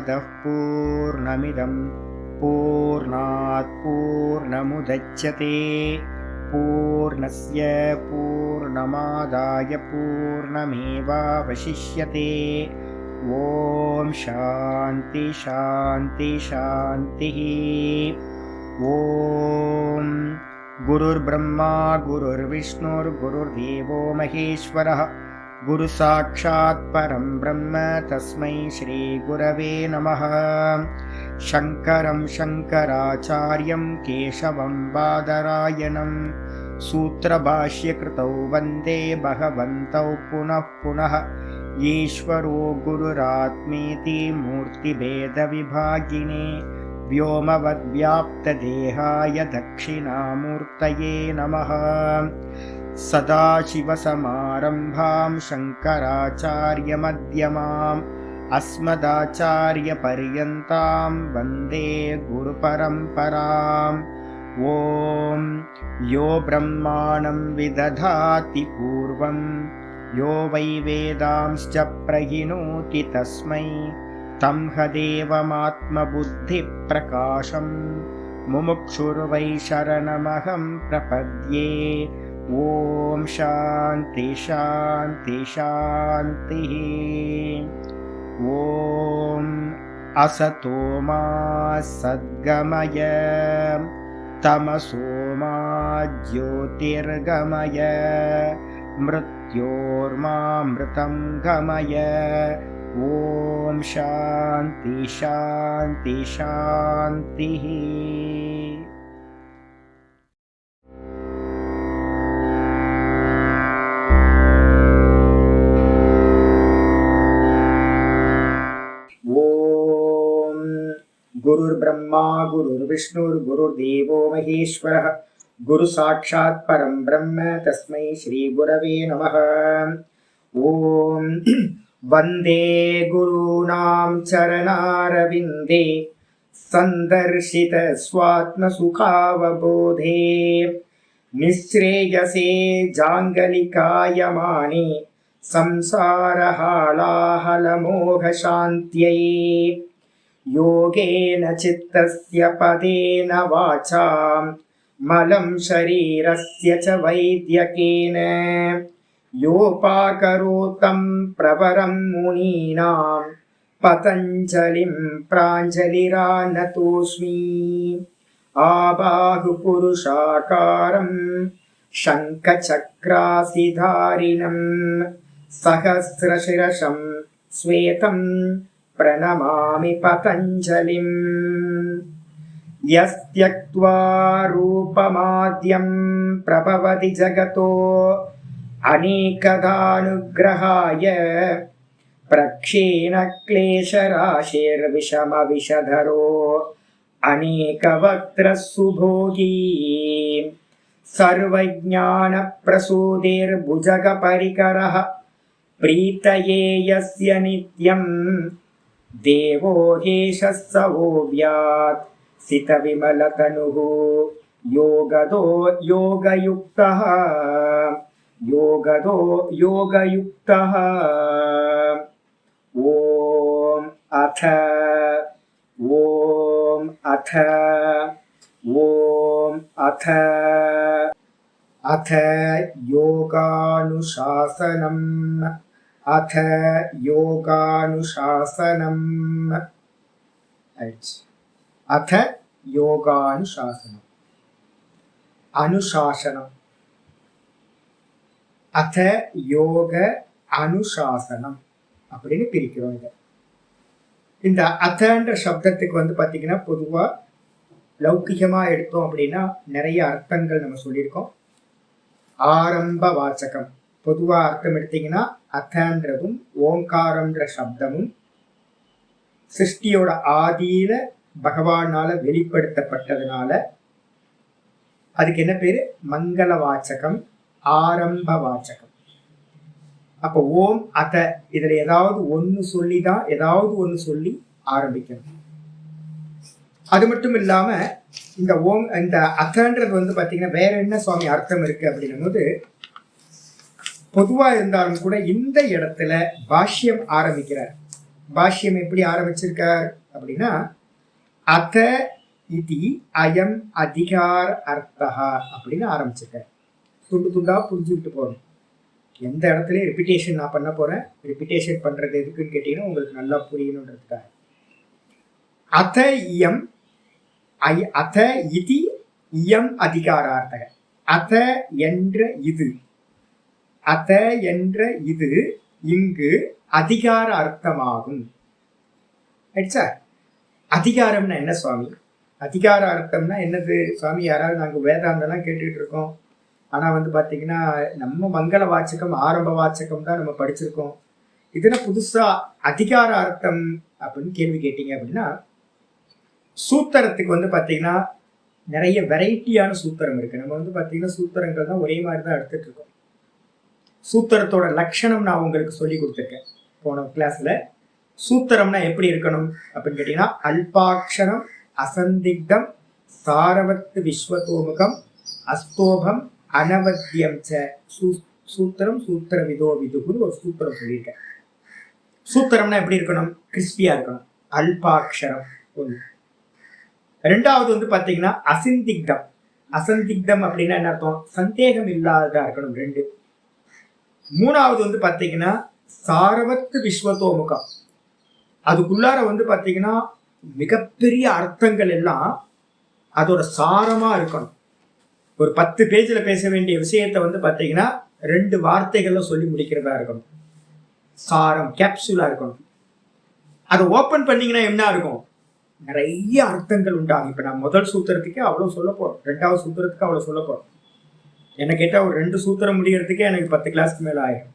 पूर्णमदः पूर्णमिदं पूर्णात् पूर्णमुदच्यते पूर्णस्य पूर्णमादाय पूर्णमेवावशिष्यते। ओम शांति शांति शांतिः। ओम गुरुर्ब्रह्मा गुरुर्विष्णुर्गुरुर्देवो महेश्वरः गुरु साक्षात् परं ब्रह्म तस्मै श्री गुरवे नमः। शंकरं शंकराचार्यं केशवं बादरायणं सूत्रभाष्यकृतौ वन्दे भगवन्तौ पुनः पुनः। ईश्वरो गुरुरात्मेति मूर्तिभेदविभागिने व्योमवद्व्याप्तदेहाय दक्षिणामूर्तये नमः। सदाशिवसमारम्भां शङ्कराचार्यमध्यमाम् अस्मदाचार्यपर्यन्तां वन्दे गुरुपरम्पराम्। ॐ यो ब्रह्माणं विदधाति पूर्वं यो वै वेदांश्च प्रहिणोति तस्मै तं हदेवमात्मबुद्धिप्रकाशं मुमुक्षुर्वै शरणमहं प्रपद्ये। ओम शांति शांति शांतिः। ओम असतो मा सद्गमय तमसो मा ज्योतिर्गमय मृत्योर्मामृतं गमय। ओम शांति शांति शांतिः। गुरुर्ब्रह्मा गुरुर्विष्णुर्गुरुर्देवो महेश्वरः गुरु साक्षात् परं ब्रह्म तस्मै श्री गुरवे नमः। ओम वन्दे गुरूणां चरणारविन्दे सन्दर्शित स्वात्मसुखावबोधे निःश्रेयसे जाङ्गलिकायमाने संसारहालाहलमोहशान्त्यै। योगेन चित्तस्य पदेन वाचां मलं शरीरस्य च वैद्यकेन योपाकरोतं प्रवरं मुनीनां पतञ्जलिं प्राञ्जलिरानतोऽस्मि। आबाहुपुरुषाकारं शङ्खचक्रासिधारिणं सहस्रशिरसं श्वेतं प्रणमामि पतञ्जलिम्। यस्त्यक्त्वा रूपमाद्यं प्रभवति जगतो अनेकदानुग्रहाय प्रक्षीणक्लेशराशिर्विषमविषधरो अनेकवक्त्रः सुभोगी सर्वज्ञानप्रसूतिर्भुजगपरिकरः प्रीतये यस्य नित्यं देवो हेशः स ओव्यात् सितविमलतनुः योगदो योगयुक्तः ओम अथ योगानुशासनम्। अथ योगानुशासनम् अनुशासनम् अथ योग அனுசாசனம் அப்படின்னு பிரிக்கிறோம். இந்த அத்தன்ற சப்தத்துக்கு பார்த்தீங்கன்னா பொதுவா லௌகிகமா எடுத்தோம் அப்படின்னா நிறைய அர்த்தங்கள் நம்ம சொல்லியிருக்கோம். ஆரம்ப வாச்சகம் பொதுவா அர்த்தம் எடுத்தீங்கன்னா அத்தன்றதும் ஓங்காரம்ன்ற சப்தமும் சிருஷ்டியோட ஆதியில பகவானால வெளிப்படுத்தப்பட்டதுனால அதுக்கு என்ன பேரு? மங்கள வாச்சகம், ஆரம்ப வாச்சகம். அப்போ ஓம் அத இதுல ஏதாவது ஒண்ணு சொல்லிதான் ஏதாவது ஒண்ணு சொல்லி ஆரம்பிக்கணும். அது மட்டும் இல்லாம இந்த ஓம் இந்த அத்தன்றது பாத்தீங்கன்னா வேற என்ன சுவாமி அர்த்தம் இருக்கு அப்படின்னும் போது பொதுவா இருந்தாலும் கூட இந்த இடத்துல பாஷ்யம் ஆரம்பிக்கிறார். பாஷ்யம் எப்படி ஆரம்பிச்சிருக்கார் அப்படின்னா, அத இதி அயம் அதிகார அர்த்தா அப்படின்னு ஆரம்பிச்சிருக்கார். துண்டு துண்டா புரிஞ்சுக்கிட்டு போகணும். எந்த இடத்துலயும் ரிப்பிட்டேஷன் நான் பண்ண போறேன். ரிப்பிட்டேஷன் பண்றது எதுக்குன்னு கேட்டீங்கன்னா உங்களுக்கு நல்லா புரியணுன்றதுக்காக. அத இயம் அத இதி இயம் அதிகாரார்த்தக. அத என்ற இது, அத என்ற இது இங்கு அதிகார அர்த்தமாகும். அதிகாரம்னா என்ன சுவாமி? அதிகார அர்த்தம்னா என்னது சுவாமி? யாராவது நாங்கள் வேதாந்தெல்லாம் கேட்டுட்டு இருக்கோம். ஆனால் வந்து பார்த்தீங்கன்னா நம்ம மங்கள வாச்சகம் ஆரம்ப வாச்சகம் தான் நம்ம படிச்சிருக்கோம். இதுல புதுசா அதிகார அர்த்தம் அப்படின்னு கேள்வி கேட்டீங்க அப்படின்னா, சூத்திரத்துக்கு வந்து பார்த்தீங்கன்னா நிறைய வெரைட்டியான சூத்திரம் இருக்கு. நம்ம வந்து பார்த்தீங்கன்னா சூத்திரங்கள் தான் ஒரே மாதிரி தான் எடுத்துட்டு இருக்கோம். சூத்திரத்தோட லட்சணம் நான் உங்களுக்கு சொல்லி கொடுத்துருக்கேன் போன கிளாஸ்ல. சூத்திரம்னா எப்படி இருக்கணும் அப்படின்னு கேட்டீங்கன்னா, அல்பாட்சரம் அசந்திக்தம் சாரவத்து விஸ்வதோமுகம் அஸ்தோபம் அனவத்தியம் சூத்திரம் சூத்திர விதோ விதுகுன்னு ஒரு சூத்திரம் சொல்லியிருக்கேன். சூத்திரம்னா எப்படி இருக்கணும்? கிறிஸ்பியா இருக்கணும். அல்பாட்சரம் ஒன்று. ரெண்டாவது வந்து பாத்தீங்கன்னா அசந்திக்தம். அசந்திக்தம் அப்படின்னா என்ன அர்த்தம்? சந்தேகம் இல்லாததா இருக்கணும். ரெண்டு. மூணாவது வந்து பாத்தீங்கன்னா சாரவத்து விஸ்வதோமுகம். அதுக்குள்ளார வந்து பாத்தீங்கன்னா மிகப்பெரிய அர்த்தங்கள் எல்லாம் அதோட சாரமா இருக்கணும். ஒரு 10 பேஜ்ல பேச வேண்டிய விஷயத்த வந்து பாத்தீங்கன்னா 2 வார்த்தைகள்ல சொல்லி முடிக்கிறதா இருக்கணும். சாரம் கேப்சூலா இருக்கணும். அதை ஓபன் பண்ணீங்கன்னா என்ன இருக்கும்? நிறைய அர்த்தங்கள் உண்டாகும். இப்ப நான் முதல் சூத்திரத்துக்கு அவ்வளவு சொல்ல போறோம், 2வது சூத்திரத்துக்கு அவ்வளவு சொல்ல போறோம். என்ன கேட்டா ஒரு 2 சூத்திரம் முடிகிறதுக்கே எனக்கு 10 கிளாஸ்க்கு மேல ஆயிடும்.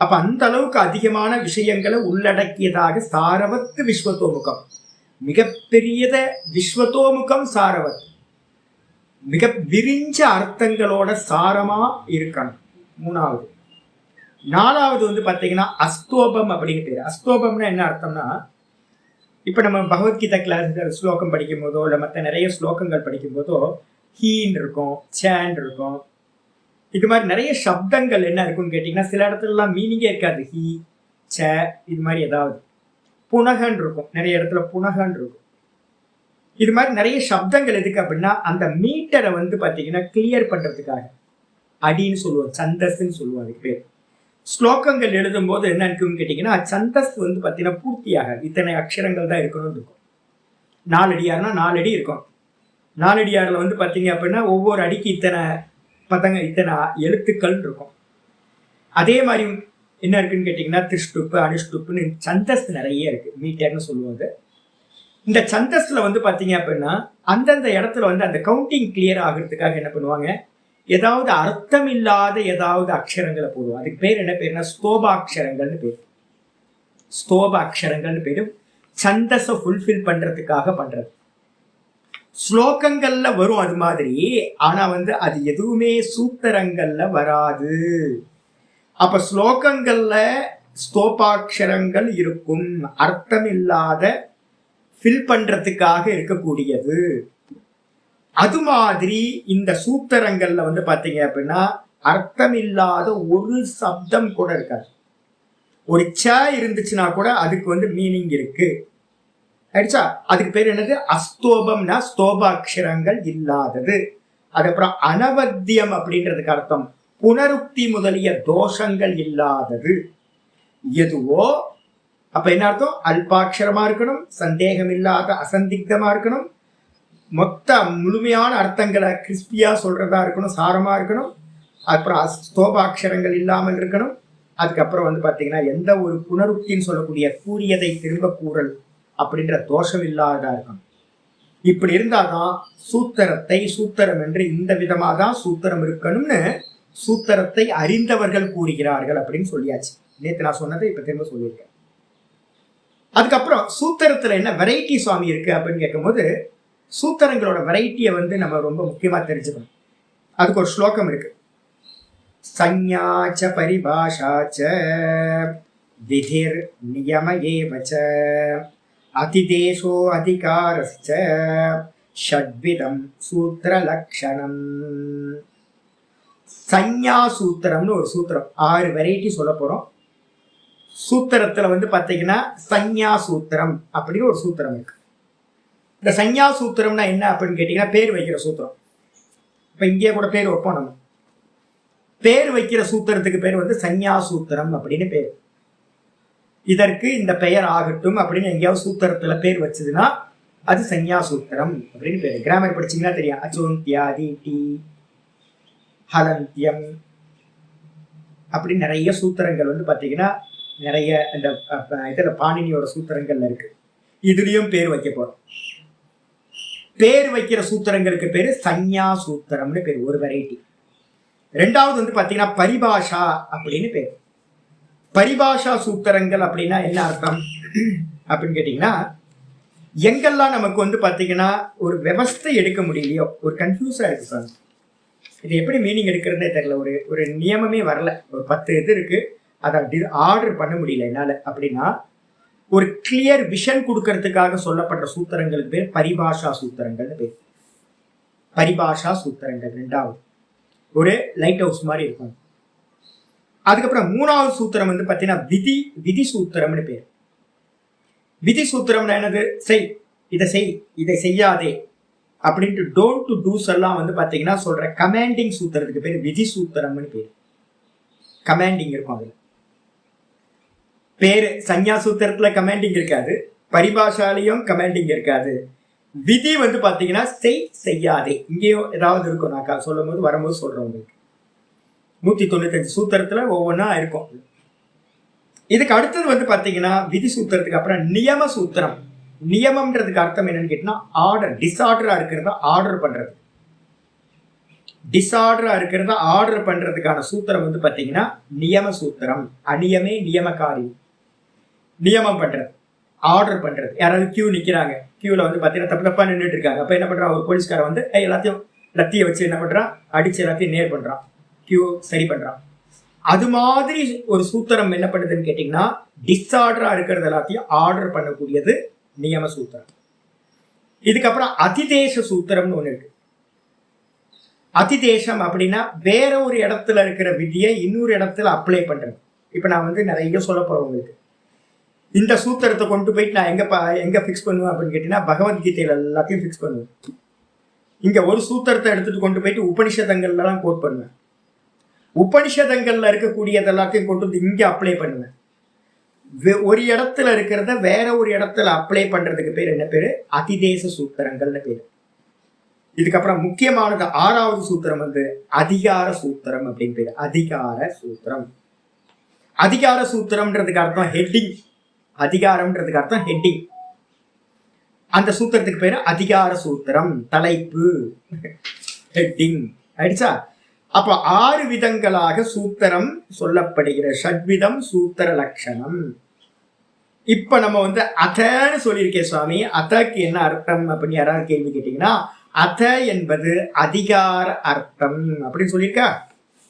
அப்ப அந்த அளவுக்கு அதிகமான விஷயங்களை உள்ளடக்கியதாக சாரவத்து விஸ்வதோமுகம். மிகப்பெரியத விஸ்வதோமுகம் சாரவத். மிக விரிஞ்ச அர்த்தங்களோட சாரமா இருக்கணும். மூணாவது. நாலாவது வந்து பாத்தீங்கன்னா அஸ்தோபம் அப்படின்னு பேரு. அஸ்தோபம்னா என்ன அர்த்தம்னா, இப்ப நம்ம பகவத்கீதா கிளாஸ் ஸ்லோகம் படிக்கும் போதோ இல்ல மற்ற நிறைய ஸ்லோகங்கள் படிக்கும் போதோ ஹீன் இருக்கும், சேன் இருக்கும். இது மாதிரி நிறைய சப்தங்கள் என்ன இருக்குன்னு கேட்டீங்கன்னா, சில இடத்துலலாம் மீனிங்கே இருக்காது. ஹீ ச இது மாதிரி ஏதாவது புனகன் இருக்கும். நிறைய இடத்துல புனகன் இருக்கும். இது மாதிரி நிறைய சப்தங்கள் எதுக்கு அப்படின்னா, அந்த மீட்டரை வந்து பாத்தீங்கன்னா கிளியர் பண்றதுக்காக. அடின்னு சொல்லுவோம், சந்தஸ்ன்னு சொல்லுவோம் அதுக்கு பேர். ஸ்லோகங்கள் எழுதும் போது என்ன இருக்குன்னு கேட்டீங்கன்னா, சந்தஸ் வந்து பாத்தீங்கன்னா பூர்த்தியாக இத்தனை அக்ஷரங்கள் தான் இருக்கணும்னு இருக்கும். 4 அடியார்னா 4 அடி இருக்கும். 4 அடியார்ல வந்து பாத்தீங்க அப்படின்னா ஒவ்வொரு அடிக்கு இத்தனை பதங்க இத்தனை எழுத்துக்கள் இருக்கும். அதே மாதிரி என்ன இருக்குன்னு கேட்டீங்கன்னா, திருஷ்டுப்பு அனுஷ்டுப்புன்னு சந்தஸ் நிறைய இருக்கு. மீட்டர்னு சொல்லுவாங்க. இந்த சந்தஸ்ல வந்து பாத்தீங்க அப்படின்னா அந்தந்த இடத்துல வந்து அந்த கவுண்டிங் கிளியர் ஆகிறதுக்காக என்ன பண்ணுவாங்க, ஏதாவது அர்த்தம் இல்லாத ஏதாவது அக்ஷரங்களை போடுவோம். அதுக்கு பேர் என்ன பேருனா ஸ்தோபாட்சரங்கள்னு பேர். ஸ்தோப அக்ஷரங்கள்னு பேரு. சந்தஸை ஃபுல்ஃபில் பண்றதுக்காக பண்றது. ஸ்லோகங்கள்ல வரும் அது மாதிரி. ஆனா வந்து அது எதுவுமே சூத்திரங்கள்ல வராது. அப்ப ஸ்லோகங்கள்ல ஸ்தோபாட்சரங்கள் இருக்கும், அர்த்தம் இல்லாத ஃபில் பண்றதுக்காக இருக்கக்கூடியது. அது மாதிரி இந்த சூத்திரங்கள்ல வந்து பாத்தீங்க அப்படின்னா அர்த்தம் இல்லாத ஒரு சப்தம் கூட இருக்காது. ஒரு ச இருந்துச்சுன்னா கூட அதுக்கு வந்து மீனிங் இருக்கு. ஆயிடுச்சா? அதுக்கு பேர் என்னது? அஸ்தோபம்னா ஸ்தோபாட்சரங்கள் இல்லாதது. அதுக்கப்புறம் அனவத்தியம் அப்படின்றதுக்கு அர்த்தம் புனருக்தி முதலிய தோஷங்கள் இல்லாதது. எதுவோ அப்ப என்ன அர்த்தம்? அல்பாட்சரமா இருக்கணும், சந்தேகம் இல்லாத அசந்திக்தமா இருக்கணும், மொத்த முழுமையான அர்த்தங்களை கிறிஸ்பியா சொல்றதா இருக்கணும், சாரமா இருக்கணும். அப்புறம் ஸ்தோபாட்சரங்கள் இல்லாமல் இருக்கணும். அதுக்கப்புறம் வந்து பாத்தீங்கன்னா எந்த ஒரு புனருக்தின்னு சொல்லக்கூடிய கூறியதை திரும்ப கூறல் அப்படின்ற தோஷம் இல்லாததா இருக்கணும். இப்படி இருந்தாதான் சூத்திரத்தை சூத்திரம் என்று இந்த விதமா தான் சூத்திரம் இருக்கணும்னு சூத்திரத்தை அறிந்தவர்கள் கூறுகிறார்கள் அப்படின்னு சொல்லியாச்சு. நேற்று நான் சொன்னதை இப்ப திரும்ப சொல்லியிருக்கேன். அதுக்கப்புறம் சூத்திரத்துல என்ன வெரைட்டி சுவாமி இருக்கு அப்படின்னு கேட்கும்போது, சூத்திரங்களோட வெரைட்டியை வந்து நம்ம ரொம்ப முக்கியமா தெரிஞ்சுக்கணும். அதுக்கு ஒரு ஸ்லோகம் இருக்கு. சஞ்ஞாச்ச பரிபாஷாச்ச விதிர் நியம ஏவச்ச அதிதேசோ அதிகாரஸ்ச ஷட்விதம் சூத்திர லக்ஷணம். சஞ்ஞா சூத்திரம்னு ஒரு சூத்திரம். 6 வெரைட்டி சொல்ல போறோம். சூத்திரத்துல வந்து பாத்தீங்கன்னா சஞ்ஞா சூத்திரம் அப்படின்னு ஒரு சூத்திரம் இருக்கு. இந்த சஞ்ஞா சூத்திரம்னா என்ன அப்படின்னு கேட்டீங்கன்னா பேர் வைக்கிற சூத்திரம். இப்ப இங்கே கூட பேர் வைப்போம். நம்ம பேர் வைக்கிற சூத்திரத்துக்கு பேர் வந்து சஞ்ஞா சூத்திரம் அப்படின்னு பேர். இதற்கு இந்த பெயர் ஆகட்டும் அப்படின்னு எங்கேயாவது சூத்திரத்துல பேர் வச்சதுன்னா அது சஞ்ஞா சூத்திரம் அப்படின்னு பேரு. கிராமர் படிச்சீங்கன்னா தெரியும். அச்சோந்தியாதி டி ஹலந்தியம் அப்படி நிறைய சூத்திரங்கள் வந்து பாத்தீங்கன்னா நிறைய இந்த இதுல பாணினியோட சூத்திரங்கள்ல இருக்கு. இதுலயும் பேர் வைக்க போறோம். பேர் வைக்கிற சூத்திரங்களுக்கு பேரு சஞ்ஞா சூத்திரம்னு பேர், ஒரு வெரைட்டி. ரெண்டாவது வந்து பாத்தீங்கன்னா பரிபாஷா அப்படின்னு பேர். பரிபாஷா சூத்திரங்கள் அப்படின்னா என்ன அர்த்தம் அப்படின்னு கேட்டீங்கன்னா, எங்கெல்லாம் நமக்கு வந்து பாத்தீங்கன்னா ஒரு விவஸ்தை எடுக்க முடியலையோ, ஒரு கன்ஃபியூஸா இருக்கு சார், இது எப்படி மீனிங் எடுக்கிறதே தெரியல, ஒரு நியமமே வரல, ஒரு 10 இது இருக்கு, அதை ஆர்டர் பண்ண முடியல என்னால அப்படின்னா, ஒரு கிளியர் விஷன் கொடுக்கறதுக்காக சொல்லப்பட்ட சூத்திரங்களுக்கு பேர் பரிபாஷா சூத்திரங்கள் பேர். பரிபாஷா சூத்திரங்கள் ரெண்டாவது ஒரு லைட் ஹவுஸ் மாதிரி இருக்கும். அதுக்கப்புறம் மூணாவது சூத்திரம் வந்து பாத்தீங்கன்னா விதி சூத்திரம்னு பேர். விதி சூத்திரம்னா என்னது? செய், இதை செய்யாதே அப்படின்ட்டு டோன்ட் டு டூஸ் எல்லாம் வந்து பாத்தீங்கன்னா சொல்ற கமாண்டிங் சூத்திரத்துக்கு பேர் விதி சூத்திரம்னு பேர். கமாண்டிங் இருக்கும் அதுல. பேரு சஞ்ஞா சூத்திரத்துல கமாண்டிங் இருக்காது, பரிபாஷாலையும் கமாண்டிங் இருக்காது. விதி வந்து பாத்தீங்கன்னா செய்யாதே, இங்கேயும் ஏதாவது இருக்கும். நான் சொல்லும் போது வரும்போது சொல்றேன் உங்களுக்கு. 195 சூத்திரத்துல ஒவ்வொன்றா இருக்கும். இதுக்கு அடுத்தது வந்து பாத்தீங்கன்னா விதி சூத்திரத்துக்கு அப்புறம் நியம சூத்திரம். நியமம்ன்றதுக்கு அர்த்தம் என்னன்னு கேட்டீங்கன்னா ஆர்டர். டிஸ்ஆர்டரா இருக்கிறத ஆர்டர் பண்றது. டிஸ்ஆர்டரா இருக்கிறத ஆர்டர் பண்றதுக்கான சூத்திரம் வந்து பாத்தீங்கன்னா நியம சூத்திரம். அநியமே நியமகாரி. நியமம் பண்றது, ஆர்டர் பண்றது. யாராவது கியூ நிக்கிறாங்க, கியூல வந்து பாத்தீங்கன்னா தப்பா நின்றுட்டு இருக்காங்க. அப்ப என்ன பண்றான், ஒரு போலீஸ்காரன் வந்து எல்லாத்தையும் லத்திய வச்சு என்ன பண்றான், அடிச்சு எல்லாத்தையும் நேர் பண்றான், கியூ சரி பண்றான். அது மாதிரி ஒரு சூத்திரம் என்ன பண்ணுதுன்னு கேட்டீங்கன்னா டிஸ்ஆர்டரா இருக்கிறது எல்லாத்தையும் ஆர்டர் பண்ணக்கூடியது நியம சூத்திரம். இதுக்கப்புறம் அதிதேச சூத்திரம்னு ஒண்ணு இருக்கு. அதிதேசம் அப்படின்னா வேற ஒரு இடத்துல இருக்கிற விதியை இன்னொரு இடத்துல அப்ளை பண்றது. இப்ப நான் வந்து நிறைய சொல்ல போறேன் உங்களுக்கு. இந்த சூத்திரத்தை கொண்டு போயிட்டு நான் எங்க பிக்ஸ் பண்ணுவேன் அப்படின்னு கேட்டீங்கன்னா பகவத்கீதையில எல்லாத்தையும் பிக்ஸ் பண்ணுவேன். இங்க ஒரு சூத்திரத்தை எடுத்துட்டு கொண்டு போயிட்டு உபனிஷதங்கள்ல எல்லாம் கோட் பண்ணுவேன். உபனிஷதங்கள்ல இருக்கக்கூடியது எல்லாத்தையும் கொண்டு வந்து இங்க அப்ளை பண்ணுவேன். ஒரு இடத்துல இருக்கிறத வேற ஒரு இடத்துல அப்ளை பண்றதுக்கு பேர் என்ன பேரு? அதிதேச சூத்திரங்கள்னு பேரு. இதுக்கப்புறம் முக்கியமானது 6வது சூத்திரம் வந்து அதிகார சூத்திரம் அப்படின்னு பேரு. அதிகார சூத்திரம். அதிகார சூத்திரம்ன்றதுக்கு அர்த்தம் ஹெட்டிங். அதிகாரம்ன்றதுக்கு அர்த்தம் ஹெட்டிங். அந்த சூத்திரத்துக்கு பேரு அதிகார சூத்திரம். தலைப்பு, ஹெட்டிங் ஆயிடுச்சா? அப்ப 6 விதங்களாக சூத்திரம் சொல்லப்படுகிற ஷட்விதம் சூத்திர லட்சணம். இப்ப நம்ம வந்து அதன்னு சொல்லியிருக்கேன் சுவாமி, அதற்கு என்ன அர்த்தம் அப்படின்னு யாராவது கேள்வி கேட்டீங்கன்னா, அத என்பது அதிகார அர்த்தம் அப்படின்னு சொல்லியிருக்கா.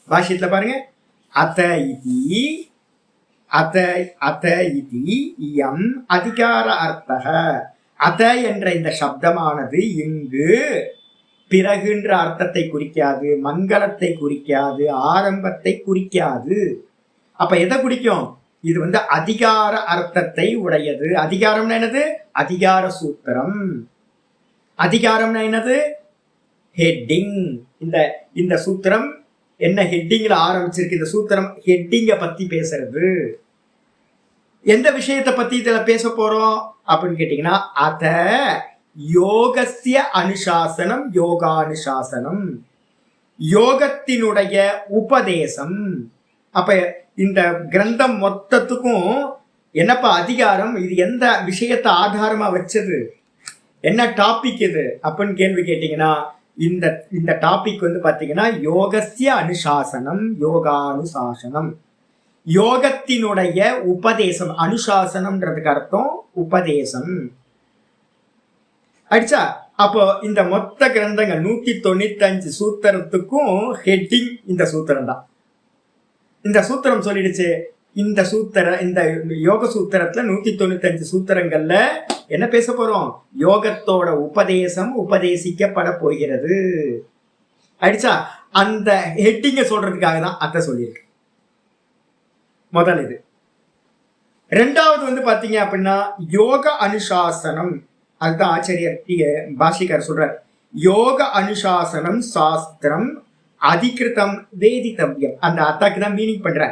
பாஷ்யத்துல பாருங்க, அத இதி இயம் அதிகார அர்த்தக. அத என்ற இந்த சப்தமானது இங்கு பிறகுன்ற அர்த்தத்தை குறிக்காது, மங்களத்தை குறிக்காது, ஆரம்பத்தை குறிக்காது. அப்ப எதை குறிக்கும்? இது வந்து அதிகார அர்த்தத்தை உடையது. அதிகாரம்னா என்னது? அதிகார சூத்திரம். அதிகாரம்னா என்னது? ஹெட்டிங். இந்த சூத்திரம் என்ன ஹெட்டிங்ல ஆரம்பிச்சிருக்கு? இந்த சூத்திரம் ஹெட்டிங்க பத்தி பேசுறது. எந்த விஷயத்தை பத்தி இதுல பேச போறோம் அப்படின்னு கேட்டீங்கன்னா, அத யோகஸ்ய அனுசாசனம், யோகானுசாசனம், யோகத்தினுடைய உபதேசம். அப்ப இந்த கிரந்தம் மொத்தத்துக்கும் என்னப்பா அதிகாரம்? இது எந்த விஷயத்தை ஆதாரமா வச்சது? என்ன டாபிக் இது அப்படின்னு கேள்வி கேட்டீங்கன்னா, இந்த டாபிக் வந்து பாத்தீங்கன்னா யோகஸ்ய அனுசாசனம், யோகானுசாசனம். யோகத்தினுடைய உபதேசம். அனுசாசனம்ன்றதுக்கு அர்த்தம் உபதேசம். அடிச்சா? அப்போ இந்த மொத்த கிரந்தங்கள் 195 சூத்திரத்துக்கும் ஹெட்டிங் இந்த சூத்திரம் தான். இந்த சூத்திரம் சொல்லிடுச்சு. இந்த யோக சூத்திரத்துல 195 சூத்திரங்கள்ல என்ன பேச போறோம்? யோகத்தோட உபதேசம் உபதேசிக்கப்பட போகிறது. அடிச்சா? அந்த ஹெட்டிங்க சொல்றதுக்காக தான் அத சொல்லியிருக்கு. முதல் இது. ரெண்டாவது வந்து பாத்தீங்க அப்படின்னா யோக அனுசாசனம். அதுதான் ஆச்சரியர் பாஷிகர் சொல்றார். யோக அனுசாசனம் சாஸ்திரம் அதிகிருதம் வேதித்தவ்யம். அந்த அத்தாக்கு தான் மீனிங் பண்ற.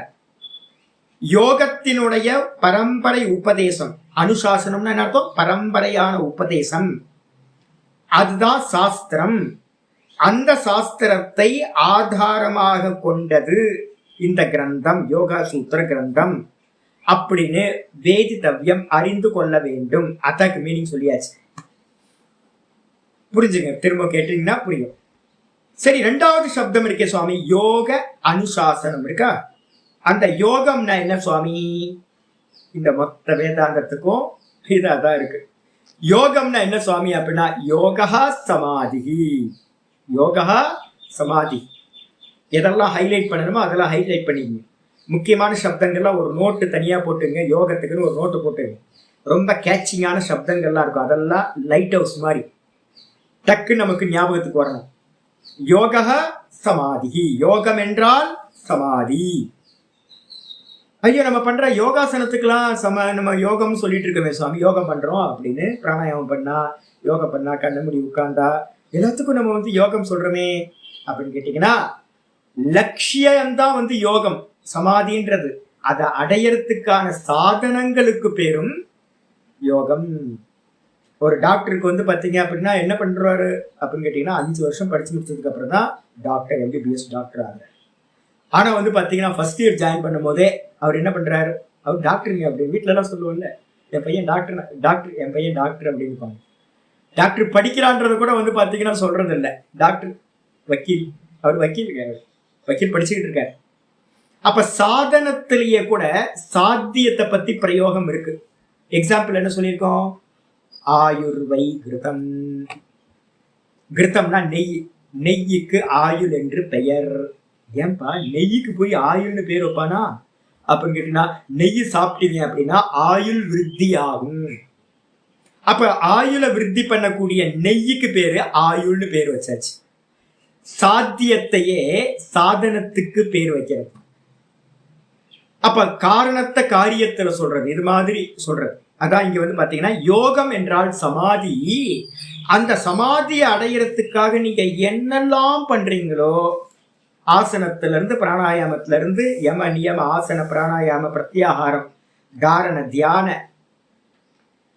யோகத்தினுடைய பரம்பரை உபதேசம். அனுசாசனம்னா என்ன அர்த்தம்? பரம்பரையான உபதேசம். அதுதான் சாஸ்திரம். அந்த சாஸ்திரத்தை ஆதாரமாக கொண்டது இந்த கிரந்தம், யோகா சூத்திர கிரந்தம் அப்படின்னு வேதித்தவ்யம், அறிந்து கொள்ள வேண்டும். அத்தாக்கு மீனிங் சொல்லியாச்சு. புரிஞ்சுங்க, திரும்ப கேட்டீங்கன்னா புரியும். சரி, ரெண்டாவது சப்தம் இருக்கே சுவாமி, யோக அனுசாசனம் இருக்கா? அந்த யோகம்னா என்ன சுவாமி? இந்த மொத்த வேதாந்தத்துக்கும் இதான் இருக்கு. யோகம்னா என்ன சுவாமி அப்படின்னா யோகா சமாதி. யோகா சமாதி. எதெல்லாம் ஹைலைட் பண்ணணுமோ அதெல்லாம் ஹைலைட் பண்ணிக்கங்க. முக்கியமான சப்தங்கள்லாம் ஒரு நோட்டு தனியா போட்டுங்க. யோகத்துக்குன்னு ஒரு நோட்டு போட்டுங்க. ரொம்ப கேட்சிங்கான சப்தங்கள்லாம் இருக்கும், அதெல்லாம் லைட் ஹவுஸ் மாதிரி டக்கு நமக்கு ஞாபகத்துக்கு வரணும். யோகா சமாதி. யோகம் என்றால் சமாதி. ஐயோ, நம்ம பண்ற யோகாசனத்துக்கெல்லாம் நம்ம யோகம் சொல்லிட்டு இருக்கோமே சுவாமி, யோகம் பண்றோம் அப்படின்னு. பிராணாயாமம் பண்ணா, யோகம் பண்ணா, கண்ண மூடி உட்கார்ந்தா, எல்லாத்துக்கும் நம்ம வந்து யோகம் சொல்றோமே அப்படின்னு கேட்டீங்கன்னா, லட்சியம்தான் வந்து யோகம் சமாதின்றது. அதை அடையறதுக்கான சாதனங்களுக்கு பேரும் யோகம். ஒரு டாக்டருக்கு வந்து பாத்தீங்க அப்படின்னா என்ன பண்றாரு அப்படின்னு கேட்டீங்கன்னா, 5 வருஷம் படிச்சு முடிச்சதுக்கு அப்புறம் தான் டாக்டர், MBBS டாக்டர் ஆகுறாரு. ஆனா வந்து பாத்தீங்கன்னா ஃபர்ஸ்ட் இயர் ஜாயின் பண்ணும் போதே அவர் என்ன பண்றாரு, அவர் டாக்டருங்க அப்படின்னு வீட்டுல எல்லாம் சொல்லுவோம்ல, என் பையன் டாக்டர் என் பையன் டாக்டர் அப்படின்னு. டாக்டர் படிக்கிறான்றது கூட வந்து பாத்தீங்கன்னா சொல்றது இல்லை. டாக்டர் வக்கீல், அவர் வக்கீல் படிச்சுக்கிட்டு இருக்காரு. அப்ப சாதனத்திலேயே கூட சாத்தியத்தை பத்தி பிரயோகம் இருக்கு. எக்ஸாம்பிள் என்ன சொல்லியிருக்கோம்? ஆயுர்வை கிருதம். கிருத்தம்னா நெய். நெய்யுக்கு ஆயுள் என்று பெயர். ஏன்பா நெய்யுக்கு போய் ஆயுள்னு பேர் வைப்பானா அப்படின்னு கேட்டீங்கன்னா, நெய் சாப்பிட்டீங்க அப்படின்னா ஆயுள் விருத்தி ஆகும். அப்ப ஆயுளை விருத்தி பண்ணக்கூடிய நெய்யுக்கு பேரு ஆயுள்னு பேர் வச்சாச்சு. சாத்தியத்தையே சாதனத்துக்கு பேர் வைக்கிறது. அப்ப காரணத்தை காரியத்துல சொல்றது, இது மாதிரி சொல்றது. அதான் இங்க வந்து பாத்தீங்கன்னா யோகம் என்றால் சமாதி. அந்த சமாதியை அடையிறதுக்காக நீங்க என்னெல்லாம் பண்றீங்களோ, ஆசனத்துல இருந்து பிராணாயாமத்துல இருந்து யம நியம ஆசன பிராணாயாம பிரத்யாகாரம் தாரண தியான,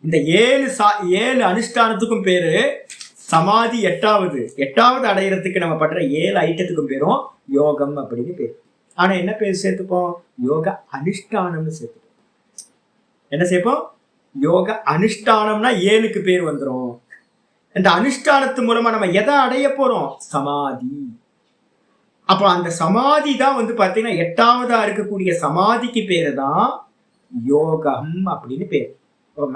இந்த 7 அனுஷ்டானத்துக்கும் பேரு சமாதி. எட்டாவது அடையிறதுக்கு நம்ம பண்ற 7 ஐட்டத்துக்கும் பேரும் யோகம் அப்படின்னு பேரு. ஆனா என்ன பேர் சேர்த்துப்போம்? யோக அனுஷ்டானம்னு சேர்த்துப்போம். என்ன சேர்ப்போம்? யோக அனுஷ்டானம்னா 7க்கு பேர் வந்துடும். இந்த அனுஷ்டானத்து மூலமா நம்ம எதை அடைய போறோம்? சமாதி. அப்ப அந்த சமாதி தான் வந்து பாத்தீங்கன்னா 8வதா இருக்கக்கூடிய சமாதிக்கு பேரு தான் யோகம் அப்படின்னு பேரு.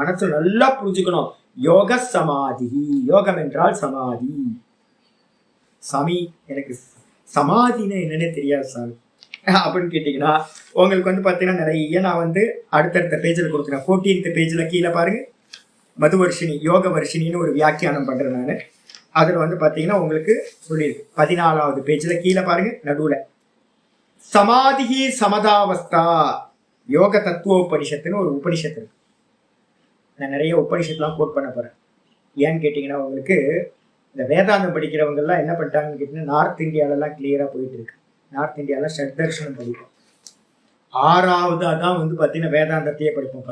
மனசுல நல்லா புரிஞ்சுக்கணும். யோக சமாதி. யோகம் என்றால் சமாதி. சாமி எனக்கு சமாதின்னு என்னன்னே தெரியாது சாமி அப்படின்னு கேட்டீங்கன்னா, உங்களுக்கு வந்து பாத்தீங்கன்னா நிறைய நான் வந்து அடுத்தடுத்த பேஜில் கொடுக்குறேன். 14th பேஜில் கீழே பாருங்க, மதுவர்ஷினி யோக வர்ஷினின்னு ஒரு வியாக்கியானம் பண்றேன் நான். அதுல வந்து பாத்தீங்கன்னா உங்களுக்கு சொல்லியிருக்கு. 14வது பேஜில் கீழே பாருங்க, நடுவுல சமாதி சமதாவஸ்தா யோக தத்துவோபனிஷத்துன்னு ஒரு உபனிஷத்து இருக்கு. நான் நிறைய உபனிஷத்துலாம் கோட் பண்ண போறேன். ஏன்னு கேட்டீங்கன்னா, உங்களுக்கு இந்த வேதாந்தம் படிக்கிறவங்க எல்லாம் என்ன பண்ணிட்டாங்கன்னு கேட்டீங்கன்னா, நார்த் இந்தியாவிலலாம் கிளியரா போயிட்டு இருக்கு. நார்த் இந்தியாவில் ஷட்தர்ஷனம் படிப்போம். 6வது அதான் வந்து பார்த்தீங்கன்னா வேதாந்தத்தையே படிப்போம்.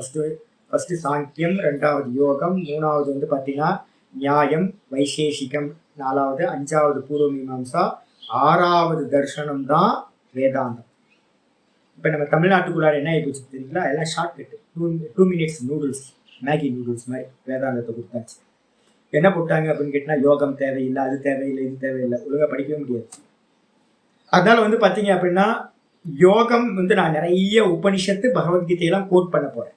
ஃபர்ஸ்ட் சாங்கியம், 2வது யோகம், 3வது வந்து பார்த்தீங்கன்னா நியாயம் வைசேஷிகம், 4வது 5வது பூர்வ மீமாம்சா, 6வது தர்ஷனம் தான் வேதாந்தம். இப்போ நம்ம தமிழ்நாட்டுக்குள்ளார என்ன ஆகிப்போச்சு தெரியுங்களா? எல்லாம் shortcut, 2 minutes noodles, Maggi noodles மாதிரி வேதாந்தத்தை கொடுத்தாச்சு. என்ன போட்டாங்க அப்படின்னு கேட்டால், யோகம் தேவையில்லை, அது தேவையில்லை, இது தேவையில்லை, ஒழுங்காக படிக்கவே முடியாது. அதனால வந்து பார்த்தீங்க அப்படின்னா யோகம் வந்து நான் நிறைய உபனிஷத்து பகவத்கீதையெல்லாம் கோட் பண்ண போறேன்.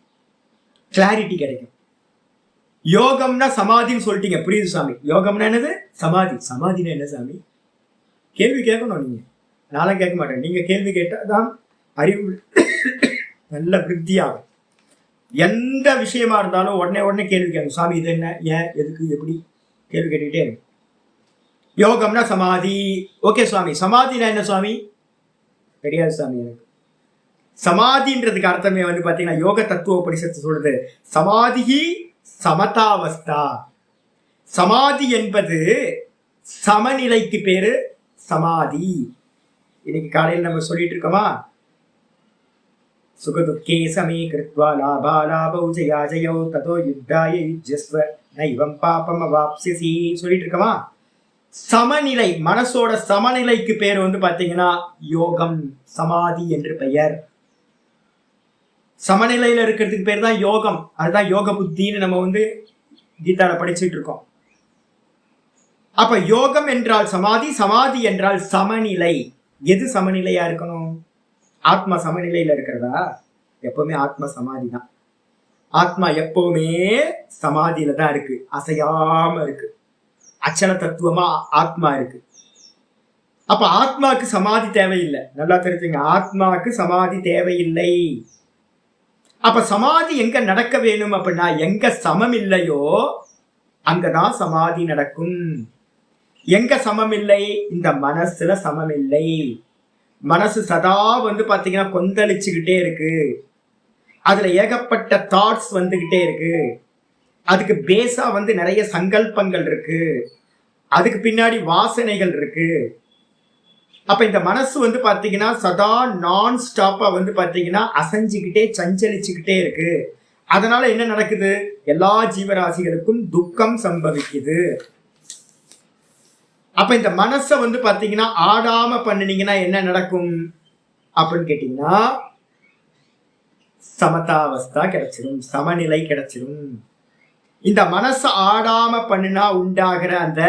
கிளாரிட்டி கிடைக்கும். யோகம்னா சமாதின்னு சொல்லிட்டீங்க, புரியுது சாமி. யோகம்னா என்னது? சமாதி. சமாதினா என்ன சாமி? கேள்வி கேட்கணும். நீங்க நானும் கேட்க மாட்டேன். நீங்க கேள்வி கேட்டாதான் அறிவு நல்ல விருத்தியாகும். எந்த விஷயமா இருந்தாலும் உடனே கேள்வி கேட்கணும். சாமி இது என்ன, ஏன், எதுக்கு, எப்படி கேள்வி கேட்டுக்கிட்டே இருக்கும். யோகம்னா சமாதி. ஓகே சுவாமி, சமாதினா என்ன சுவாமி? தெரியாது சாமி எனக்கு. சமாதின்றதுக்கு அர்த்தமே வந்து பாத்தீங்கன்னா யோக தத்துவ உபனிஷத்து சொல்றது சமாதி சமதாவஸ்தா. சமாதி என்பது சமநிலைக்கு பேரு சமாதி. இன்னைக்கு காலையில் நம்ம சொல்லிட்டு இருக்கோமா, சுகதுக்கே சமே கிருத்வா லாபாலாபௌ ஜயாஜயோ ததோ யுத்தாய யுஜ்யஸ்வ நைவம் பாபம் அவாப்ஸ்யசி சொல்லிட்டு இருக்கோமா. சமநிலை, மனசோட சமநிலைக்கு பேர் வந்து பாத்தீங்கன்னா யோகம், சமாதி என்று பெயர். சமநிலையில இருக்கிறதுக்கு பேர் தான் யோகம். அதுதான் யோக புத்தின்னு நம்ம வந்து கீதால படிச்சுட்டு இருக்கோம். அப்ப யோகம் என்றால் சமாதி, சமாதி என்றால் சமநிலை. எது சமநிலையா இருக்கணும்? ஆத்மா சமநிலையில இருக்கிறதா? எப்பவுமே ஆத்மா சமாதி தான். ஆத்மா எப்பவுமே சமாதியில தான் இருக்கு, அசையாம இருக்கு, அச்சல தத்துவமா ஆத்மா இருக்கு. அப்ப ஆத்மாவுக்கு சமாதி தேவையில்லை. நல்லா தெரிஞ்சுங்க, ஆத்மாவுக்கு சமாதி தேவையில்லை. அப்ப சமாதி எங்க நடக்க வேணும் அப்படின்னா, எங்க சமம் இல்லையோ அங்கதான் சமாதி நடக்கும். எங்க சமம் இல்லை? இந்த மனசுல சமம் இல்லை. மனசு சதா வந்து பாத்தீங்கன்னா கொந்தளிச்சுக்கிட்டே இருக்கு, அதுல ஏகப்பட்ட தாட்ஸ் வந்துகிட்டே இருக்கு, அதுக்கு பேஸா வந்து நிறைய சங்கல்பங்கள் இருக்கு, அதுக்கு பின்னாடி வாசனைகள் இருக்கு. அப்ப இந்த மனசு வந்து பாத்தீங்கன்னா சதா நான் ஸ்டாப்பா வந்து பாத்தீங்கன்னா அசைஞ்சுக்கிட்டே சஞ்சலிச்சுக்கிட்டே இருக்கு. அதனால என்ன நடக்குது? எல்லா ஜீவராசிகளுக்கும் துக்கம் சம்பவிக்குது. அப்ப இந்த மனசை வந்து பாத்தீங்கன்னா ஆடாம பண்ணினீங்கன்னா என்ன நடக்கும் அப்படின்னு கேட்டீங்கன்னா சமதாவஸ்தா கிடைச்சிடும், சமநிலை கிடைச்சிடும். இந்த மனசை ஆடாம பண்ணினா உண்டாகிற அந்த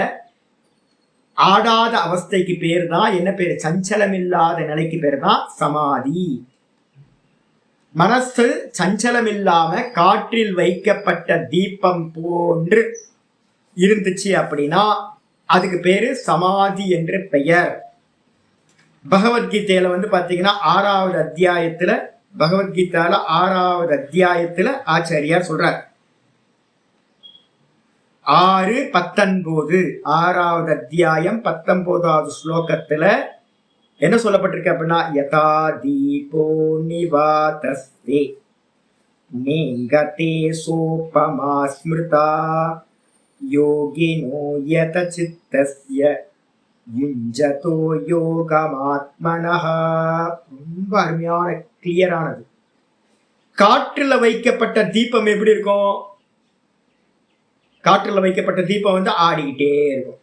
ஆடாத அவஸ்தைக்கு பேர் தான் என்ன பேரு? சஞ்சலம் இல்லாத நிலைக்கு பேர் தான் சமாதி. மனசு சஞ்சலம் இல்லாம காற்றில் வைக்கப்பட்ட தீபம் போன்று இருந்துச்சு அப்படின்னா அதுக்கு பேரு சமாதி என்று பெயர். பகவத்கீதையில வந்து பாத்தீங்கன்னா 6வது அத்தியாயத்துல, பகவத்கீதால 6வது அத்தியாயத்துல ஆச்சாரியார் சொல்றார் 6:19 6வது அத்தியாயம் 19வது ஸ்லோகத்துல என்ன சொல்லப்பட்டிருக்கு அப்படின்னா, யதா தீபோ நிவாதஸ்தே நேங்கதே சோபமா ஸ்மிருதா யோகினோ யத சித்தஸ்ய யுஞ்சதோ யோகமாத்மனஹ. ரொம்ப அருமையான கிளியரானது. காற்றுல வைக்கப்பட்ட தீபம் எப்படி இருக்கும்? காற்றுல வைக்கப்பட்ட தீபம் வந்து ஆடிக்கிட்டே இருக்கும்.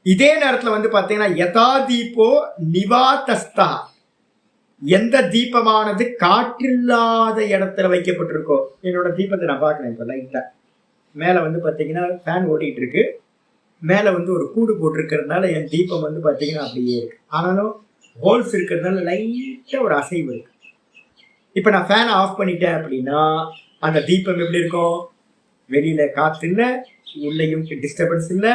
இதே நேரத்துல வந்து பாத்தீங்கன்னா யதா தீபோ நிவாதஸ்தா, எந்த தீபமானது காற்றில்லாத இடத்துல வைக்கப்பட்டிருக்கோ. என்னோட தீபத்தை நான் பார்க்கிறேன் இப்ப லைட்டா. மேல வந்து பாத்தீங்கன்னா ஃபேன் ஓடிட்டு இருக்கு, மேல வந்து ஒரு கூடு போட்டிருக்கிறதுனால என் தீபம் வந்து பாத்தீங்கன்னா அப்படியே இருக்கு. ஆனாலும் ஹோல்ஸ் இருக்கிறதுனால லைட்டா ஒரு அசைவு இருக்கு. இப்ப நான் ஃபேன் ஆஃப் பண்ணிட்டேன் அப்படின்னா அந்த தீபம் எப்படி இருக்கும்? வெளியில காத்து இல்ல, உள்ளேயும் டிஸ்டர்பன்ஸ் இல்ல,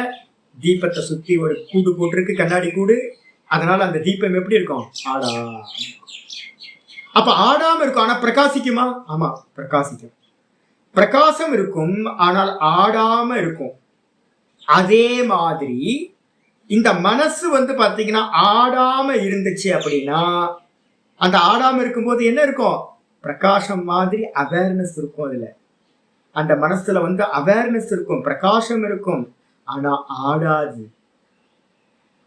தீபத்தை சுத்தி ஒரு கூடு போட்டிருக்கு, கண்ணாடி கூடு. அதனால அந்த தீபம் எப்படி இருக்கும்? ஆடாம. அப்ப ஆடாம இருக்கும், ஆனா பிரகாசிக்குமா? ஆமா, பிரகாசிக்கும். பிரகாசம் இருக்கும், ஆனால் ஆடாம இருக்கும். அதே மாதிரி இந்த மனசு வந்து பாத்தீங்கன்னா ஆடாம இருந்துச்சு அப்படின்னா, அந்த ஆடாம இருக்கும்போது என்ன இருக்கும்? பிரகாசம் மாதிரி அவேர்னஸ் இருக்கும். அதுல அந்த மனசுல வந்து அவேர்னஸ் இருக்கும், பிரகாசம் இருக்கும், ஆனா ஆடாது.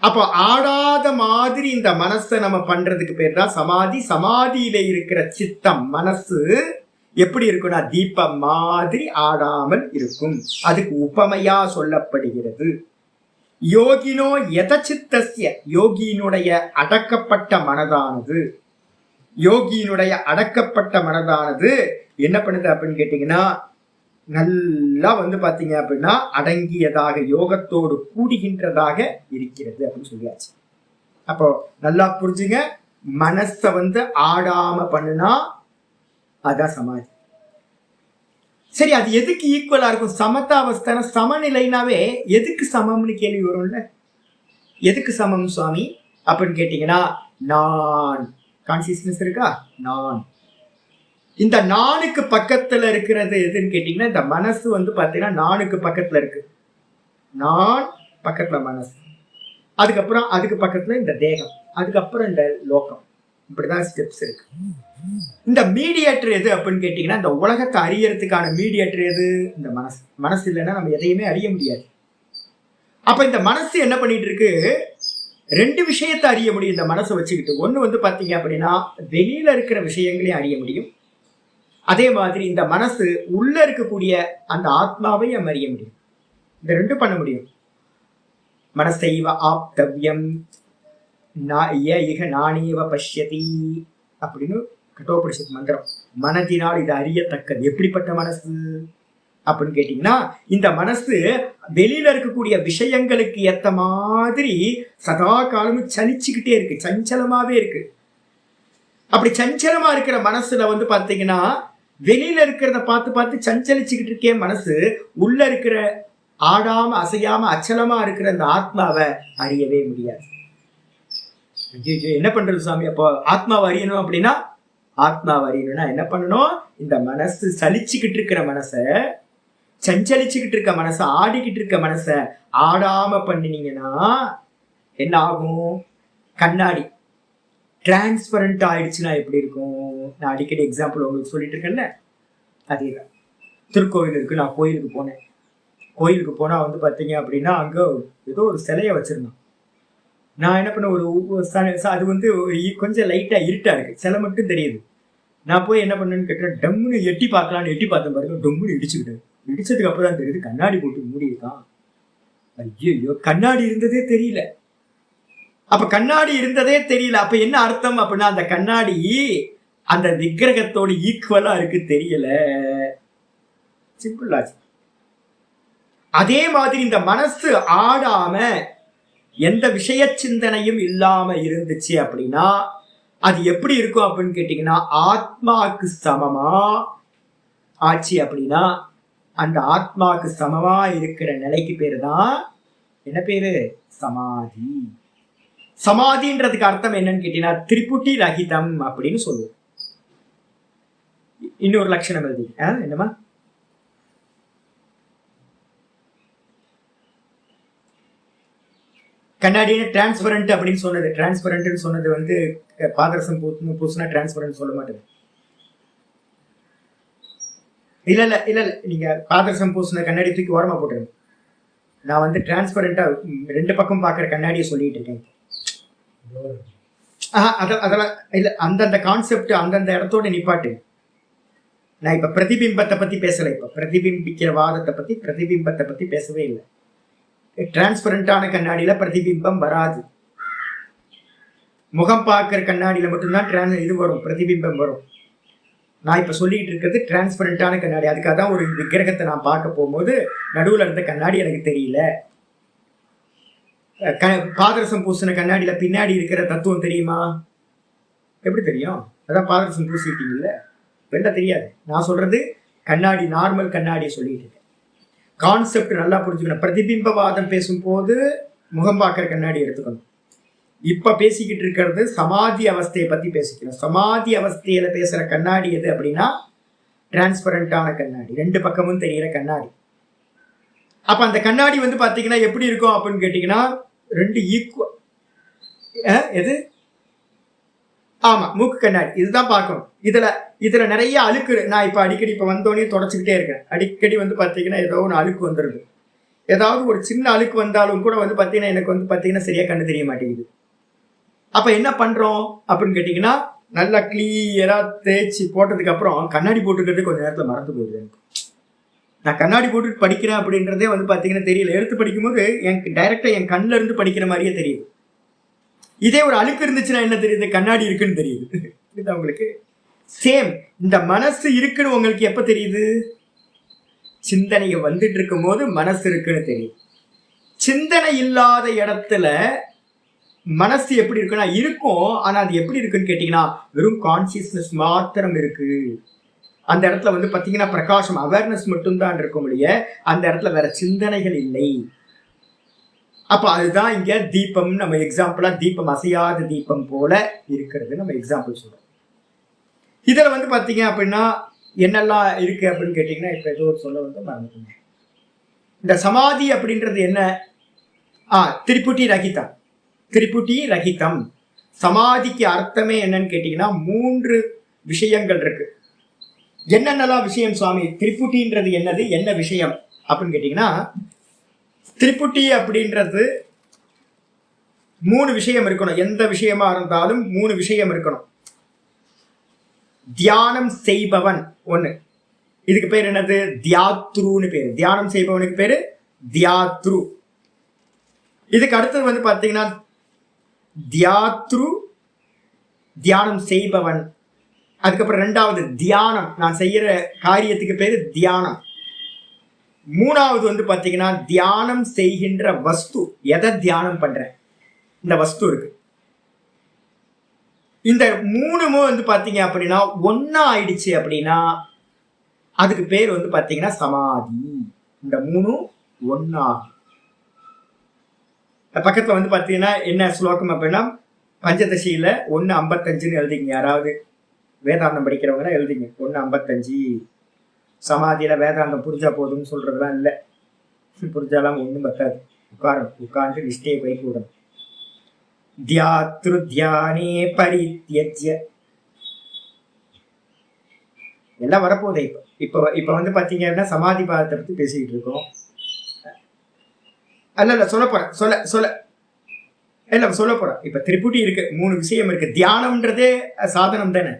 அப்ப ஆடாத மாதிரி இந்த மனசை நம்ம பண்றதுக்கு பேர் தான் சமாதி. சமாதியில இருக்கிற சித்தம், மனசு எப்படி இருக்கும்னா தீபம் மாதிரி ஆடாமல் இருக்கும். அதுக்கு உபமையா சொல்லப்படுகிறது. யோகினோ யதசித்தஸ்ய, யோகியினுடைய அடக்கப்பட்ட மனதானது, யோகியினுடைய அடக்கப்பட்ட மனதானது என்ன பண்ணுது அப்படின்னு கேட்டீங்கன்னா, நல்லா வந்து பாத்தீங்க அப்படின்னா அடங்கியதாக, யோகத்தோடு கூடுகின்றதாக இருக்கிறது அப்படின்னு சொல்லியாச்சு. அப்போ நல்லா புரிஞ்சுங்க, மனச வந்து ஆடாம பண்ணுனா அதான் சமாதி. சரி, அது எதுக்கு ஈக்குவலா இருக்கும்? சமதாவஸ்தான சமநிலைனாவே எதுக்கு சமம்னு கேள்வி வரும்ல. எதுக்கு சமம் சுவாமி அப்படின்னு கேட்டீங்கன்னா, நான் கான்சியஸ்னஸ் இருக்கா, நான். இந்த நானுக்கு பக்கத்துல இருக்கிறது எதுன்னு கேட்டீங்கன்னா, இந்த மனசு வந்து பாத்தீங்கன்னா நானுக்கு பக்கத்துல இருக்கு. நான் பக்கத்துல மனசு, அதுக்கப்புறம் அதுக்கு பக்கத்துல இந்த தேகம், அதுக்கப்புறம் இந்த லோகம். இப்படிதான் ஸ்டெப்ஸ் இருக்கு. இந்த மீடியேட்டர் எது அப்படின்னு கேட்டீங்கன்னா, இந்த உலகத்தை அறியறதுக்கான மீடியேட்டர் எது? இந்த மனசு. மனசு இல்லைன்னா நம்ம எதையுமே அறிய முடியாது. அப்ப இந்த மனசு என்ன பண்ணிட்டு இருக்கு? 2 விஷயத்தை அறிய முடியும் இந்த மனசை வச்சுக்கிட்டு. ஒண்ணு பாத்தீங்க அப்படின்னா, வெளியில இருக்கிற விஷயங்களையும் அறிய முடியும். அதே மாதிரி இந்த மனசு உள்ள இருக்கக்கூடிய அந்த ஆத்மாவையும் நம்ம அறிய முடியும். இந்த 2 பண்ண முடியும். மனசைவ ஆப்தவ்யம் இக நானேவ பஷ்யதி அப்படின்னு கட்டோபனிஷத் மந்திரம். மனதினால் இது அறியத்தக்கது. எப்படிப்பட்ட மனசு அப்படின்னு கேட்டீங்கன்னா, இந்த மனசு வெளியில இருக்கக்கூடிய விஷயங்களுக்கு ஏத்த மாதிரி சதா காலமும் சலிச்சுக்கிட்டே இருக்கு, சஞ்சலமாவே இருக்கு. அப்படி சஞ்சலமா இருக்கிற மனசுல பாத்தீங்கன்னா, வெளியில இருக்கிறத பார்த்து பார்த்து சஞ்சலிச்சுக்கிட்டு இருக்கே மனசு, உள்ள இருக்கிற ஆடாம அசையாம அச்சலமா இருக்கிற அந்த ஆத்மாவை அறியவே முடியாது. என்ன பண்றது சாமி? அப்போ ஆத்மாவை அறியணும் அப்படின்னா, ஆத்மாவை அறியணும்னா என்ன பண்ணணும்? இந்த மனசு சலிச்சுக்கிட்டு இருக்கிற மனச, சஞ்சலிச்சுக்கிட்டு இருக்க மனச, ஆடிக்கிட்டு இருக்க மனச ஆடாம பண்ணினீங்கன்னா என்ன ஆகும்? கண்ணாடி டிரான்ஸ்பரண்ட் ஆயிடுச்சுன்னா எப்படி இருக்கும்? நான் அடிக்கடி எக்ஸாம்பிள் உங்களுக்கு சொல்லிட்டு இருக்கேன்ல, அதேதான். திருக்கோவில் இருக்கு. நான் கோயிலுக்கு போனேன். கோயிலுக்கு போனா பாத்தீங்க அப்படின்னா, அங்க ஏதோ ஒரு சிலைய வச்சிருந்தோம். நான் என்ன பண்ண, அது கொஞ்சம் லைட்டா இருட்டா இருக்கு, சிலை மட்டும் தெரியுது. நான் போய் என்ன பண்ணேன்னு கேட்டேன், டம்முன்னு எட்டி பார்க்கலான்னு எட்டி பார்த்தேன் பாருங்க, டம்முன்னு இடிச்சுக்கிட்டேன். இடிச்சதுக்கு அப்புறம் தான் தெரியுது கண்ணாடி போட்டு மூடி இருக்கான். ஐயோ, கண்ணாடி இருந்ததே தெரியல. அப்ப கண்ணாடி இருந்ததே தெரியல. அப்ப என்ன அர்த்தம் அப்படின்னா, அந்த கண்ணாடி அந்த விக்கிரகத்தோட ஈக்குவலா இருக்கு, தெரியல. சிம்பிள் ஆச்சு. அதே மாதிரி இந்த மனசு ஆடாம எந்த விஷய சிந்தனையும் இல்லாம இருந்துச்சு அப்படின்னா அது எப்படி இருக்கும் அப்படின்னு கேட்டீங்கன்னா, ஆத்மாக்கு சமமா ஆச்சு அப்படின்னா அந்த ஆத்மாக்கு சமமா இருக்கிற நிலைக்கு பேரு தான் என்ன பேரு? சமாதி. சமாதின்றதுக்கு அர்த்தம் என்னன்னு கேட்டீங்கன்னா, திரிபுட்டி ரஹிதம் அப்படின்னு சொல்லுவோம். இன்னொரு லட்சணம் எழுதி என்னமா, கண்ணாடின்னு டிரான்ஸ்பரண்ட் அப்படின்னு சொன்னது. டிரான்ஸ்பரண்ட் சொன்னது பாதரசம் பூசினா டிரான்ஸ்பரண்ட் சொல்ல மாட்டேது. இல்ல நீங்க பாதரசம் பூசின கண்ணாடி தூக்கி ஓரமா போட்டுருங்க. நான் டிரான்ஸ்பரண்டா 2 பக்கம் பாக்குற கண்ணாடியை சொல்லிட்டு இருக்கேன். அதெல்லாம் இல்ல, அந்தந்த கான்செப்ட் அந்தந்த இடத்தோட நிப்பாட்டு. நான் இப்ப பிரதிபிம்பத்தை பத்தி பேசல. இப்ப பிரதிபிம்பிக்கிற வாதத்தை பத்தி, பிரதிபிம்பத்தை பத்தி பேசவே இல்லை. டிரான்ஸ்பரண்டான கண்ணாடியில பிரதிபிம்பம் வராது. முகம் பார்க்கிற கண்ணாடியில மட்டும்தான் இது வரும், பிரதிபிம்பம் வரும். நான் இப்ப சொல்லிட்டு இருக்கிறது டிரான்ஸ்பரண்டான கண்ணாடி. அதுக்காக தான் ஒரு விக்கிரகத்தை நான் பார்க்க போகும்போது நடுவுல இருந்த கண்ணாடி எனக்கு தெரியல. பாதரசம் பூசின கண்ணாடியில பின்னாடி இருக்கிற தத்துவம் தெரியுமா? எப்படி தெரியும்? அதான் பாதரசம் பூசிட்டீங்கல்ல, வெளில தெரியாது. நான் சொல்றது கண்ணாடி, நார்மல் கண்ணாடியை சொல்லிட்டு இருக்கேன். கான்செப்ட் நல்லா புரிஞ்சுக்கணும். பிரதிபிம்பவாதம் பேசும்போது முகம் பார்க்கிற கண்ணாடி எடுத்துக்கணும். இப்ப பேசிக்கிட்டு இருக்கிறது சமாதி அவஸ்தையை பத்தி பேசிக்கணும். சமாதி அவஸ்தையில பேசுற கண்ணாடி எது அப்படின்னா டிரான்ஸ்பரண்டான கண்ணாடி, 2 பக்கமும் தெரிகிற கண்ணாடி. அப்ப அந்த கண்ணாடி பாத்தீங்கன்னா எப்படி இருக்கும் அப்படின்னு கேட்டீங்கன்னா, 2 ஈக்குவல். எது? ஆமா, மூக்கு கண்ணாடி. இதுதான் பார்க்கணும். இதுல நிறைய அழுக்கு. நான் இப்ப அடிக்கடி வந்தோடனே தொடச்சுக்கிட்டே இருக்கேன். அடிக்கடி பாத்தீங்கன்னா ஏதோ ஒன்று அழுக்கு வந்துடுது. ஏதாவது ஒரு சின்ன அழுக்கு வந்தாலும் கூட பாத்தீங்கன்னா எனக்கு பாத்தீங்கன்னா சரியா கண்ணு தெரிய மாட்டேங்குது. அப்ப என்ன பண்றோம் அப்படின்னு கேட்டீங்கன்னா, நல்லா கிளியரா தேய்ச்சி போட்டதுக்கு அப்புறம் கண்ணாடி போட்டுக்கிறது கொஞ்ச நேரத்துல மறந்து போயிடுது. நான் கண்ணாடி போட்டு படிக்கிறேன் அப்படின்றதே பாத்தீங்கன்னா தெரியல. எடுத்து படிக்கும்போது எனக்கு டைரக்டா என் கண்ணுல இருந்து படிக்கிற மாதிரியே தெரியுது. இதே ஒரு அழுக்கு இருந்துச்சுன்னா என்ன தெரியுது? கண்ணாடி இருக்குன்னு தெரியுது. இதுதான் உங்களுக்கு சேம். இந்த மனசு இருக்குன்னு உங்களுக்கு எப்ப தெரியுது? சிந்தனையை வந்துட்டு இருக்கும் போது மனசு இருக்குன்னு தெரியும். சிந்தனை இல்லாத இடத்துல மனசு எப்படி இருக்குன்னா இருக்கும். ஆனா அது எப்படி இருக்குன்னு கேட்டீங்கன்னா, வெறும் கான்சியஸ்னஸ் மாத்திரம் இருக்கு. அந்த இடத்துல பாத்தீங்கன்னா பிரகாசம், அவேர்னஸ் மட்டும்தான் இருக்க முடியும். அந்த இடத்துல வேற சிந்தனைகள் இல்லை. அப்ப அதுதான் இங்க தீபம். நம்ம எக்ஸாம்பிளா தீபம், அசையாத தீபம் போல இருக்கிறது நம்ம எக்ஸாம்பிள் சொல்றோம். இதுல பாத்தீங்க அப்படின்னா என்னெல்லாம் இருக்கு அப்படின்னு கேட்டீங்கன்னா, இப்ப ஏதோ ஒரு சொல்ல மறந்துட்டீங்க. இந்த சமாதி அப்படின்றது என்ன? திரிபுட்டி ரஹிதம். திரிபுட்டி ரஹிதம். சமாதிக்கு அர்த்தமே என்னன்னு கேட்டீங்கன்னா 3 விஷயங்கள் இருக்கு. என்னென்னலாம் விஷயம் சுவாமி? திரிபுட்டின்றது என்னது, என்ன விஷயம் அப்படின்னு கேட்டீங்கன்னா, திரிபுட்டி அப்படின்றது 3 விஷயம் இருக்கணும். எந்த விஷயமா இருந்தாலும் 3 விஷயம் இருக்கணும். தியானம் செய்பவன் ஒண்ணு, இதுக்கு பேர் என்னது? தியாத்ருன்னு பேரு. தியானம் செய்பவனுக்கு பேரு தியாத்ரு. இதுக்கு அடுத்தது வந்து பாத்தீங்கன்னா தியாத்ரு, தியானம் செய்பவன். அதுக்கப்புறம் 2வது தியானம், நான் செய்யற காரியத்துக்கு பேரு தியானம். 3வது வந்து பாத்தீங்கன்னா தியானம் செய்கின்ற வஸ்து. எதை தியானம் பண்றேன், இந்த வஸ்து இருக்கு. இந்த 3மே வந்து பாத்தீங்க அப்படின்னா ஒன்னா ஆயிடுச்சு அப்படின்னா அதுக்கு பேர் வந்து பாத்தீங்கன்னா சமாதி. இந்த 3 ஒன்னா. பக்கத்துல வந்து பாத்தீங்கன்னா என்ன ஸ்லோகம் அப்படின்னா, பஞ்சதசியில 1:55 எழுதிங்க. யாராவது வேதாந்தம் படிக்கிறவங்க எழுதிங்க 1:55. சமாதியில வேதாந்தம் புரிஞ்சா போதும்னு சொல்றதுலாம் இல்லை. புரிஞ்சாலாம் ஒன்றும் பத்தாது. உட்கார்ந்து நிஷ்டையை போய் கூடணும். தியாத்ரு தியானே பரித்யஜ்ய எல்லாம் வரப்போகுது. இப்ப வந்து பாத்தீங்கன்னா சமாதி பாதத்தை பத்தி பேசிக்கிட்டு இருக்கோம். அல்ல சொல்ல போறேன். இப்ப திரிபுட்டி இருக்கு, 3 விஷயம் இருக்கு. தியானம்ன்றதே சாதனம் தானே.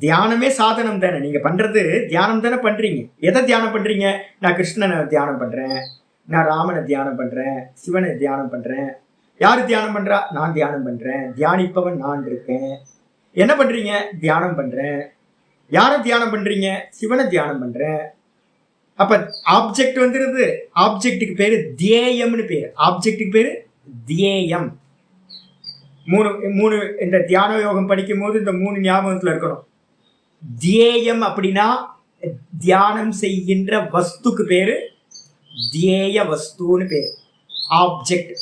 தியானமே சாதனம் தானே. நீங்க பண்றது தியானம் தானே பண்றீங்க. எதை தியானம் பண்றீங்க? நான் கிருஷ்ணனை தியானம் பண்றேன், நான் ராமனை தியானம் பண்றேன், சிவனை தியானம் பண்றேன். யாரு தியானம் பண்றா? நான் தியானம் பண்றேன். தியானிப்பவன் நான் இருக்கேன். என்ன பண்றீங்க? தியானம் பண்றேன். யாரை தியானம் பண்றீங்க? சிவனை தியானம் பண்றேன். அப்ப ஆப்ஜெக்ட் வந்துருது. ஆப்ஜெக்டுக்கு பேரு தியேயம்னு பேரு. ஆப்ஜெக்டுக்கு பேரு தியேயம். 3 இந்த தியான யோகம் படிக்கும் போது இந்த 3 ஞாபகத்துல இருக்கணும். தியேயம் அப்படின்னா தியானம் செய்கின்ற வஸ்துக்கு பேரு தியேய வஸ்துன்னு பேரு, ஆப்ஜெக்ட்.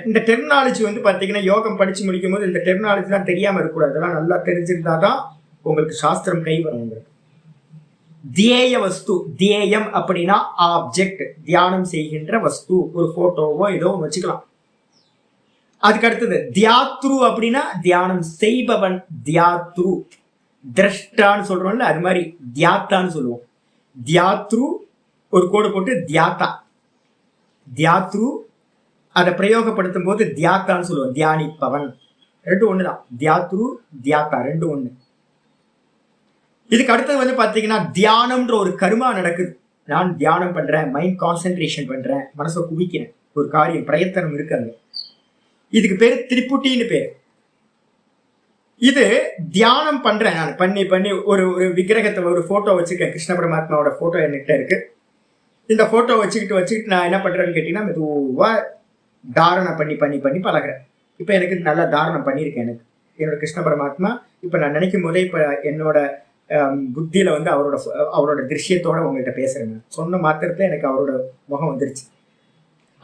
இந்த டெர்மினாலஜி வந்து பாத்தீங்கன்னா யோகம் படிச்சு முடிக்கும் போது இந்த டெர்மினாலஜி தான் தெரியாம இருக்கக்கூடாது. அதெல்லாம் நல்லா தெரிஞ்சிருந்தாதான் உங்களுக்கு சாஸ்திரம் கை வரும். உங்களுக்கு தியேய வஸ்து, தியேயம் அப்படின்னா ஆப்ஜெக்ட், தியானம் செய்கின்ற வஸ்து. ஒரு போட்டோவோ ஏதோ வச்சுக்கலாம். அதுக்கு அடுத்தது தியாத்ரு அப்படின்னா தியானம் செய்பவன். தியாத்ரு திரஷ்டான்னு சொல்றோம்ல, அது மாதிரி தியாத்தான்னு சொல்லுவோம். தியாத்ரு ஒரு கோடு போட்டு தியாத்தா. தியாத்ரு அதை பிரயோகப்படுத்தும் போது தியாத்தான்னு சொல்லுவோம், தியானிப்பவன். 2 ஒண்ணுதான். தியாத்ரு தியாத்தா 2 ஒண்ணு. இதுக்கு அடுத்தது வந்து பாத்தீங்கன்னா தியானம்ன்ற ஒரு கர்மா நடக்குது. நான் தியானம் பண்றேன், மைண்ட் கான்சென்ட்ரேஷன் பண்றேன், மனசை குவிக்கிறேன், ஒரு காரியம் பிரயத்தனம் இருக்காங்க. இதுக்கு பேரு திரிபுட்டின்னு பேரு. இது தியானம் பண்றேன் நான். பண்ணி ஒரு விக்கிரகத்தை, ஒரு போட்டோ வச்சுருக்கேன். கிருஷ்ண பரமாத்மாவோட போட்டோ என்கிட்ட இருக்கு. இந்த போட்டோ வச்சுக்கிட்டு நான் என்ன பண்றேன்னு கேட்டீங்கன்னா மெதுவா தாரணை பண்ணி பழகிறேன். இப்ப எனக்கு நல்லா தாரணம் பண்ணியிருக்கேன். எனக்கு என்னோட கிருஷ்ண பரமாத்மா இப்ப நான் நினைக்கும் போதே இப்ப என்னோட புத்தியில வந்து அவரோட திருஷ்யத்தோட உங்கள்கிட்ட பேசுறேன். சொன்ன மாத்திரத்துல எனக்கு அவரோட முகம் வந்துருச்சு.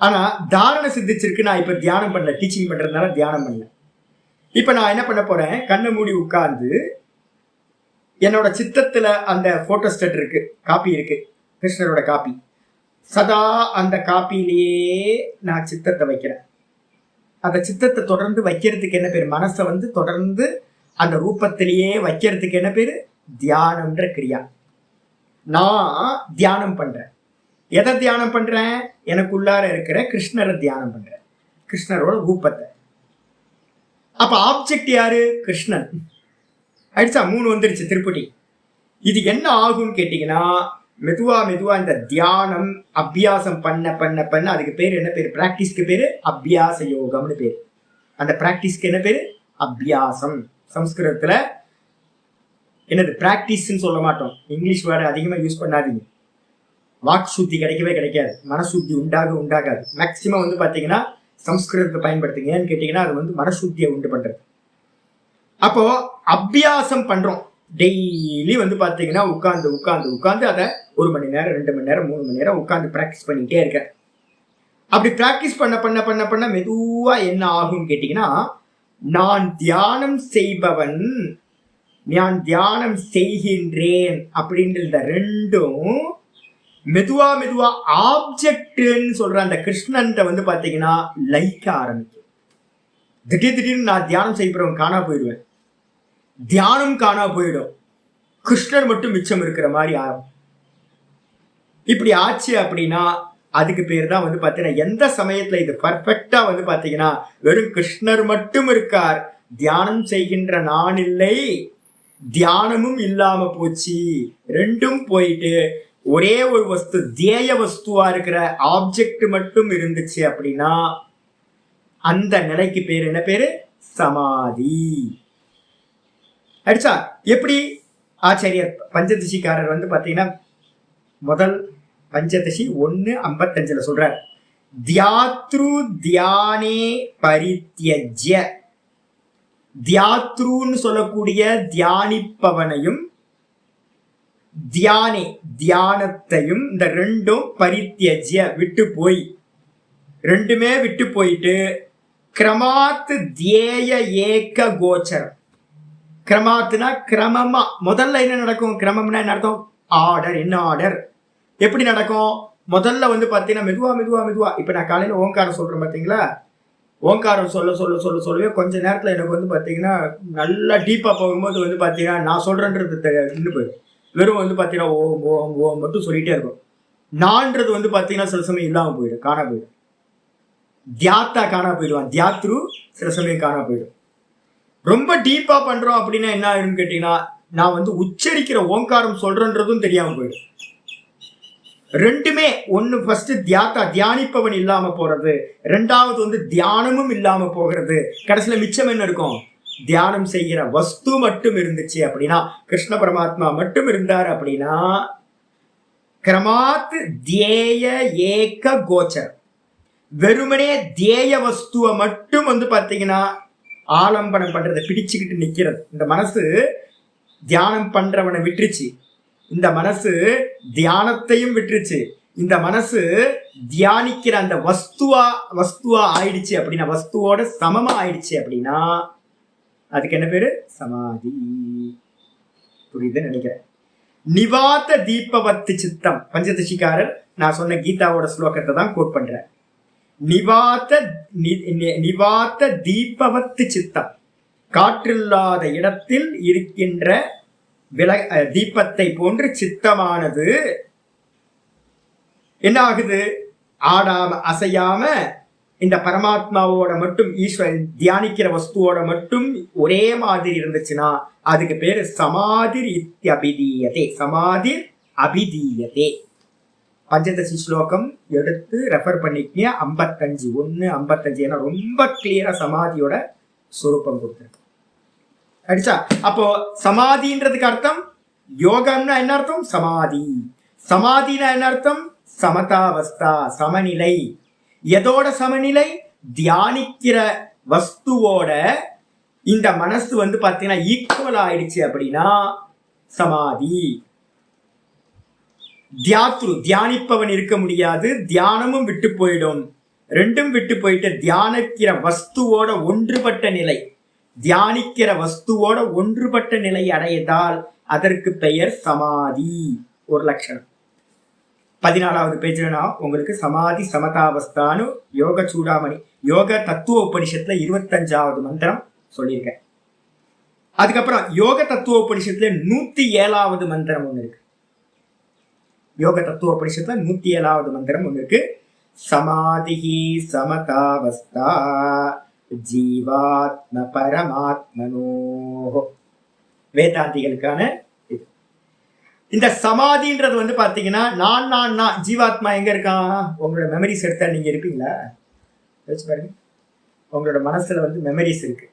ஆனா தாரணை சித்திச்சிருக்கு. நான் இப்ப தியானம் பண்ணல, டீச்சிங் பண்றதுனால தியானம் பண்ணல. இப்ப நான் என்ன பண்ண போறேன், கண்ணை மூடி உட்கார்ந்து என்னோட சித்தத்துல அந்த போட்டோஸ்டேட் இருக்கு, காப்பி இருக்கு, கிருஷ்ணரோட காப்பி. சதா அந்த காப்பியிலேயே நான் சித்தத்தை வைக்கிறேன். அந்த சித்தத்தை தொடர்ந்து வைக்கிறதுக்கு என்ன பேரு? மனசை வந்து தொடர்ந்து அந்த ரூபத்திலேயே வைக்கிறதுக்கு என்ன பேரு? தியானம்ன்ற கிரியா. நான் தியானம் பண்றேன். எதை தியானம் பண்றேன்? எனக்குள்ளார இருக்கிற கிருஷ்ணரை தியானம் பண்றேன், கிருஷ்ணரோட ரூபத்தை. அப்ப ஆப்ஜெக்ட் யாரு? கிருஷ்ணன். ஆயிடுச்சா? 3 வந்துருச்சு திருப்பதி. இது என்ன ஆகும்னு கேட்டீங்கன்னா மெதுவா இந்த தியானம் அபியாசம் பண்ண அதுக்கு பேர் என்ன பேரு? பிராக்டிஸ்க்கு பேரு அபியாச யோகம்னு பேரு. அந்த பிராக்டிஸ்க்கு என்ன பேரு? அபியாசம். சம்ஸ்கிருதத்துல என்னது? பிராக்டிஸ்ன்னு சொல்ல மாட்டோம். இங்கிலீஷ் வேர்டு அதிகமா யூஸ் பண்ணாதீங்க. வாக் சுத்தி கிடைக்கவே கிடைக்காது, மனசுத்தி உண்டாகாது. மேக்சிமம் வந்து பாத்தீங்கன்னா சம்ஸ்கிருதத்தை பயன்படுத்துங்க. ஏன்னு கேட்டீங்கன்னா அது வந்து மனசுத்தியை உண்டு பண்றது. அப்போ அபியாசம் பண்றோம். டெய்லி வந்து பாத்தீங்கன்னா உட்கார்ந்து அதை 1 மணி நேரம், 2 மணி நேரம், 3 மணி நேரம் உட்கார்ந்து பிராக்டிஸ் பண்ணிட்டே இருக்கேன். அப்படி பிராக்டிஸ் பண்ண மெதுவா என்ன ஆகும்னு கேட்டீங்கன்னா, நான் தியானம் செய்பவன், நான் தியானம் செய்கின்றேன் அப்படின்ற 2ம் மெதுவா ஆப்ஜெக்ட்னு சொல்ற அந்த கிருஷ்ணன் வந்து பாத்தீங்கன்னா லைக்க ஆரம்பிக்கும். திடீர்னு நான் தியானம் செய்யறவன் காணா போயிடுவேன், தியானம் காணா போயிடும், கிருஷ்ணர் மட்டும் மிச்சம் இருக்கிற மாதிரி ஆகும். இப்படி ஆச்சு அப்படின்னா அதுக்கு பேர் தான் வந்து பார்த்தீங்கன்னா, எந்த சமயத்துல இது பர்ஃபெக்டா வந்து பார்த்தீங்கன்னா வெறும் கிருஷ்ணர் மட்டும் இருக்கார், தியானம் செய்கின்ற நான் இல்லை, தியானமும் இல்லாம போச்சு, ரெண்டும் போயிட்டு ஒரே ஒரு வஸ்து தேய வஸ்துவா இருக்கிற ஆப்ஜெக்ட் மட்டும் இருந்துச்சு அப்படின்னா அந்த நிலைக்கு பேர் என்ன பேரு? சமாதி. அடிச்சா எப்படி ஆச்சாரியர் பஞ்சதசிக்காரர் வந்து பார்த்தீங்கன்னா முதல் பஞ்சதசி 1:55 சொல்றார், தியாத்ரு தியானே பரித்யஜ்ய. தியாத்ருன்னு சொல்லக்கூடிய தியானிப்பவனையும் தியானே தியானத்தையும் இந்த ரெண்டும் பரித்யஜ்ய விட்டு போய், ரெண்டுமே விட்டு போயிட்டு கிரமாத் தியேய ஏக கோச்சரம். கிரமாத்துனா கிரமமா, முதல்ல என்ன நடக்கும்? கிரமம்னா என்ன அர்த்தம்? ஆர்டர். என்ன ஆர்டர்? எப்படி நடக்கும்? முதல்ல வந்து பார்த்தீங்கன்னா மெதுவா மெதுவா மெதுவா. இப்போ நான் காலையில் ஓங்காரம் சொல்றேன் பார்த்தீங்களா, ஓங்காரம் சொல்லவே கொஞ்ச நேரத்தில் எனக்கு வந்து பார்த்தீங்கன்னா நல்லா டீப்பாக போகும்போது வந்து பார்த்தீங்கன்னா நான் சொல்றேன்றது இன்னும் போயிடும். வெறும் வந்து பார்த்தீங்கன்னா ஓம் ஓம் ஓம் மட்டும் சொல்லிட்டே இருக்கும். நான்றது வந்து பார்த்தீங்கன்னா சில சமயம் இல்லாமல் போயிடும், காணா போயிடும். தியாத்தா காணா போயிடுவான், தியாத்ரு சில சமயம் காணா போயிடும். ரொம்ப டீப்பா பண்றோம் அப்படின்னா என்ன ஆகுன்னு கேட்டீங்கன்னா நான் வந்து உச்சரிக்கிற ஓங்காரம் சொல்றன்றதும் தெரியாம போயிடும். ரெண்டுமே ஒண்ணு, ஃபர்ஸ்ட் தியாத்தா தியானிப்பவன் இல்லாம போறது, ரெண்டாவது வந்து தியானமும் இல்லாம போகிறது. கடைசியில மிச்சம் என்ன இருக்கும்? தியானம் செய்கிற வஸ்து மட்டும் இருந்துச்சு அப்படின்னா, கிருஷ்ண பரமாத்மா மட்டும் இருந்தார் அப்படின்னா கிரமாத் தியேய ஏக கோச்சர். வெறுமனே தியேய வஸ்துவ மட்டும் வந்து பாத்தீங்கன்னா ஆலம்பனம் பண்றதை பிடிச்சுக்கிட்டு நிக்கிறது. இந்த மனசு தியானம் பண்றவனை விட்டுருச்சு, இந்த மனசு தியானத்தையும் விட்டுருச்சு, இந்த மனசு தியானிக்கிற அந்த வஸ்துவா ஆயிடுச்சு அப்படின்னா, வஸ்துவோட சமமா ஆயிடுச்சு அப்படின்னா அதுக்கு என்ன பேரு? சமாதி. புரியுதுன்னு நினைக்கிறேன். நிவாத்த தீபவத்து சித்தம். பஞ்சதசிக்காரர் நான் சொன்ன கீதாவோட ஸ்லோகத்தை தான் கோட் பண்றேன். நிவாத்த தீபவத்து சித்தம். காற்றில்லாத இடத்தில் இருக்கின்ற தீபத்தை போன்று சித்தமானது என்ன ஆகுது? ஆடாம அசையாம இந்த பரமாத்மாவோட மட்டும், ஈஸ்வரன் தியானிக்கிற வஸ்துவோட மட்டும் ஒரே மாதிரி இருந்துச்சுன்னா அதுக்கு பேரு சமாதிர் இத்யபிதீயதே. சமாதிர் அபிதீயதே. பஞ்சதசி ஸ்லோகம் எடுத்து ரெஃபர் பண்ணிக்க. 55:1-55. ஏன்னா ரொம்ப கிளியரா சமாதியோட சுரூபம் கொடுத்துருக்கு. அடிச்சா அப்போ சமாதின்றதுக்கு அர்த்தம் யோகம்னா என்ன அர்த்தம்? சமாதி. சமாதினா என்ன அர்த்தம்? சமதாவஸ்தா, சமநிலை. எதோட சமநிலை? தியானிக்கிற வஸ்துவோட இந்த மனசு வந்து பாத்தீங்கன்னா ஈக்குவல் ஆயிடுச்சு அப்படின்னா சமாதி. தியாத்ரு தியானிப்பவன் இருக்க முடியாது, தியானமும் விட்டு போயிடும். ரெண்டும் விட்டு போயிட்டு தியானிக்கிற வஸ்துவோட ஒன்றுபட்ட நிலை, தியானிக்கிற வஸ்துவோட ஒன்றுபட்ட நிலை அடையதால் அதற்கு பெயர் சமாதி. ஒரு லட்சணம் 14வது பேஜ்ல நான் உங்களுக்கு சமாதி சமதாவஸ்தானு யோக சூடாமணி யோக தத்துவ உபனிஷத்துல 25வது மந்திரம் சொல்லியிருக்கேன். அதுக்கப்புறம் யோக தத்துவ உபனிஷத்துல 107வது மந்திரம் ஒண்ணு இருக்கு. யோக தத்துவ உபனிஷத்துல 107வது மந்திரம் ஒண்ணு இருக்கு. சமாதிஹி சமதாவஸ்தா ஜீவாத்ம பரமாத்மனோ. வேதாந்திகளுக்கான இது. இந்த சமாதின்றது வந்து பாத்தீங்கன்னா நான் ஜீவாத்மா எங்க இருக்கான்? உங்களோட மெமரிஸ் எடுத்தா நீங்க இருப்பீங்களா? யோசிச்சு பாருங்க. உங்களோட மனசுல வந்து மெமரிஸ் இருக்கு.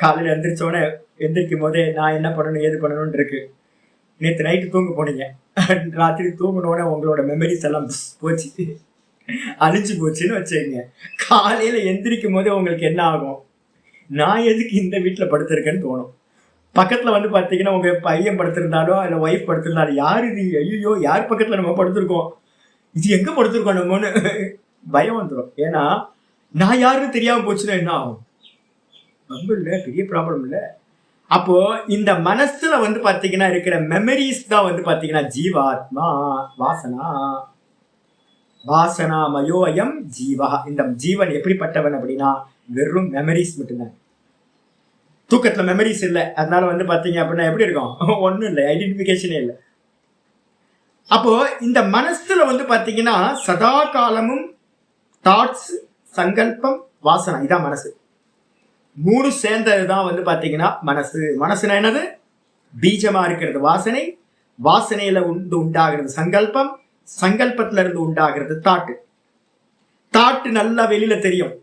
காலையில எந்திரிக்கும் போதே நான் என்ன பண்ணணும் ஏது பண்ணணும்னு இருக்கு. நேற்று நைட்டு தூங்க போனீங்க, ராத்திரி தூங்கினோடனே உங்களோட மெமரிஸ் எல்லாம் போச்சு, அழிஞ்சு போச்சுன்னு வச்சுக்கோங்க. காலையில எந்திரிக்கும் போதே உங்களுக்கு என்ன ஆகும்? நான் எதுக்கு இந்த வீட்டுல படுத்திருக்கேன்னு தோணும். பக்கத்துல வந்து பாத்தீங்கன்னா உங்க பையன் படுத்திருந்தாலோ இல்ல ஒய்ஃப் படுத்திருந்தாலும் யாரு இது, ஐயோ யார் பக்கத்துல நம்ம படுத்திருக்கோம், இது எங்க படுத்திருக்கோம் நம்மன்னு பயம் வந்துடும். ஏன்னா நான் யாருன்னு தெரியாம போச்சுன்னா என்ன ஆகும்? ரொம்ப இல்லை, பெரிய ப்ராப்ளம் இல்லை. அப்போ இந்த மனசுல வந்து பாத்தீங்கன்னா இருக்கிற மெமரிஸ் தான் வந்து பாத்தீங்கன்னா ஜீவாத்மா. வாசனா மயோயம் ஜீவா. இந்த ஜீவன் எப்படிப்பட்டவன் அப்படின்னா வெறும் மெமரிஸ் மட்டும்தான். தூக்கத்துல மெமரிஸ் இல்லை, அதனால வந்து பாத்தீங்க அப்படின்னா எப்படி இருக்கும், ஒன்றும் இல்லை, ஐடென்டிபிகேஷனே இல்லை. அப்போ இந்த மனசுல வந்து பாத்தீங்கன்னா சதா காலமும் தாட்ஸ், சங்கல்பம், வாசனை, இதான் மனசு. மூணு சேர்ந்ததுதான் வந்து பாத்தீங்கன்னா மனசு. மனசுனா என்னது? பீஜமா இருக்கிறது வாசனை, வாசனையில உண்டாகிறது சங்கல்பம், சங்கல்பத்துல இருந்து உண்டாகிறது தாட்டு. தாட்டு நல்லா வெளியில தெரியும்.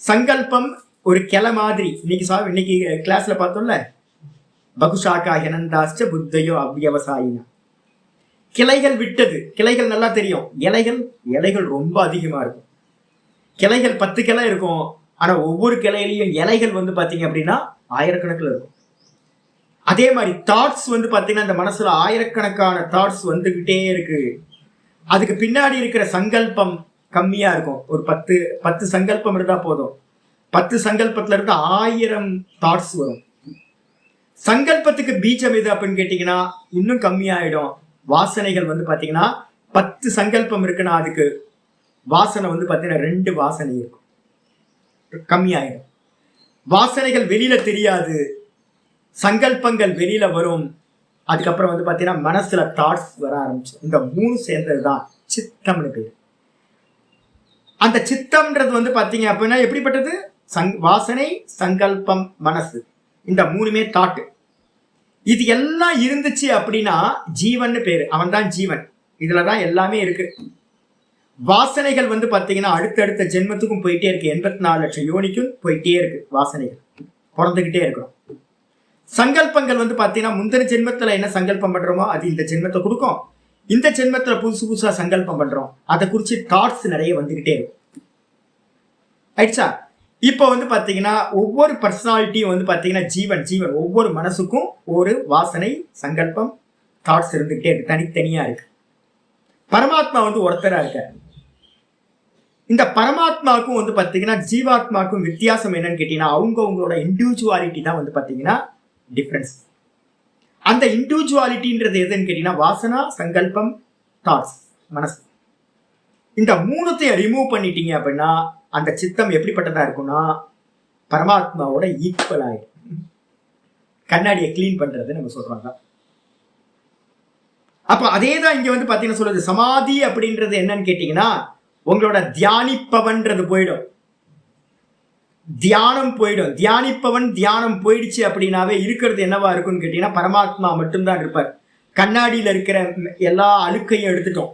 சங்கல்பம் ஒரு கிளை மாதிரி. இன்னைக்கு கிளாஸ்ல பார்த்தோம்ல, பகுஷாக்கா ஹெனந்தாஸ்ட புத்தையோ அவ்வியவசாயினா. கிளைகள் விட்டது, கிளைகள் நல்லா தெரியும். இலைகள் ரொம்ப அதிகமா இருக்கும். கிளைகள் 10 கிளை இருக்கும், ஆனா ஒவ்வொரு கிளையிலையும் இலைகள் வந்து பாத்தீங்க அப்படின்னா ஆயிரக்கணக்கில் இருக்கும். அதே மாதிரி தாட்ஸ் வந்து பாத்தீங்கன்னா இந்த மனசுல ஆயிரக்கணக்கான தாட்ஸ் வந்துகிட்டே இருக்கு. அதுக்கு பின்னாடி இருக்கிற சங்கல்பம் கம்மியா இருக்கும். ஒரு 10 சங்கல்பம் இருந்தா போதும். 10 சங்கல்பத்துல இருந்து 1000 தாட்ஸ் வரும். சங்கல்பத்துக்கு பீஜம் எது அப்படின்னு கேட்டீங்கன்னா இன்னும் கம்மியாயிடும். வாசனைகள் வந்து பாத்தீங்கன்னா 10 சங்கல்பம் இருக்குன்னா அதுக்கு வாசனை வந்து பாத்தீங்கன்னா 2 வாசனை இருக்கும், கம்மியாயிடும். வாசனைகள் வெளியில தெரியாது, சங்கல்பங்கள் வெளியில வரும். அதுக்கப்புறம் வந்து பாத்தீங்கன்னா மனசுல தாட்ஸ் வர ஆரம்பிச்சு. இந்த 3 சேர்ந்ததுதான் சித்தம்னு பேர். அந்த சித்தம்ன்றது வந்து பாத்தீங்க அப்படின்னா எப்படிப்பட்டது? வாசனை, சங்கல்பம், மனசு, இந்த 3மே தாட்டு. இது எல்லாம் இருந்துச்சு அப்படின்னா ஜீவன் பேரு. அவன் தான் ஜீவன். இதுலதான் எல்லாமே இருக்கு. வாசனைகள் வந்து பாத்தீங்கன்னா அடுத்தடுத்த ஜென்மத்துக்கும் போயிட்டே இருக்கு. 84 லட்சம் யோனிக்கும் போயிட்டே இருக்கு. வாசனைகள் பிறந்துகிட்டே இருக்கிறோம். சங்கல்பங்கள் வந்து பாத்தீங்கன்னா முந்தின ஜென்மத்துல என்ன சங்கல்பம் பண்றோமோ அது இந்த ஜென்மத்தை கொடுக்கும். இந்த ஜென்மத்துல புதுசா சங்கல்பம் பண்றோம், அதை குறிச்சு தாட்ஸ் நிறைய வந்துகிட்டே இருக்கும். ஆயிடுச்சா? இப்போ வந்து பாத்தீங்கன்னா ஒவ்வொரு பர்சனாலிட்டியும் வந்து பாத்தீங்கன்னா ஜீவன் ஒவ்வொரு மனசுக்கும் ஒரு வாசனை, சங்கல்பம், தாட்ஸ் இருந்துகிட்டே இருக்கு, தனித்தனியா இருக்கு. பரமாத்மா வந்து ஒருத்தரா இருக்க. இந்த பரமாத்மாவுக்கும் வந்து பாத்தீங்கன்னா ஜீவாத்மாவுக்கும் வித்தியாசம் என்னன்னு கேட்டீங்கன்னா அவங்களோட இண்டிவிஜுவாலிட்டி தான் வந்து பாத்தீங்கன்னா டிஃபரன்ஸ். அந்த இண்டிவிஜுவாலிட்டின்றது எதுன்னு கேட்டீங்கன்னா வாசனா, சங்கல்பம், தாட்ஸ், மனசு. இந்த 3த்தையும் ரிமூவ் பண்ணிட்டீங்க அப்படின்னா அந்த சித்தம் எப்படிப்பட்டதா இருக்கும்னா பரமாத்மாவோட ஈக்குவல் ஆயிடும். கண்ணாடியை கிளீன் பண்றது நம்ம சொல்றாங்க. அப்ப அதேதான் இங்க வந்து பாத்தீங்கன்னா சொல்றது. சமாதி அப்படின்றது என்னன்னு கேட்டீங்கன்னா உங்களோட தியானிப்பவன்றது போயிடும், தியானம் போயிடும். தியானிப்பவன் தியானம் போயிடுச்சு அப்படின்னாவே இருக்கிறது என்னவா இருக்கும்னு கேட்டீங்கன்னா பரமாத்மா மட்டும்தான் இருப்பார். கண்ணாடியில இருக்கிற எல்லா அழுக்கையும் எடுத்துட்டோம்.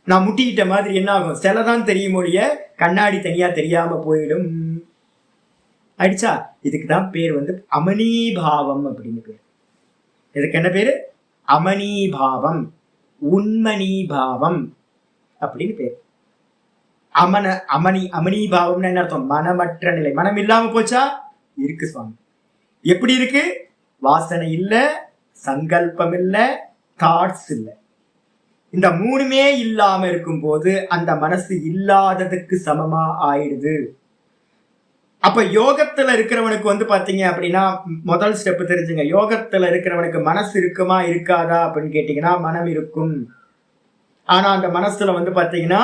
நான் முட்டிக்கிட்ட மாதிரி என்ன ஆகும், சிலதான் தெரியும் ஒழிய கண்ணாடி தனியா தெரியாம போயிடும். ஆயிடுச்சா? இதுக்குதான் பேர் வந்து அமனீபாவம் அப்படின்னு பேர். இதுக்கு என்ன பேரு? அமனீபாவம், உண்மணீபாவம் அப்படின்னு பேர். அமனீபாவம்னு என்ன அர்த்தம்? மனமற்ற நிலை. மனம் இல்லாம போச்சா? இருக்கு சுவாமி. எப்படி இருக்கு? வாசனை இல்ல, சங்கல்பம் இல்ல, தாட்ஸ் இல்ல. இந்த 3மே இல்லாம இருக்கும் போது அந்த மனசு இல்லாததுக்கு சமமா ஆயிடுது. அப்ப யோகத்துல இருக்கிறவனுக்கு வந்து பாத்தீங்க அப்படின்னா முதல் ஸ்டெப் தெரிஞ்சுங்க. யோகத்துல இருக்கிறவனுக்கு மனசு இருக்குமா இருக்காதா அப்படின்னு கேட்டீங்கன்னா மனம் இருக்கும். ஆனா அந்த மனசுல வந்து பாத்தீங்கன்னா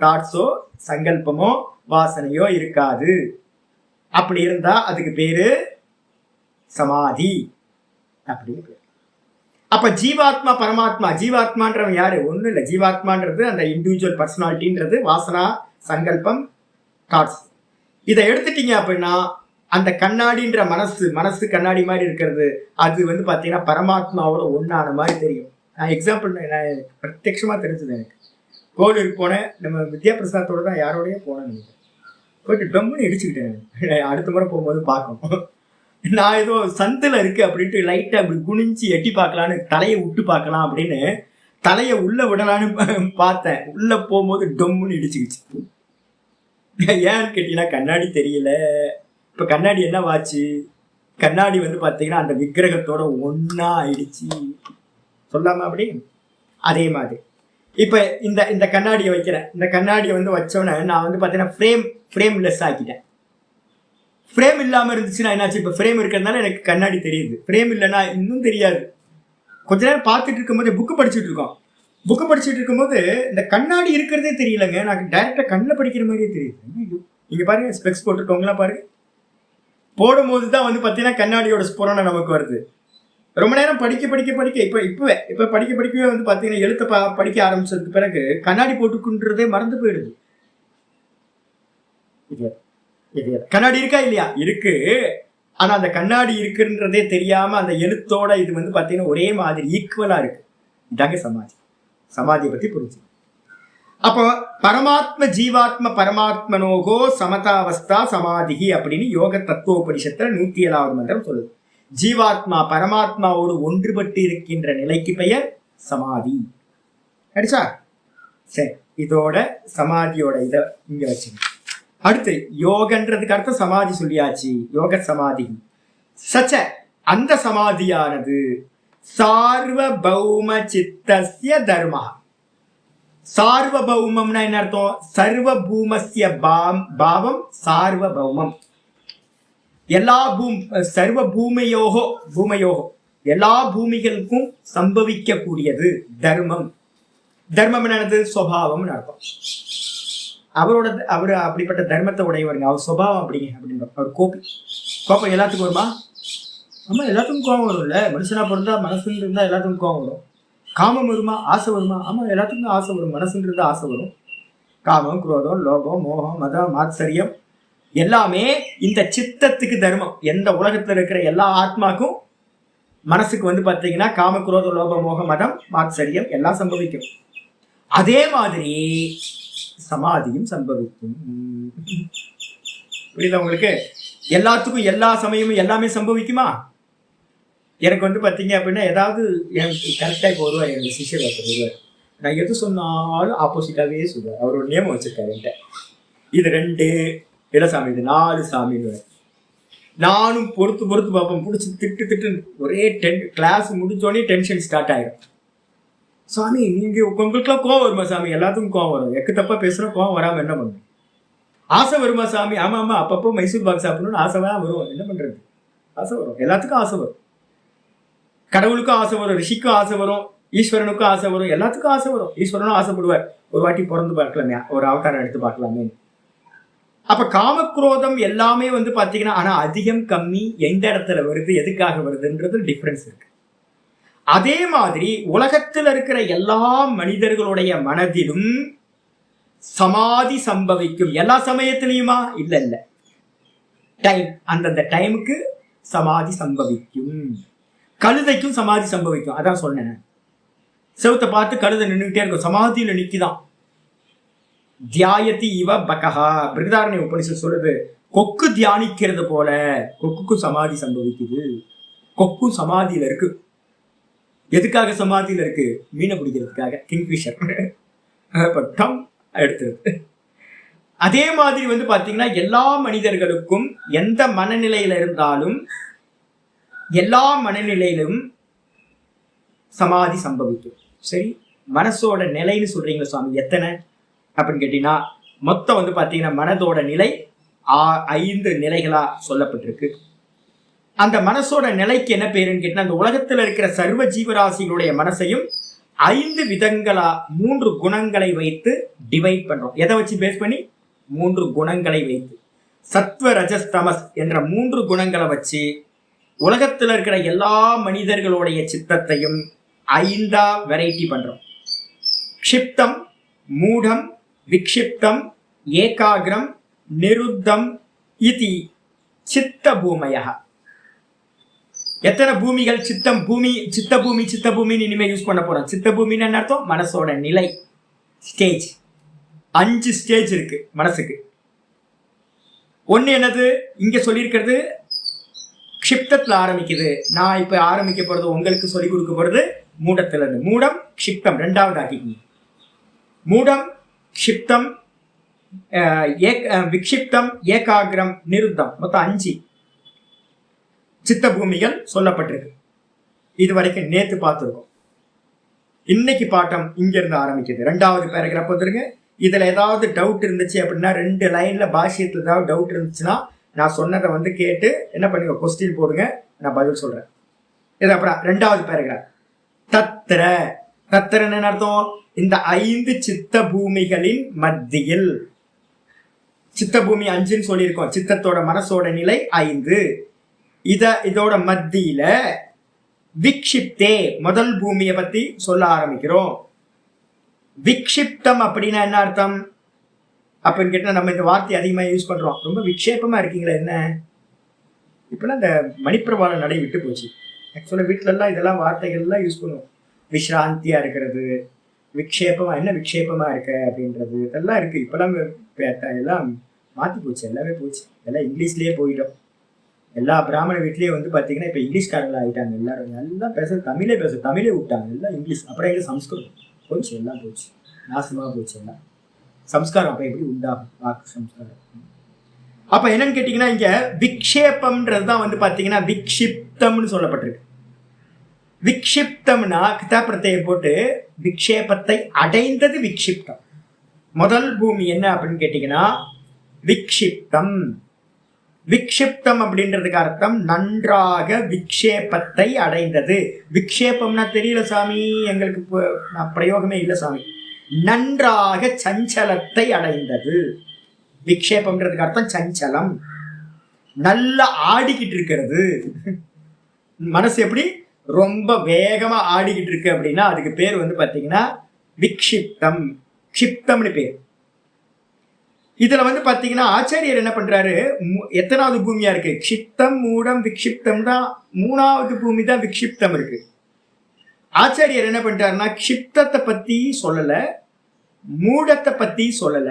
தாட்ஸோ, சங்கல்பமோ, வாசனையோ இருக்காது. அப்படி இருந்தா அதுக்கு பேரு சமாதி அப்படின்னு பேரு. அப்ப ஜீவாத்மா, பரமாத்மா. ஜீவாத்மான்றவன் யாரு? ஒண்ணும் இல்லை. ஜீவாத்மான்றது அந்த இண்டிவிஜுவல் பர்சனாலிட்டின்றது வாசனா, சங்கல்பம், தாட்ஸ். இதை எடுத்துட்டீங்க அப்படின்னா அந்த கண்ணாடின்ற மனசு கண்ணாடி மாதிரி இருக்கிறது அது வந்து பாத்தீங்கன்னா பரமாத்மாவோட ஒன்னான மாதிரி தெரியும். நான் எக்ஸாம்பிள் பிரத்யட்சமா தெரிஞ்சது. எனக்கு கோவிலுக்கு போனேன், நம்ம வித்யா பிரசாத்தோட தான் யாரோடய போனேன். போயிட்டு டம்முன்னு இடிச்சுக்கிட்டேன். அடுத்த முறை போகும்போது பார்க்கணும். நான் ஏதோ சந்தில் இருக்கு அப்படின்ட்டு லைட்டா அப்படி குனிஞ்சு எட்டி பார்க்கலான்னு, தலையை விட்டு பார்க்கலாம் அப்படின்னு தலையை உள்ள விடலான்னு பார்த்தேன். உள்ள போகும்போது டம்முன்னு இடிச்சுக்கிச்சு. ஏன்னு கேட்டீங்கன்னா கண்ணாடி தெரியல. இப்ப கண்ணாடி என்ன வாச்சு? கண்ணாடி வந்து பாத்தீங்கன்னா அந்த விக்கிரகத்தோட ஒன்னா ஆயிடுச்சு. சொல்லாம அப்படி. அதே மாதிரி இப்ப இந்த கண்ணாடியை வைக்கிறேன். இந்த கண்ணாடியை வந்து வச்சோன்னே நான் வந்து பாத்தீங்கன்னா ஃப்ரேம்லெஸ் ஆக்கிட்டேன். ஃப்ரேம் இல்லாம இருந்துச்சுன்னா என்னாச்சு? இப்ப ஃப்ரேம் இருக்கிறதுனால எனக்கு கண்ணாடி தெரியுது. ஃப்ரேம் இல்லைன்னா இன்னும் தெரியாது. கொஞ்ச நேரம் பார்த்துட்டு இருக்கும்போது புக்கு படிச்சுட்டு இருக்கோம். புக்கு படிச்சுட்டு இருக்கும்போது இந்த கண்ணாடி இருக்கிறதே தெரியலங்க. நான் டைரக்டா கண்ணில் படிக்கிற மாதிரியே தெரியுது. இங்க பாருங்க, ஸ்பெக்ஸ் போட்டுருக்கவங்களா பாருங்க. போடும்போது தான் வந்து பார்த்தீங்கன்னா கண்ணாடியோட ஸ்புரணை நமக்கு வருது. ரொம்ப நேரம் படிக்க இப்ப படிக்கவே வந்து பார்த்தீங்கன்னா எழுத்த படிக்க ஆரம்பிச்சதுக்கு பிறகு கண்ணாடி போட்டுக்குன்றதே மறந்து போயிடுது. கண்ணாடி இருக்கா இல்லையா? இருக்கு. ஆனா அந்த கண்ணாடி இருக்குன்றதே தெரியாம அந்த எழுத்தோட இது வந்து பார்த்தீங்கன்னா ஒரே மாதிரி ஈக்குவலா இருக்கு. இதாங்க சமாதி. சமாதியை பத்தி புரிஞ்சு. அப்போ பரமாத்ம ஜீவாத்ம பரமாத்மனோகோ சமதாவஸ்தா சமாதிகி அப்படின்னு யோக தத்துவோபனிஷத்துல 107வது மந்திரம் சொல்லுது. ஜீவாத்மா பரமாத்மாவோடு ஒன்றுபட்டு இருக்கின்ற நிலைக்கு பெயர் சமாதி. அடிச்சா சரி, இதோட சமாதியோட இத இங்க வச்சு அடுத்து யோகன்றதுக்கு அர்த்தம் சமாதி சொல்லியாச்சு. யோக சமாதி சச்ச அந்த சமாதியானது சார்வபௌம சித்தஸ்ய தர்மா. சார்வபௌமம்னா என்ன அர்த்தம்? சர்வபூமஸ்ய பாவம் சார்வபௌமம். எல்லா சர்வ பூமையோகோ எல்லா பூமிகளுக்கும் சம்பவிக்க கூடியது தர்மம். தர்மம் என்னது? சுபாவம்னு அர்த்தம். அவரு அப்படிப்பட்ட தர்மத்தை உடையவருங்க. அவர் சுபாவம் அப்படிங்க. அவர் கோபம் எல்லாத்துக்கும் வருமா? ஆமா, எல்லாத்துக்கும் கோபம் வரும்ல. மனுஷனா பிறந்தா மனசுன்னு இருந்தா எல்லாத்துக்கும் கோபம் வரும். காமம் வருமா? ஆசை வருமா? ஆமா, எல்லாத்துக்கும் ஆசை வரும். மனசுன்னு இருந்தா ஆசை வரும். காமம், குரோதம், லோகம், மோகம், மதம், மாத்சரியம் எல்லாமே இந்த சித்தத்துக்கு தர்மம். எந்த உலகத்துல இருக்கிற எல்லா ஆத்மாக்கும் மனசுக்கு வந்து பார்த்தீங்கன்னா காம, குரோத, லோக, மோக, மதம், மாத்சரியம் எல்லாம் சம்பவிக்கும். அதே மாதிரி சமாதியும் சம்பவிக்கும். புரியுதா உங்களுக்கு? எல்லாத்துக்கும் எல்லா சமயமும் எல்லாமே சம்பவிக்குமா? எனக்கு வந்து பார்த்தீங்க அப்படின்னா ஏதாவது எனக்கு கரெக்டாக இப்போ வருவார், எனக்கு சிஷ்யர் வருவார். நான் எது சொன்னாலும் ஆப்போசிட்டாகவே சொல்லுவார். அவர் ஒரு நியமம் வச்சிருக்காரு என்கிட்ட. இது 2 இல்லை சாமி, இது 4 சாமின்னு. நானும் பொறுத்து பார்ப்பேன். பிடிச்சி திட்டு ஒரே கிளாஸ் முடிஞ்சோடனே டென்ஷன் ஸ்டார்ட் ஆயிடும். சாமி நீங்கள் உங்களுக்குலாம் கோவம் வருமா சாமி? எல்லாத்துக்கும் கோவம் வரும். எக்கு தப்பா பேசுகிறோம், கோவம் வராமல் என்ன பண்ணும்? ஆசை வருமா சாமி? ஆமாம், அப்பப்போ மைசூர் பாக் சாப்பிடணும்னு ஆசை தான் வரும். என்ன பண்ணுறது? ஆசை வரும், எல்லாத்துக்கும் ஆசை வரும். கடவுளுக்கும் ஆசை வரும், ரிஷிக்கும் ஆசை வரும், ஈஸ்வரனுக்கும் ஆசை வரும், எல்லாத்துக்கும் ஆசை வரும். ஈஸ்வரனும் ஆசைப்படுவார், ஒரு வாட்டி பிறந்து பார்க்கலாமே, ஒரு அவதாரம் எடுத்து பார்க்கலாமே. அப்ப காமக்ரோதம் எல்லாமே வந்து பாத்தீங்கன்னா, ஆனா அதிகம் கம்மி எந்த இடத்துல வருது, எதுக்காக வருதுன்றது டிஃபரன்ஸ் இருக்கு. அதே மாதிரி உலகத்தில் இருக்கிற எல்லா மனிதர்களுடைய மனதிலும் சமாதி சம்பவிக்கும். எல்லா சமயத்திலையுமா? இல்ல, டைம், அந்தந்த டைமுக்கு சமாதி சம்பவிக்கும். கழுதைக்கும் சமாதி சம்பவிக்கும். அதான் சொன்னேன், செவத்தை பார்த்து கழுதை நின்றுகிட்டே இருக்கும், சமாதியில நிக்கிதான். தியாயதி இவ பகஹா, பிருகதாரண்ய உபனிஷத் சொல்றது. கொக்கு தியானிக்கிறது போல கொக்குக்கும் சமாதி சம்பவிக்குது. கொக்கும் சமாதியில இருக்கு. எதுக்காக சமாதியில இருக்கு? மீனை பிடிக்கிறதுக்காக. கிங்ஃபிஷர் பட்டம் எடுத்துருக்கு. அதே மாதிரி வந்து பாத்தீங்கன்னா எல்லா மனிதர்களுக்கும் எந்த மனநிலையில இருந்தாலும் எல்லா மனநிலையிலும் சமாதி சம்பவிக்கும். சரி, மனசோட நிலைன்னு சொல்றீங்களா சுவாமி, எத்தனை அப்படின்னு கேட்டீங்கன்னா, மொத்தம் வந்து பாத்தீங்கன்னா மனதோட நிலை 5 நிலைகளா சொல்லப்பட்டிருக்கு. அந்த மனசோட நிலைக்கு என்ன பேருன்னு கேட்டீங்கன்னா, அந்த உலகத்தில் இருக்கிற சர்வ ஜீவராசிகளுடைய மனசையும் 5 விதங்களா 3 குணங்களை வைத்து டிவைட் பண்றோம். எதை வச்சு பேஸ் பண்ணி? 3 குணங்களை வைத்து, சத்வ ரஜஸ் தமஸ் என்ற 3 குணங்களை வச்சு உலகத்தில் இருக்கிற எல்லா மனிதர்களுடைய சித்தத்தையும் 5ஆ வெரைட்டி பண்றோம். க்ஷிப்தம், மூடம், விக்ஷிப்தம், ஏகாகிரம், நிருத்தம் இதி சித்த பூமயா. எத்தனை பூமிகள்? சித்தம் பூமி, சித்த பூமின்னு இனிமே யூஸ் பண்ண போறோம். சித்த பூமின்னு என்ன அர்த்தம்? மனசோட நிலை, ஸ்டேஜ். 5 ஸ்டேஜ் இருக்கு மனசுக்கு. ஒண்ணு என்னது? இங்க சொல்லியிருக்கிறது க்ஷிப்தத்துல ஆரம்பிக்குது. நான் இப்ப ஆரம்பிக்க போறது, உங்களுக்கு சொல்லிக் கொடுக்க போறது மூடத்துல இருந்து. மூடம், க்ஷிப்தம் 2வது ஆக்கிக்கீங்க. மூடம், க்ஷிப்தம், விக்ஷிப்தம், ஏகாகிரம், நிருத்தம், மொத்தம் 5 சித்த பூமிகள் சொல்லப்பட்டிருக்கு. இது வரைக்கும் நேத்து பார்த்துருக்கோம். இன்னைக்கு பாட்டம் இங்க இருந்து ஆரம்பிக்குது. 2வது பேராகிராஃப் வந்துருங்க. இதுல ஏதாவது டவுட் இருந்துச்சு அப்படின்னா, 2 லைன்ல பாஷ்யத்துல ஏதாவது டவுட் இருந்துச்சுன்னா நான் சொன்னதை வந்து கேட்டு என்ன பண்ணுங்க, கொஸ்டின் போடுங்க, நான் பதில் சொல்றேன். இது அப்புறம் 2வது பேராகிராஃப். தத்திர, தத்திரன்னு அர்த்தம்? இந்த 5 சித்த பூமிகளின் மத்தியில். சித்த பூமி 5ன்னு சொல்லியிருக்கோம். சித்தத்தோட மனசோட நிலை 5. இதோட மத்தியில விக்ஷிப்தே முதல் பூமியை பத்தி சொல்ல ஆரம்பிக்கிறோம். விக்ஷிப்தம் அப்படின்னா என்ன அர்த்தம் அப்படின்னு கேட்டா, நம்ம இந்த வார்த்தை அதிகமா யூஸ் பண்றோம். ரொம்ப விக்ஷேபமா இருக்கீங்களா என்ன? இப்பெல்லாம் இந்த மணிப்பிரவாள நடை விட்டு போச்சு. ஆக்சுவலா வீட்டுல எல்லாம் இதெல்லாம் வார்த்தைகள் எல்லாம் யூஸ் பண்ணுவோம். விஸ்ராந்தியா இருக்கிறது, விக்ஷேபமா, என்ன விக்ஷேபமா இருக்க அப்படின்றது இதெல்லாம் இருக்கு. இப்பெல்லாம் எல்லாம் மாத்தி போச்சு, எல்லாமே போச்சு. எல்லாம் இங்கிலீஷ்லயே போயிட்டோம். எல்லா பிராமண வீட்லயே வந்து பாத்தீங்கன்னா இப்ப இங்கிலீஷ்காரங்களா ஆயிட்டாங்க. எல்லாரும் எல்லாம் தமிழே தமிழே விட்டாங்க. எல்லாம் இங்கிலீஷ், அப்புறம் எங்க சம்ஸ்கிருதம் போச்சு, எல்லாம் போச்சு, நாசமா போச்சு எல்லாம். சம்ஸ்காரம் அப்ப எப்படி உண்டாகும்? வாக்கு சம்ஸ்காரம். அப்ப என்னன்னு கேட்டீங்கன்னா, இங்க விக்ஷேபம்ன்றதுதான் வந்து பாத்தீங்கன்னா விக்ஷிப்தம்னு சொல்லப்பட்டிருக்கு. விக்ஷிப்தம்னா கிதா பிரத்யம் போட்டு விக்ஷேபத்தை அடைந்தது விக்ஷிப்தம். முதல் பூமி என்ன அப்படின்னு கேட்டீங்கன்னா விக்ஷிப்தம். விக்ஷிப்தம் அப்படின்றதுக்கு அர்த்தம் நன்றாக விக்ஷேபத்தை அடைந்தது. விக்ஷேபம்னா தெரியல சாமி, எங்களுக்கு பிரயோகமே இல்லை சாமி. நன்றாக சஞ்சலத்தை அடைந்தது. விக்ஷேபம்ன்றதுக்கு அர்த்தம் சஞ்சலம், நல்லா ஆடிக்கிட்டு இருக்கிறது. மனசு எப்படி ரொம்ப வேகமா ஆடிக்கிட்டு இருக்கு அப்படின்னா அதுக்கு பேர் வந்து பாத்தீங்கன்னா விக்ஷிப்தம், க்ஷிப்தம்னு பேர். இதுல வந்து பாத்தீங்கன்னா ஆச்சாரியர் என்ன பண்றாரு, எத்தனாவது பூமியா இருக்கு? க்ஷிப்தம், மூடம், விக்ஷிப்தம் தான். 3வது பூமி தான் விக்ஷிப்தம் இருக்கு. ஆச்சாரியர் என்ன பண்றாருன்னா க்ஷிப்தத்தை பத்தி சொல்லல, மூடத்தை பத்தி சொல்லல,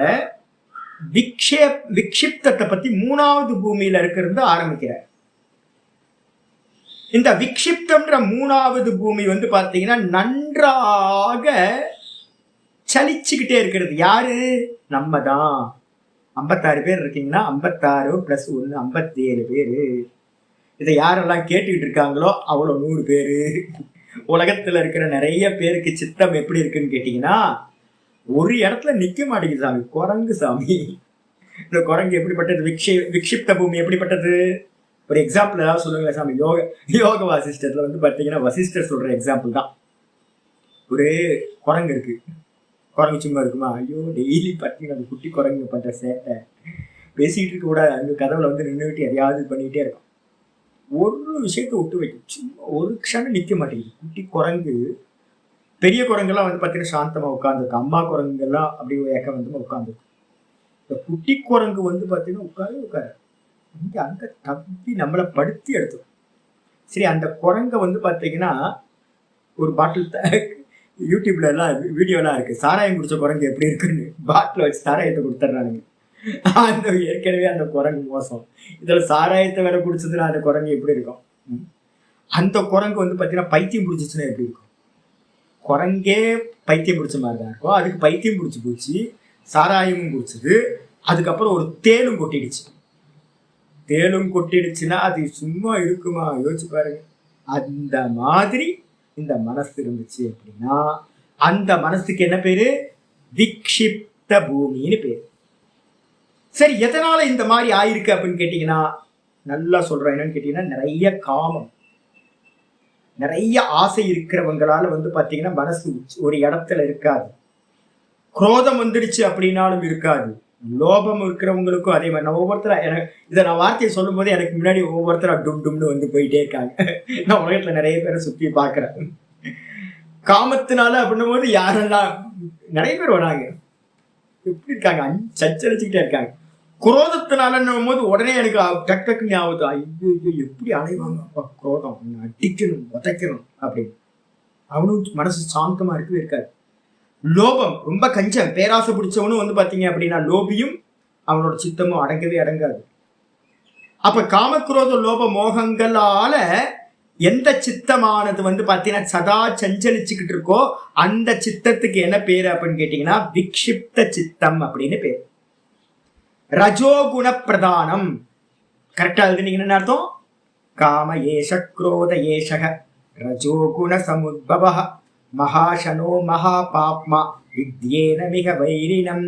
விக்ஷிப்தத்தை பத்தி 3வது பூமியில இருக்கிறது ஆரம்பிக்கிறார். இந்த விக்ஷிப்தம்ன்ற 3வது பூமி வந்து பாத்தீங்கன்னா நன்றாக சலிச்சுக்கிட்டே இருக்கிறது. யாரு? நம்ம தான். 56 பேர் இருக்கீங்கன்னா 56 + 1 57 பேரு. இதை யாரெல்லாம் கேட்டுக்கிட்டு இருக்காங்களோ அவ்வளோ 100 பேரு. உலகத்துல இருக்கிற நிறைய பேருக்கு சித்தம் எப்படி இருக்குன்னு கேட்டீங்கன்னா ஒரு இடத்துல நிக்க மாட்டேங்குது சாமி. குரங்கு சாமி. இந்த குரங்கு எப்படிப்பட்டது? விக்ஷிப்த பூமி எப்படிப்பட்டது? ஒரு எக்ஸாம்பிள் ஏதாவது சொல்லுங்களேன் சாமி. யோக வாசிஷ்டத்துல வந்து பார்த்தீங்கன்னா வசிஷ்டர் சொல்ற எக்ஸாம்பிள் தான். ஒரு குரங்கு இருக்கு. குரங்கு சும்மா இருக்குமா? ஐயோ, டெய்லி பார்த்தீங்கன்னா அந்த குட்டி குரங்கு பண்ற சேட்டை. பேசிக்கிட்டு இருக்க கூட அங்கே கதவுல வந்து நின்றுட்டு எதையாவது பண்ணிக்கிட்டே இருக்கும். ஒரு விஷயத்த விட்டு வைக்கும், சும்மா ஒரு க்ஷணம் நிற்க மாட்டேங்குது குட்டி குரங்கு. பெரிய குரங்கெல்லாம் வந்து பார்த்தீங்கன்னா சாந்தமாக உட்காந்துருக்கு. அம்மா குரங்குலாம் அப்படி ஏக்கம் வந்து உட்காந்துருக்கு. இந்த குட்டி குரங்கு வந்து பார்த்தீங்கன்னா உட்காரு இங்கே அங்கே தப்பி நம்மளை படுத்தி எடுத்தோம். சரி, அந்த குரங்கை வந்து பார்த்தீங்கன்னா ஒரு பாட்டில் யூடியூப்ல எல்லாம் வீடியோலாம் இருக்கு. சாராயம் குடிச்ச குரங்கு எப்படி இருக்குன்னு பாட்டில் வச்சு சாராயத்தை கொடுத்துட்றானுங்க. அந்த ஏற்கனவே அந்த குரங்கு மோசம், இதுல சாராயத்தை வேற குடிச்சதுன்னா அந்த குரங்கு எப்படி இருக்கும்? அந்த குரங்கு வந்து பார்த்தீங்கன்னா பைத்தியம் பிடிச்சிச்சுன்னா எப்படி இருக்கும்? குரங்கே பைத்தியம் பிடிச்ச மாதிரி தான் இருக்கும். அதுக்கு பைத்தியம் பிடிச்சி போச்சு, சாராயமும் பிடிச்சது. அதுக்கப்புறம் ஒரு தேலும் கொட்டிடுச்சு. தேலும் கொட்டிடுச்சுன்னா அது சும்மா இருக்குமா? யோசிச்சு பாருங்க. அந்த மாதிரி இந்த மனசு இருந்துச்சு அப்படின்னா அந்த மனசுக்கு என்ன பேரு? விக்ஷிப்த பூமின்னு பேரு. சரி, எதனால இந்த மாதிரி ஆயிருக்கு அப்படின்னு கேட்டீங்கன்னா நல்லா சொல்றேன். என்னன்னு கேட்டீங்கன்னா நிறைய காமம், நிறைய ஆசை இருக்கிறவங்களால வந்து பாத்தீங்கன்னா மனசு ஒரு இடத்துல இருக்காது. குரோதம் வந்துடுச்சு அப்படின்னாலும் இருக்காது. லோபம் இருக்கிறவங்களுக்கும் அதே மாதிரி. நான் ஒவ்வொருத்தரா இதை நான் வார்த்தையை சொல்லும் போது எனக்கு முன்னாடி ஒவ்வொருத்தரா டும் டும்னு வந்து போயிட்டே இருக்காங்க. நான் உலகத்துல நிறைய பேரை சுத்தி பாக்குறேன். காமத்தினால அப்படின்னும் போது யாரெல்லாம் நிறைய பேர் வராங்க, எப்படி இருக்காங்க? சச்சரிச்சுக்கிட்டே இருக்காங்க. குரோதத்தினாலும் போது உடனே எனக்கு டக் டக்குன்னு ஆகுது, ஐயோ எப்படி அலைவாங்க அப்பா குரோதம், அடிக்கணும் உதைக்கணும் அப்படின்னு. அவனும் மனசு சாந்தமா இருக்கவே இருக்காது. லோபம் ரொம்ப கஞ்சம், பேராசை பிடிச்சவனும் வந்து பாத்தீங்க அப்படின்னா லோபியும் அவனோட சித்தமும் அடங்கவே அடங்காது. அப்ப காமக்ரோத லோப மோகங்களால எந்த சித்தமானது வந்து பாத்தீங்கன்னா சதா சஞ்சலிச்சுக்கிட்டு இருக்கோ அந்த சித்தத்துக்கு என்ன பேரு அப்படின்னு கேட்டீங்கன்னா விக்ஷிப்த சித்தம் அப்படின்னு பேரு. ரஜோகுண பிரதானம். கரெக்டா எழுதுனீங்கன்னு அர்த்தம். காம ஏஷ குரோத ஏஷக ரஜோகுண சமுத்பவ மகாசனோ மகாபாப்மா வித்யேன மிக வைரினம்.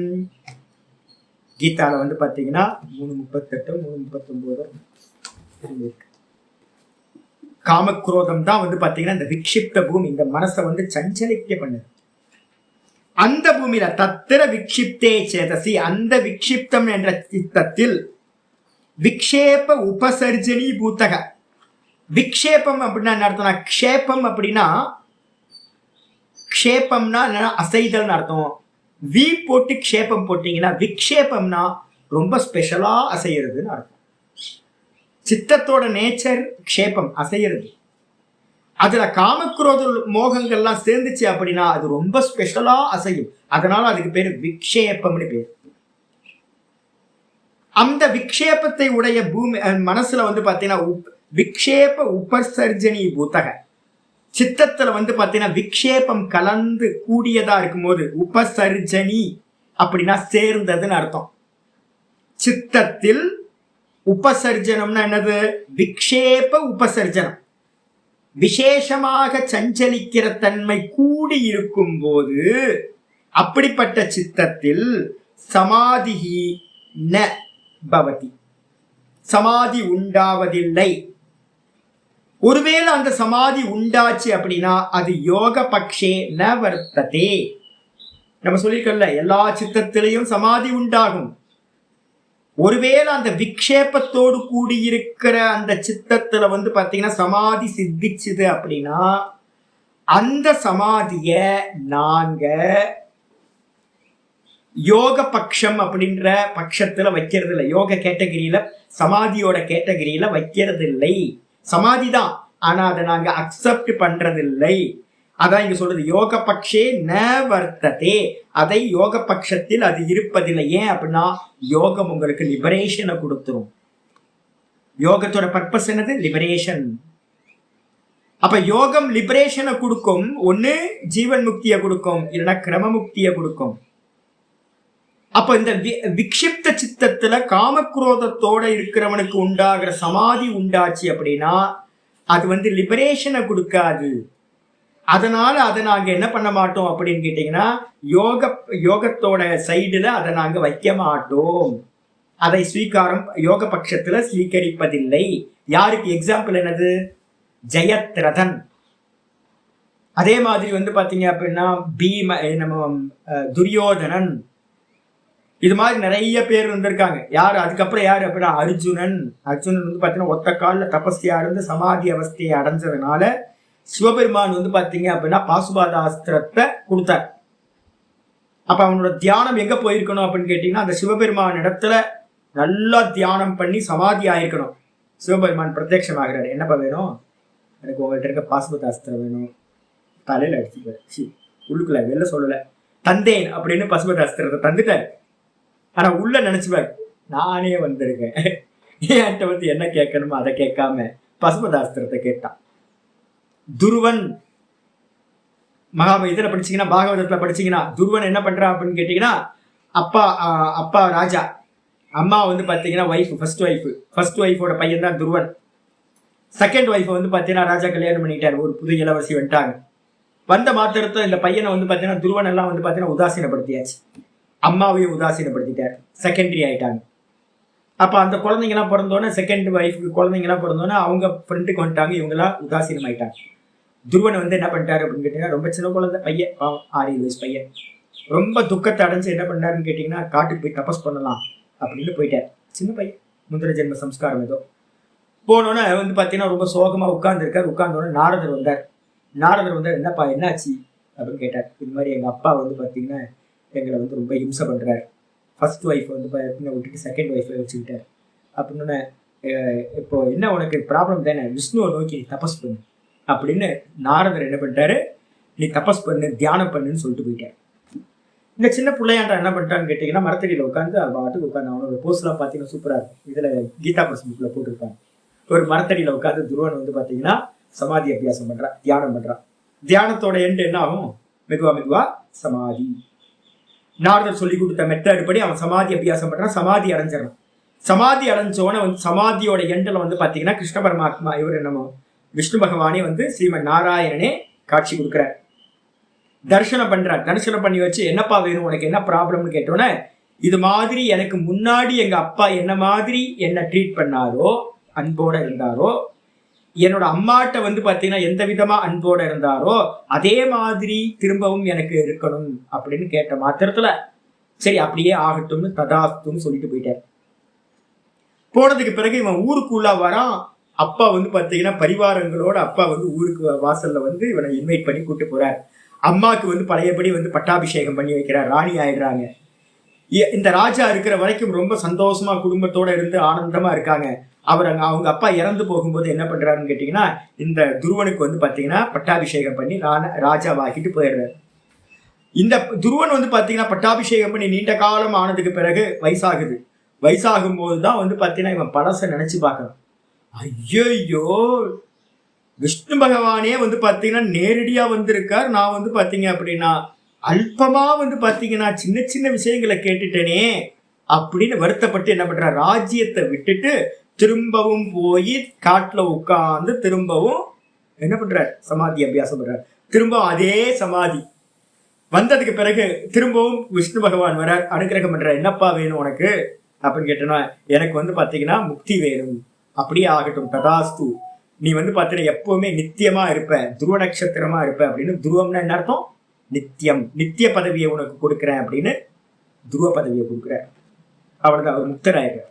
கீதால வந்து பாத்தீங்கன்னா 3:38 3:39 காமக்ரோதம் தான் வந்து பாத்தீங்கன்னா இந்த விக்ஷிப்த பூமி, இந்த மனசை வந்து சஞ்சலிக்க பண்ணுது. அந்த பூமியில தத்திர விக்ஷிப்தே சேதசி, அந்த விக்ஷிப்தம் என்ற சித்தத்தில் விக்ஷேப உபசர்ஜனி பூத்தக. விக்ஷேபம் அப்படின்னா என்ன அர்த்தம்னா, க்ஷேபம் அப்படின்னா, க்ஷேபம்னா அசைதல் அர்த்தம். வி போட்டு க்ஷேபம் போட்டீங்கன்னா விக்ஷேபம்னா ரொம்ப ஸ்பெஷலா அசைகிறதுன்னு அர்த்தம். சித்தத்தோட நேச்சர் க்ஷேபம், அசைகிறது. அதுல காமக்ரோத மோகங்கள்லாம் சேர்ந்துச்சு அப்படின்னா அது ரொம்ப ஸ்பெஷலா அசையும். அதனால அதுக்கு பேரு விக்ஷேபம்னு பேரு. அந்த விக்ஷேபத்தை உடைய பூமி மனசுல வந்து பாத்தீங்கன்னா விக்ஷேப உபசர்ஜனி பூத்தக. சித்தத்துல வந்து பாத்தீங்கன்னா விக்ஷேபம் கலந்து கூடியதா இருக்கும்போது உபசர்ஜனி அப்படின்னா சேர்ந்ததுன்னு அர்த்தம். சித்தத்தில் உபசர்ஜனம்னா என்னது? விக்ஷேப உபசர்ஜனம். விசேஷமாக சஞ்சலிக்கிற தன்மை கூடி இருக்கும் போது அப்படிப்பட்ட சித்தத்தில் சமாதி ந பவதி, சமாதி உண்டாவதில்லை. ஒருவேளை அந்த சமாதி உண்டாச்சு அப்படின்னா அது யோக பக்ஷே ந வர்த்ததே. நம்ம சொல்லிக்கல எல்லா சித்தத்திலையும் சமாதி உண்டாகும். ஒருவேளை அந்த விக்ஷேபத்தோடு கூடியிருக்கிற அந்த சித்தத்துல வந்து பாத்தீங்கன்னா சமாதி சித்திச்சுது அப்படின்னா அந்த சமாதிய நாங்க யோக பட்சம் அப்படின்ற பட்சத்துல வைக்கிறது இல்லை. யோக கேட்டகரியில சமாதியோட கேட்டகரியில வைக்கிறது இல்லை. சமாதி தான், ஆனா அதை நாங்க அக்செப்ட் பண்றதில்லை. அதான் இங்க சொல்றது யோக பக்ஷே ந வர்த்ததே. அதை யோக பட்சத்தில் அது இருப்பதில்லை. ஏன் அப்படின்னா யோகம் உங்களுக்கு லிபரேஷனை கொடுத்துரும். யோகத்தோட பர்பஸ் என்னது? லிபரேஷன். அப்ப யோகம் லிபரேஷனை கொடுக்கும். ஒண்ணு ஜீவன் முக்தியை கொடுக்கும், இல்லைன்னா கிரம முக்தியை கொடுக்கும். அப்ப இந்த விக்ஷிப்த சித்தத்துல காமக்ரோதத்தோட இருக்கிறவனுக்கு உண்டாகிற சமாதி உண்டாச்சு அப்படின்னா அது வந்து லிபரேஷனை கொடுக்காது. அதனால அதை நாங்க என்ன பண்ண மாட்டோம் அப்படின்னு கேட்டீங்கன்னா யோகத்தோட சைடுல அதை நாங்க வைக்க மாட்டோம். அதை ஸ்வீகாரம் யோக பட்சத்துல ஸ்வீகரிப்பதில்லை. யாருக்கு எக்ஸாம்பிள் என்னது? ஜெயத்ரதன். அதே மாதிரி வந்து பாத்தீங்க அப்படின்னா நம்ம துரியோதனன், இது மாதிரி நிறைய பேர் வந்திருக்காங்க. யாரு அதுக்கப்புறம் யாரு அப்படின்னா அர்ஜுனன். அர்ஜுனன் வந்து பாத்தீங்கன்னா ஒத்த காலில் தபஸ்தியா இருந்து சமாதி அவஸ்தையை அடைஞ்சதுனால சிவபெருமான் வந்து பாத்தீங்க அப்படின்னா பாசுபாதாஸ்திரத்தை கொடுத்தார். அப்ப அவனோட தியானம் எங்க போயிருக்கணும் அப்படின்னு கேட்டீங்கன்னா அந்த சிவபெருமான் இடத்துல நல்லா தியானம் பண்ணி சமாதி ஆயிருக்கணும். சிவபெருமான் பிரத்யட்சமாகிறாரு. என்னப்பா வேணும்? எனக்கு உங்கள்கிட்ட இருக்க பாசுபதாஸ்திரம் வேணும். தலையில அடிச்சுப்பாரு. உள்ளுக்குள்ள வெளில சொல்லல, தந்தேன் அப்படின்னு பசுபதாஸ்திரத்தை தந்துட்டாரு. ஆனா உள்ள நினைச்சுப்பாரு, நானே வந்திருக்கேன், என்கிட்ட வந்து என்ன கேட்கணுமோ அதை கேட்காம பசுபதாஸ்திரத்தை கேட்டான். துருவன் மகாபாரதத்துல படிச்சீங்கன்னா, பாகவதத்துல படிச்சீங்கன்னா துருவன் என்ன பண்றான் அப்படின்னு கேட்டீங்கன்னா, அப்பா ராஜா, அம்மா வந்து பாத்தீங்கன்னா ஒய்ஃப், ஃபர்ஸ்ட் ஒய்ஃபோட பையன் தான் துருவன். செகண்ட் ஒய்ஃப் வந்து பாத்தீங்கன்னா ராஜா கல்யாணம் பண்ணிட்டாரு. ஒரு புது இளவரசி வந்துட்டாங்க. வந்த மாத்திரத்தை இந்த பையனை வந்து பாத்தீங்கன்னா துருவன் எல்லாம் வந்து பாத்தீங்கன்னா உதாசீனப்படுத்தியாச்சு. அம்மாவையும் உதாசீனப்படுத்திட்டாரு. செகண்டரி ஆயிட்டாங்க. அப்ப அந்த குழந்தைங்கலாம் பிறந்தோன்னே, செகண்ட் ஒய்ஃபுக்கு குழந்தைங்கலாம் பிறந்தோன்னே அவங்க ஃப்ரெண்டுக்கு வந்துட்டாங்க. இவங்கெல்லாம் உதாசீனம் ஆயிட்டாங்க. துருவனை வந்து என்ன பண்ணிட்டாரு அப்படின்னு கேட்டீங்கன்னா, ரொம்ப சின்ன குழந்தை பையன், 6 வயசு பையன், ரொம்ப துக்கத்தை அடைஞ்சு என்ன பண்ணாருன்னு கேட்டீங்கன்னா, காட்டுக்கு போய் தபஸ் பண்ணலாம் அப்படின்னு போயிட்டார். சின்ன பையன், முந்திர ஜென்ம சம்ஸ்காரம் ஏதோ. போனோன்னே வந்து பார்த்தீங்கன்னா ரொம்ப சோகமா உட்கார்ந்துருக்காரு. உட்கார்ந்தோன்னே நாரதர் வந்தார். என்னப்பா என்னாச்சு அப்படின்னு கேட்டார். இது மாதிரி எங்க அப்பா வந்து பார்த்தீங்கன்னா எங்களை வந்து ரொம்ப ஹிம்சை பண்றாரு. ஃபர்ஸ்ட் ஒய்ஃப் வந்து பார்த்தீங்கன்னா விட்டுட்டு செகண்ட் ஒய்ஃபை வச்சுக்கிட்டார். அப்படின்னு இப்போ என்ன உனக்கு ப்ராப்ளம் தானே, விஷ்ணுவை நோக்கி நீ தபஸ் பண்ணு அப்படின்னு நாரதர் என்ன பண்ணிட்டாரு, நீ தபஸ் பண்ணு, தியானம் பண்ணுன்னு சொல்லிட்டு போயிட்டார். இந்த சின்ன பிள்ளையாண்டா என்ன பண்ணிட்டான்னு கேட்டீங்கன்னா, மரத்தடியில் உட்காந்து பாட்டுக்கு உட்காந்து, அவனோட போஸ்ட்லாம் பார்த்தீங்கன்னா சூப்பராக இருக்கும். இதுல கீதா பிரஸ் புக்கில் போட்டிருப்பாங்க. ஒரு மரத்தடியில் உட்காந்து துருவன் வந்து பார்த்தீங்கன்னா சமாதி அபியாசம் பண்றான், தியானம் பண்றான். தியானத்தோட எண்டு என்ன ஆகும்? மெதுவா சமாதி. நாரதர் சொல்லி கொடுத்த மெத்தட் படி அவன் சமாதி அபியாசம் பண்றான். சமாதி அடைஞ்சிடறான். சமாதி அடைஞ்சோன்னு வந்து சமாதியோட எண்டில் வந்து பார்த்தீங்கன்னா கிருஷ்ண பரமாத்மா, இவர் நம்ம விஷ்ணு பகவானே வந்து ஸ்ரீமன் நாராயணனே காட்சி கொடுக்குறார். தரிசனம் பண்றார். தரிசனம் பண்ணி வச்சு, என்னப்பா வேணும், உனக்கு என்ன ப்ராப்ளம்னு கேட்டோன்னே, இது மாதிரி எனக்கு முன்னாடி எங்க அப்பா என்ன மாதிரி என்ன ட்ரீட் பண்ணாரோ, அன்போட இருந்தாரோ, என்னோட அம்மாட்ட வந்து பாத்தீங்கன்னா எந்த விதமா அன்போட இருந்தாரோ அதே மாதிரி திரும்பவும் எனக்கு இருக்கணும் அப்படின்னு கேட்ட மாத்திரத்துல சரி அப்படியே ஆகட்டும்னு ததாஸ்துன்னு சொல்லிட்டு போயிட்டார். போனதுக்கு பிறகு இவன் ஊருக்குள்ள வரான். அப்பா வந்து பாத்தீங்கன்னா பரிவாரங்களோட அப்பா வந்து ஊருக்கு வாசல்ல வந்து இவனை இன்வைட் பண்ணி கூட்டு போறார். அம்மாவுக்கு வந்து பழையபடி வந்து பட்டாபிஷேகம் பண்ணி வைக்கிறார். ராணி ஆயிடுறாங்க. இந்த ராஜா இருக்கிற வரைக்கும் ரொம்ப சந்தோஷமா குடும்பத்தோட இருந்து ஆனந்தமா இருக்காங்க. அவங்க அப்பா இறந்து போகும்போது என்ன பண்றாருன்னு கேட்டீங்கன்னா இந்த துருவனுக்கு வந்து பாத்தீங்கன்னா பட்டாபிஷேகம் பண்ணி ராஜாவாக்கிட்டு போயிடுறாரு. இந்த துருவன் வந்து பாத்தீங்கன்னா பட்டாபிஷேகம் பண்ணி நீண்ட காலம் ஆனதுக்கு பிறகு வயசாகுது. வயசாகும் போதுதான் வந்து பாத்தீங்கன்னா இவன் பழச நினைச்சு பார்க்கணும். ஐயோ விஷ்ணு பகவானே வந்து பாத்தீங்கன்னா நேரடியா வந்திருக்கார். நான் வந்து பாத்தீங்க அப்படின்னா அல்பமா வந்து பாத்தீங்கன்னா சின்ன சின்ன விஷயங்களை கேட்டுட்டேனே அப்படின்னு வருத்தப்பட்டு என்ன பண்றார், ராஜ்யத்தை விட்டுட்டு திரும்பவும் போய் காட்டுல உட்கார்ந்து திரும்பவும் என்ன பண்றார், சமாதி அபியாசம் பண்றார். திரும்பவும் அதே சமாதி வந்ததுக்கு பிறகு திரும்பவும் விஷ்ணு பகவான் வர அனுகிரகம் பண்ற. என்னப்பா வேணும் உனக்கு அப்படின்னு கேட்டனா, எனக்கு வந்து பாத்தீங்கன்னா முக்தி வேணும். அப்படியே ஆகட்டும் ததாஸ்து. நீ வந்து பாத்தீங்கன்னா எப்பவுமே நித்தியமா இருப்ப, துருவ நட்சத்திரமா இருப்ப அப்படின்னு. துருவம்னா என்ன அர்த்தம், நித்தியம். நித்திய பதவியை உனக்கு கொடுக்குறேன் அப்படின்னு துருவ பதவியை கொடுக்குற. அவ்வளவுதான், அவர் முக்தராயிரு.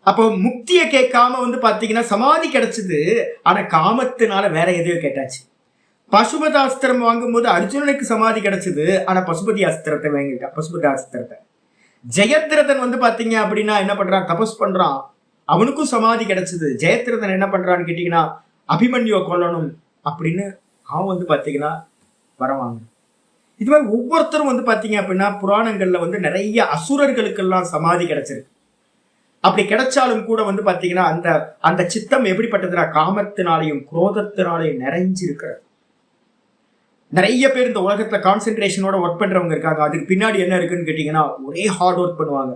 அப்போ முக்தியை கேட்காம வந்து பாத்தீங்கன்னா சமாதி கிடைச்சது. ஆனா காமத்தினால வேற எதையோ கேட்டாச்சு. பசுபதி அஸ்திரம் வாங்கும்போது அர்ஜுனனுக்கு சமாதி கிடைச்சது. ஆனா பசுபதி அஸ்திரத்தை வாங்கிட்டான். பசுபதி அஸ்திரத்தை ஜெயத்ரதன் வந்து பாத்தீங்க அப்படின்னா என்ன பண்றான், தபஸ் பண்றான். அவனுக்கும் சமாதி கிடைச்சது. ஜெயத்ரதன் என்ன பண்றான்னு கேட்டீங்கன்னா அபிமன்யுவை கொல்லணும் அப்படின்னு அவன் வந்து பாத்தீங்கன்னா வரவாங்க. இது மாதிரி ஒவ்வொருத்தரும் வந்து பாத்தீங்க அப்படின்னா புராணங்கள்ல வந்து நிறைய அசுரர்களுக்கெல்லாம் சமாதி கிடைச்சிருக்கு. அப்படி கிடைச்சாலும் கூட வந்து பாத்தீங்கன்னா அந்த அந்த சித்தம் எப்படிப்பட்டதுன்னா காமத்தினாலையும் குரோதத்தினாலையும் நிறைஞ்சிருக்கிறது. நிறைய பேர் இந்த உலகத்துல கான்சென்ட்ரேஷனோட ஒர்க் பண்றவங்க இருக்காங்க. அதுக்கு பின்னாடி என்ன இருக்குன்னு கேட்டீங்கன்னா ஒரே ஹார்ட் ஒர்க் பண்ணுவாங்க.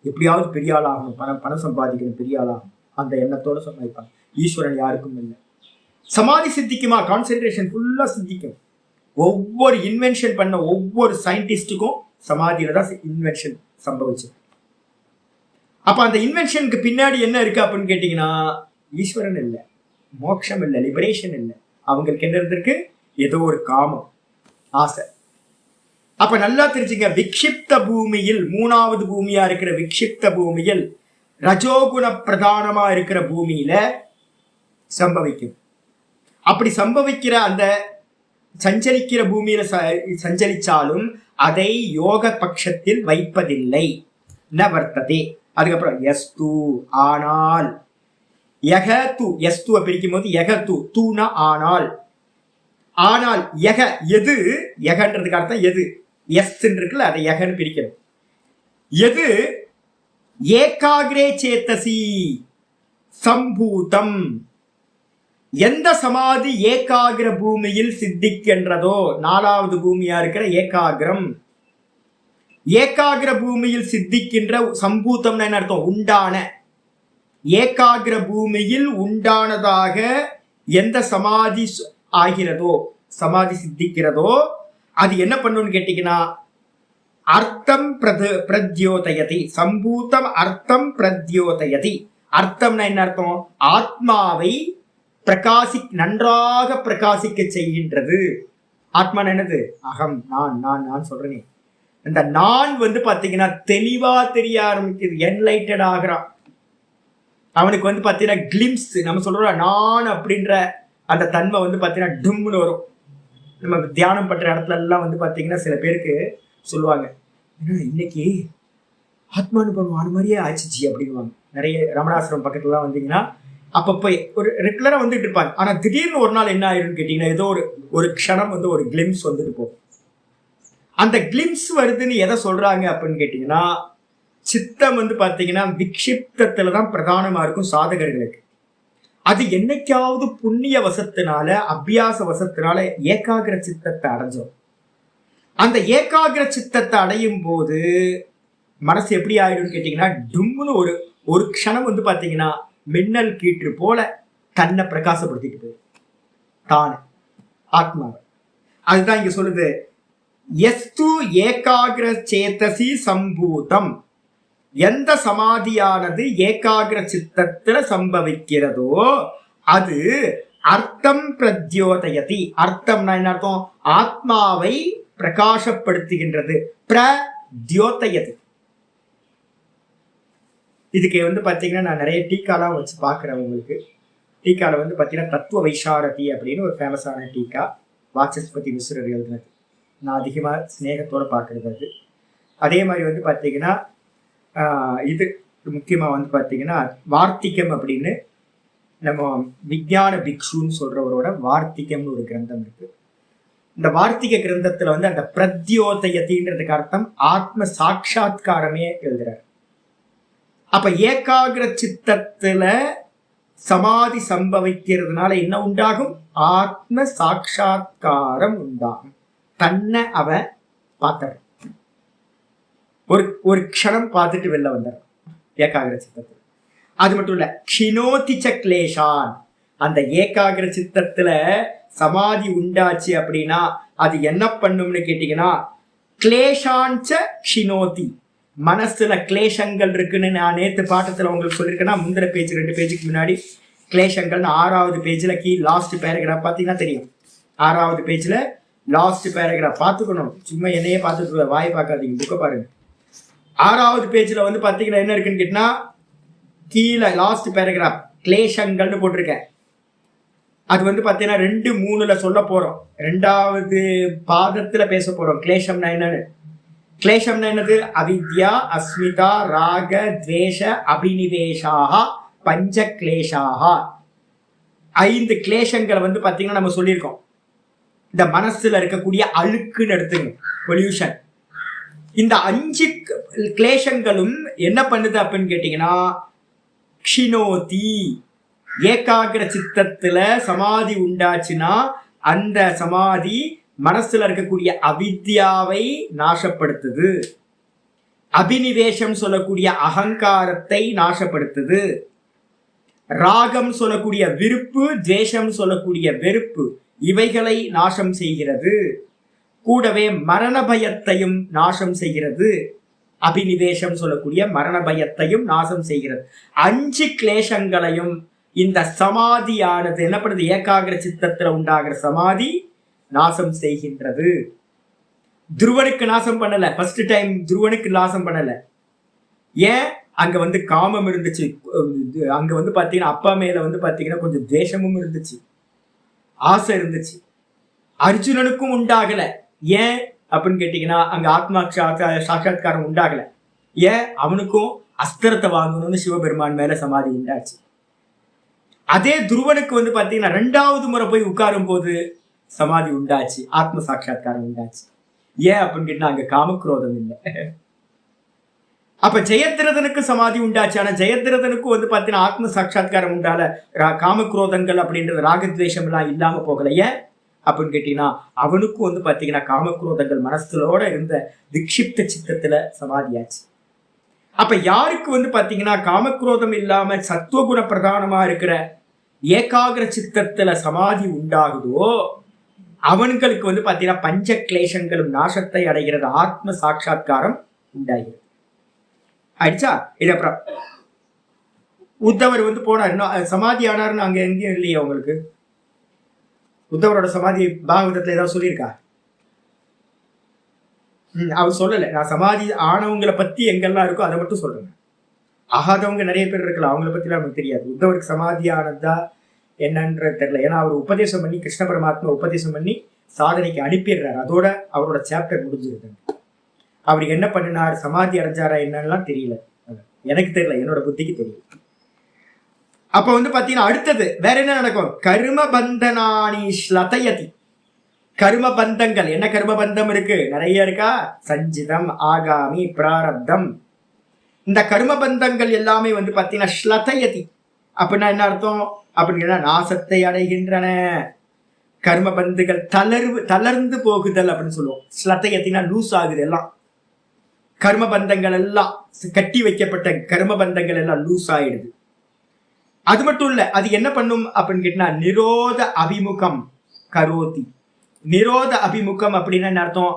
எப்படியாவது பெரிய ஆளாகணும், பணம் சம்பாதிக்கணும், பெரிய ஆளாகணும், அந்த எண்ணத்தோட சம்பாதிப்பாங்க. ஈஸ்வரன் யாருக்கும் இல்லை. சமாதி சித்திக்குமா, கான்சென்ட்ரேஷன் ஃபுல்லா சித்திக்கும். ஒவ்வொரு இன்வென்ஷன் பண்ண ஒவ்வொரு சயின்டிஸ்டுக்கும் சமாதியில தான் இன்வென்ஷன் சம்பவிச்சு. அப்ப அந்த இன்வென்ஷனுக்கு பின்னாடி என்ன இருக்கு அப்படின்னு கேட்டீங்கன்னா ஈஸ்வரன் இல்லை, மோட்சம் இல்லை, லிபரேஷன் இல்லை. அவங்களுக்கு என்ன இருந்திருக்கு, ஏதோ ஒரு காமம், ஆசை. அப்ப நல்லா தெரிஞ்சுங்க, விக்ஷிப்த பூமியில், மூணாவது பூமியா இருக்கிற விக்ஷிப்த பூமியில், ரஜோகுண பிரதானமா இருக்கிற பூமியில சம்பவிக்கும். அப்படி சம்பவிக்கிற அந்த சஞ்சரிக்கிற பூமியில சஞ்சரிச்சாலும் அதை யோக பட்சத்தில் வைப்பதில்லை. ந வர்த்ததே. அதுக்கப்புறம் எஸ்து, ஆனால். யக து, எஸ்துவை பிரிக்கும் போது யக து, தூனா ஆனால். ஆனால் யக, எது, யகன்றதுக்கு அர்த்தம் எது, எஸ் இருக்குல்ல, அதை யகன்னு பிரிக்கணும். எது ஏகாகிரே சேத்தசி சம்பூதம், எந்த சமாதி ஏகாகிர பூமியில் சித்திக்கின்றதோ, நாலாவது பூமியா இருக்கிற ஏகாகிரம், ஏகாகிர பூமியில் சித்திக்கின்ற சம்பூதம் என்ன அர்த்தம், உண்டான. ஏகாகிர பூமியில் உண்டானதாக எந்த சமாதி ஆகிறதோ, சமாதி சித்திக்கிறதோ, அது என்ன பண்ணுன்னு கேட்டீங்கன்னா அர்த்தம் பிரத்யோதயதி. சம்பூதம் அர்த்தம் பிரத்யோதயதி. அர்த்தம்னா என்ன அர்த்தம், ஆத்மாவை நன்றாக பிரகாசிக்க செய்கின்றது. ஆத்மா என்னது, அகம், நான் நான் நான் சொல்றேனே. இந்த நான் வந்து பாத்தீங்கன்னா தெளிவா தெரிய ஆரம்பிக்குது, என்லைட்டட் ஆகிறான். அவனுக்கு வந்து பாத்தீங்கன்னா கிளிம்ஸ், நம்ம சொல்றோம் நான் அப்படின்ற அந்த தன்மை வந்து பாத்தீங்கன்னா டும்னு வரும். நம்ம தியானம் பண்ற இடத்துல எல்லாம் வந்து பாத்தீங்கன்னா சில பேருக்கு சொல்லுவாங்க, இன்னைக்கு ஆத்மானுபவம் ஆன மாதிரியே ஆச்சிச்சு அப்படின்வாங்க. நிறைய ரமணாசிரமம் பக்கத்துலலாம் வந்தீங்கன்னா அப்பப்போ ஒரு ரெகுலரா வந்துட்டு இருப்பாங்க. ஆனா திடீர்னு ஒரு நாள் என்ன ஆயிருன்னு கேட்டீங்கன்னா ஏதோ ஒரு க்ஷணம் வந்து ஒரு கிளிம்ஸ் வந்துட்டு போகும். அந்த கிளிம்ஸ் வருதுன்னு எதை சொல்றாங்க அப்படின்னு கேட்டீங்கன்னா சித்தம் வந்து பாத்தீங்கன்னா விக்ஷிப்தத்துலதான் பிரதானமா இருக்கும் சாதகர்களுக்கு. அது என்னைக்காவது புண்ணிய வசத்தினால, அபியாச வசத்தினால ஏகாகிர சித்தத்தை அடைஞ்சோம். அந்த ஏகாகிர சித்தத்தை அடையும் போது மனசு எப்படி ஆயிடும் கேட்டீங்கன்னா டும்னு ஒரு க்ஷணம் வந்து பாத்தீங்கன்னா மின்னல் கீற்று போல தன்னை பிரகாசப்படுத்திட்டு போயிடும் தானே ஆத்மாவை. அதுதான் இங்க சொல்லுது, எஸ்து ஏகாகிர சேத்தசி சம்பூதம். எந்த சமாதியானது ஏகாகிர சித்தத்துல சம்பவிக்கிறதோ அது அர்த்தம் பிரத்யோதயதி. அர்த்தம்னா என்ன அர்த்தம்? ஆத்மாவை பிரகாசப்படுத்துகின்றது. பிரத்யோதயதி. இதுக்கு பாத்தீங்கன்னா நான் நிறைய டீக்காலாம் வச்சு பாக்குறேன். உங்களுக்கு டீக்கால பாத்தீங்கன்னா தத்துவ வைசாரதி அப்படின்னு ஒரு ஃபேமஸான டீக்கா வாசஸ்பதி மிஸ்ரர் எழுதுனது. நான் அதிகமா ஸ்நேகத்தோட பாக்குறது அது. அதே மாதிரி பாத்தீங்கன்னா இது முக்கியமா பாத்தீங்கன்னா வார்த்திகம் அப்படின்னு நம்ம விஞ்ஞான பிக்ஷுன்னு சொல்றவரோட வார்த்திகம்னு ஒரு கிரந்தம் இருக்கு. இந்த வார்த்திக கிரந்தத்துல அந்த பிரத்யோதயத்தின்றதுக்கு அர்த்தம் ஆத்ம சாட்சா்காரமே எழுதுறாரு. அப்ப ஏகாகிர சித்தத்துல சமாதி சம்பவிக்கிறதுனால என்ன உண்டாகும்? ஆத்ம சாட்சா்காரம் உண்டாகும். தன்னை அவன் பார்த்த ஒரு க்ஷணம் பார்த்துட்டு வெளில வந்தார் ஏகாகிர சித்தத்துல. அது மட்டும் இல்ல, க்ஷினோதிச்ச கிளேஷான். அந்த ஏகாகிர சித்தத்துல சமாதி உண்டாச்சு அப்படின்னா அது என்ன பண்ணும்னு கேட்டீங்கன்னா கிளேஷான்ச்ச க்ஷினோதி. மனசுல கிளேஷங்கள் இருக்குன்னு நான் நேத்து பாட்டத்துல உங்களுக்கு சொல்லியிருக்கேன்னா முந்திர பேஜ் 2 பேஜுக்கு முன்னாடி கிளேஷங்கள் 6வது பேஜ்ல லாஸ்ட் பேராகிராஃப் பாத்தீங்கன்னா தெரியும். 6வது பேஜ்ல லாஸ்ட் பேராகிராஃப் பாத்துக்கணும். சும்மா என்னையே பார்த்துட்டு வாய் பார்க்காதீங்க, புக்கை பாருங்க. 6வது பேஜ்ல பாத்தீங்கன்னா என்ன இருக்குன்னு கேட்டீங்கன்னா கீழே லாஸ்ட் பேராகிராஃப் கிளேஷங்கள்னு போட்டிருக்கேன். அது பாத்தீங்கன்னா 2:3 சொல்ல போறோம். 2வது பாதத்துல பேச போறோம். கிளேஷம்னா என்னன்னு? கிளேஷம்னா என்னது? அவித்யா, அஸ்மிதா, ராக, துவேஷ, அபினிவேஷாக, பஞ்ச கிளேஷாக. 5 கிளேஷங்களை பாத்தீங்கன்னா நம்ம சொல்லியிருக்கோம். இந்த மனசுல இருக்கக்கூடிய அழுக்குன்னு எடுத்துங்க, பொல்யூஷன். இந்த 5 கிளேஷங்களும் என்ன பண்ணுது அப்படின்னு கேட்டீங்கன்னா க்ஷினோதி. ஏகாகிர சித்தத்துல சமாதி உண்டாச்சுன்னா அந்த சமாதி மனசுல இருக்கக்கூடிய அவித்யாவை நாசப்படுத்துது. அபினிவேஷம் சொல்லக்கூடிய அகங்காரத்தை நாசப்படுத்துது. ராகம் சொல்லக்கூடிய விருப்பு, துவேஷம் சொல்லக்கூடிய வெறுப்பு, இவைகளை நாசம் செய்கிறது. கூடவே மரண பயத்தையும் நாசம் செய்கிறது. அபினிவேஷம் சொல்லக்கூடிய மரண பயத்தையும் நாசம் செய்கிறது. 5 கிளேஷங்களையும் இந்த சமாதியானது என்ன பண்ணுது? ஏகாகிர சித்தத்துல உண்டாகிற சமாதி நாசம் செய்கின்றது. துருவனுக்கு நாசம் பண்ணல. ஃபர்ஸ்ட் டைம் துருவனுக்கு நாசம் பண்ணல. ஏன்? அங்க காமம் இருந்துச்சு. அங்க பாத்தீங்கன்னா அப்பா மேல பாத்தீங்கன்னா கொஞ்சம் துவேஷமும் இருந்துச்சு, ஆசை இருந்துச்சு. அர்ஜுனனுக்கும் உண்டாகல. ஏன் அப்படின்னு கேட்டீங்கன்னா அங்க ஆத்மா சாட்சாத்காரம் உண்டாகல. ஏன்? அவனுக்கும் அஸ்திரத்தை வாங்கணும்னு சிவபெருமான் மேல சமாதி உண்டாச்சு. அதே துருவனுக்கு பாத்தீங்கன்னா 2வது முறை போய் உட்காரும் போது சமாதி உண்டாச்சு, ஆத்ம சாட்சாத்காரம் உண்டாச்சு. ஏன் அப்படின்னு கேட்டா அங்க காமக்ரோதம் இல்லை. அப்ப ஜெயத்ரதனுக்கு சமாதி உண்டாச்சு. ஆனா ஜெயத்ரதனுக்கும் பாத்தீங்கன்னா ஆத்ம சாட்சாத்காரம் உண்டால. காமக்ரோதங்கள் அப்படின்றது ராகத்வேஷம் எல்லாம் இல்லாம போகல. ஏன் அப்படின்னு கேட்டீங்கன்னா அவனுக்கும் பாத்தீங்கன்னா காமக்ரோதங்கள் மனசுலோட இருந்த விக்ஷிப்த சித்தத்துல சமாதியாச்சு. அப்ப யாருக்கு பாத்தீங்கன்னா காமக்ரோதம் இல்லாம சத்துவகுண பிரதானமா இருக்கிற ஏகாகிர சித்தத்துல சமாதி உண்டாகுதோ அவனுங்களுக்கு பாத்தீங்கன்னா பஞ்ச கிளேஷங்களும் நாசத்தை அடைகிறது. ஆத்ம சாட்சாத்காரம் உண்டாகிறது. ஆயிடுச்சா? இது அப்புறம் உத்தவர் போனார், சமாதி ஆனார்னு அங்க எங்கேயும் இல்லையா உங்களுக்கு? உத்தவரோட சமாதி பாகவதத்துல ஏதாவது சொல்லியிருக்கா? அவர் சொல்லல. நான் சமாதி ஆனவங்களை பத்தி எங்கெல்லாம் இருக்கோ அதை மட்டும் சொல்றேன். ஆகாதவங்க நிறைய பேர் இருக்கலாம், அவங்கள பத்தி நமக்கு தெரியாது. உத்தவருக்கு சமாதி ஆனதா என்னன்றது தெரியல. ஏன்னா அவர் உபதேசம் பண்ணி, கிருஷ்ண பரமாத்மா உபதேசம் பண்ணி சாதனைக்கு அனுப்பிடுறாரு. அதோட அவரோட சாப்டர் முடிஞ்சிருக்கு. அவருக்கு என்ன பண்ணினார், சமாதி அடைஞ்சாரா என்னன்னா தெரியல, எனக்கு தெரியல, என்னோட புத்திக்கு தெரியல. அப்ப பாத்தீங்கன்னா அடுத்தது வேற என்ன நடக்கும்? கர்ம பந்தனானி ஸ்லதயதி. கர்ம பந்தங்கள், என்ன கர்ம பந்தம் இருக்கு? நிறைய இருக்கா. சஞ்சிதம், ஆகாமி, பிராரப்தம். இந்த கர்ம பந்தங்கள் எல்லாமே பாத்தீங்கன்னா ஸ்லதயதி அப்படின்னா என்ன அர்த்தம் அப்படின்னா நாசத்தை அடைகின்றன. கர்ம பந்துகள் தளர்ந்து போகுதல் அப்படின்னு சொல்லுவோம். ஸ்லதயத்தினா லூஸ் ஆகுது. எல்லாம் கர்ம பந்தங்கள் எல்லாம் கட்டி வைக்கப்பட்ட கர்ம பந்தங்கள் எல்லாம் லூஸ் ஆயிடுது. அது மட்டும் இல்ல, அது என்ன பண்ணும் அப்படின்னு கேட்டா நிரோத அபிமுகம் கரோதி. நிரோத அபிமுகம் அப்படின்னா என்ன அர்த்தம்?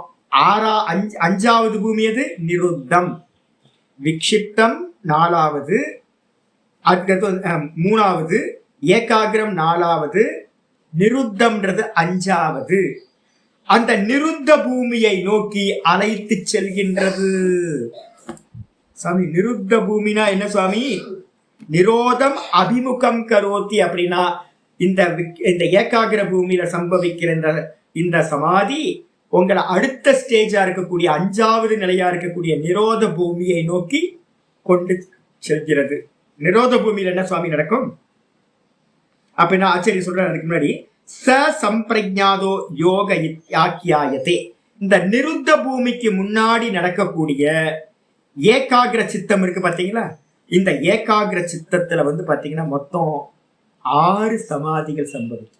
5வது பூமி அது நிருத்தம். விக்ஷிப்தம் 4வது, அடுத்தது 3வது, ஏகாகிரம் 4வது, நிருத்தம்ன்றது 5வது. அந்த நிருத்த பூமியை நோக்கி அழைத்து செல்கின்றது. சுவாமி நிருத்த பூமினா என்ன சுவாமி? நிரோதம் அபிமுகம் கரோத்தி அப்படின்னா இந்த ஏகாகிர பூமியில சம்பவிக்கிற இந்த சமாதி உங்களை அடுத்த ஸ்டேஜா இருக்கக்கூடிய 5வது நிலையா இருக்கக்கூடிய நிரோத பூமியை நோக்கி கொண்டு செல்கிறது. நிரோத பூமியில என்ன சுவாமி நடக்கும்? அப்ப என்ன ஆச்சரியம் சொல்றேன். அதுக்கு முன்னாடி ச சம்பிரஜாதோ யோக இத்யாக்கியாயதே, இந்த நிருத்த பூமிக்கு முன்னாடி நடக்கக்கூடிய ஏகாகிர சித்தம் இருக்கு பாத்தீங்களா? இந்த ஏகாகிர சித்தத்துல பாத்தீங்கன்னா மொத்தம் 6 சமாதிகள் சம்பவிக்கும்.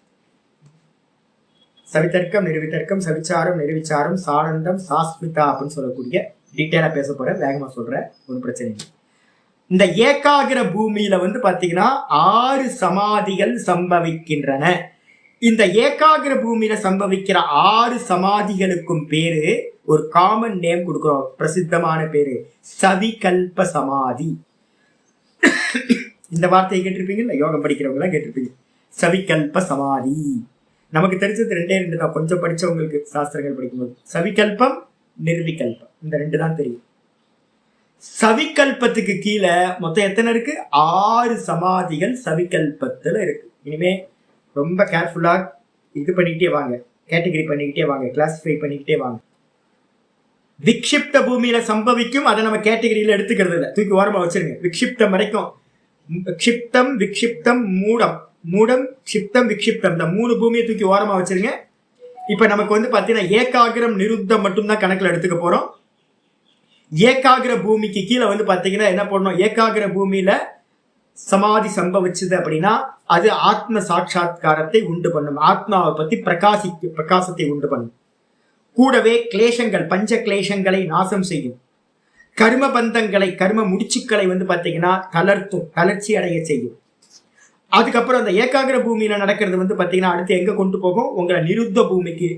சவிதர்க்கம், நிர்விதர்க்கம், சவிச்சாரம், நிர்விச்சாரம், சானந்தம், சாஸ்மிதா அப்படின்னு சொல்லக்கூடிய டீட்டெயிலா பேச போறேன், வேகமா சொல்றேன், ஒரு பிரச்சனை இல்லை. இந்த ஏகாகிர பூமியில பாத்தீங்கன்னா 6 சமாதிகள் சம்பவிக்கின்றன. இந்த ஏகாகிர பூமியில சம்பவிக்கிற 6 சமாதிகளுக்கும் பேரு ஒரு காமன் நேம் கொடுக்கிறோம், பிரசித்தமான பேரு சவிகல்ப சமாதி. இந்த வார்த்தையை கேட்டிருப்பீங்கல்ல, யோகம் படிக்கிறவங்க எல்லாம் கேட்டிருப்பீங்க. சவிகல்ப சமாதி நமக்கு தெரிஞ்சது 2 தான், கொஞ்சம் படிச்சவங்களுக்கு சாஸ்திரங்கள் படிக்கும்போது. சவிகல்பம், நிர்விகல்பம், இந்த 2 தான் தெரியும். சவிகல்பத்துக்கு கீழே மொத்தம் எத்தனை இருக்கு? 6 சமாதிகள் சவிகல்பத்துல இருக்கு. இனிமே ரொம்ப கேர்ஃபுல்லா இது பண்ணிக்கிட்டே வாங்க, கேட்டகரி பண்ணிக்கிட்டே வாங்க, கிளாசிஃபை பண்ணிக்கிட்டே வாங்க. விக்ஷிப்த பூமியில சம்பவிக்கும், அதை நம்ம கேட்டகரியில எடுத்துக்கிறது இல்லை, தூக்கி ஓரமா வச்சிருங்க. விக்ஷிப்தம் வரைக்கும், க்ஷிப்தம், விக்ஷிப்தம், மூடம், மூடம், க்ஷிப்தம், விக்ஷிப்தம், இந்த 3 பூமியை தூக்கி ஓரமா வச்சிருங்க. இப்ப நமக்கு பாத்தீங்கன்னா ஏகாகிரம் நிருத்தம் மட்டும்தான் கணக்குல எடுத்துக்க போறோம். ஏகாகிர பூமிக்கு கீழே பாத்தீங்கன்னா என்ன பண்ணணும்? ஏகாகிர பூமியில சமாதி சம்பவிச்சது அப்படின்னா அது ஆத்ம சாட்சா்காரத்தை உண்டு பண்ணும், ஆத்மாவை பத்தி பிரகாசத்தை உண்டு பண்ணும். கூடவே கிளேஷங்கள், பஞ்ச கிளேஷங்களை நாசம் செய்யும். கர்ம பந்தங்களை, கர்ம முடிச்சுக்களை பாத்தீங்கன்னா தளர்த்தும், தளர்ச்சி அடைய செய்யும். அதுக்கப்புறம் அந்த ஏகாகிர பூமியில நடக்கிறது பாத்தீங்கன்னா அடுத்து எங்க கொண்டு போகும்? உங்களை நிருத்த பூமிக்கு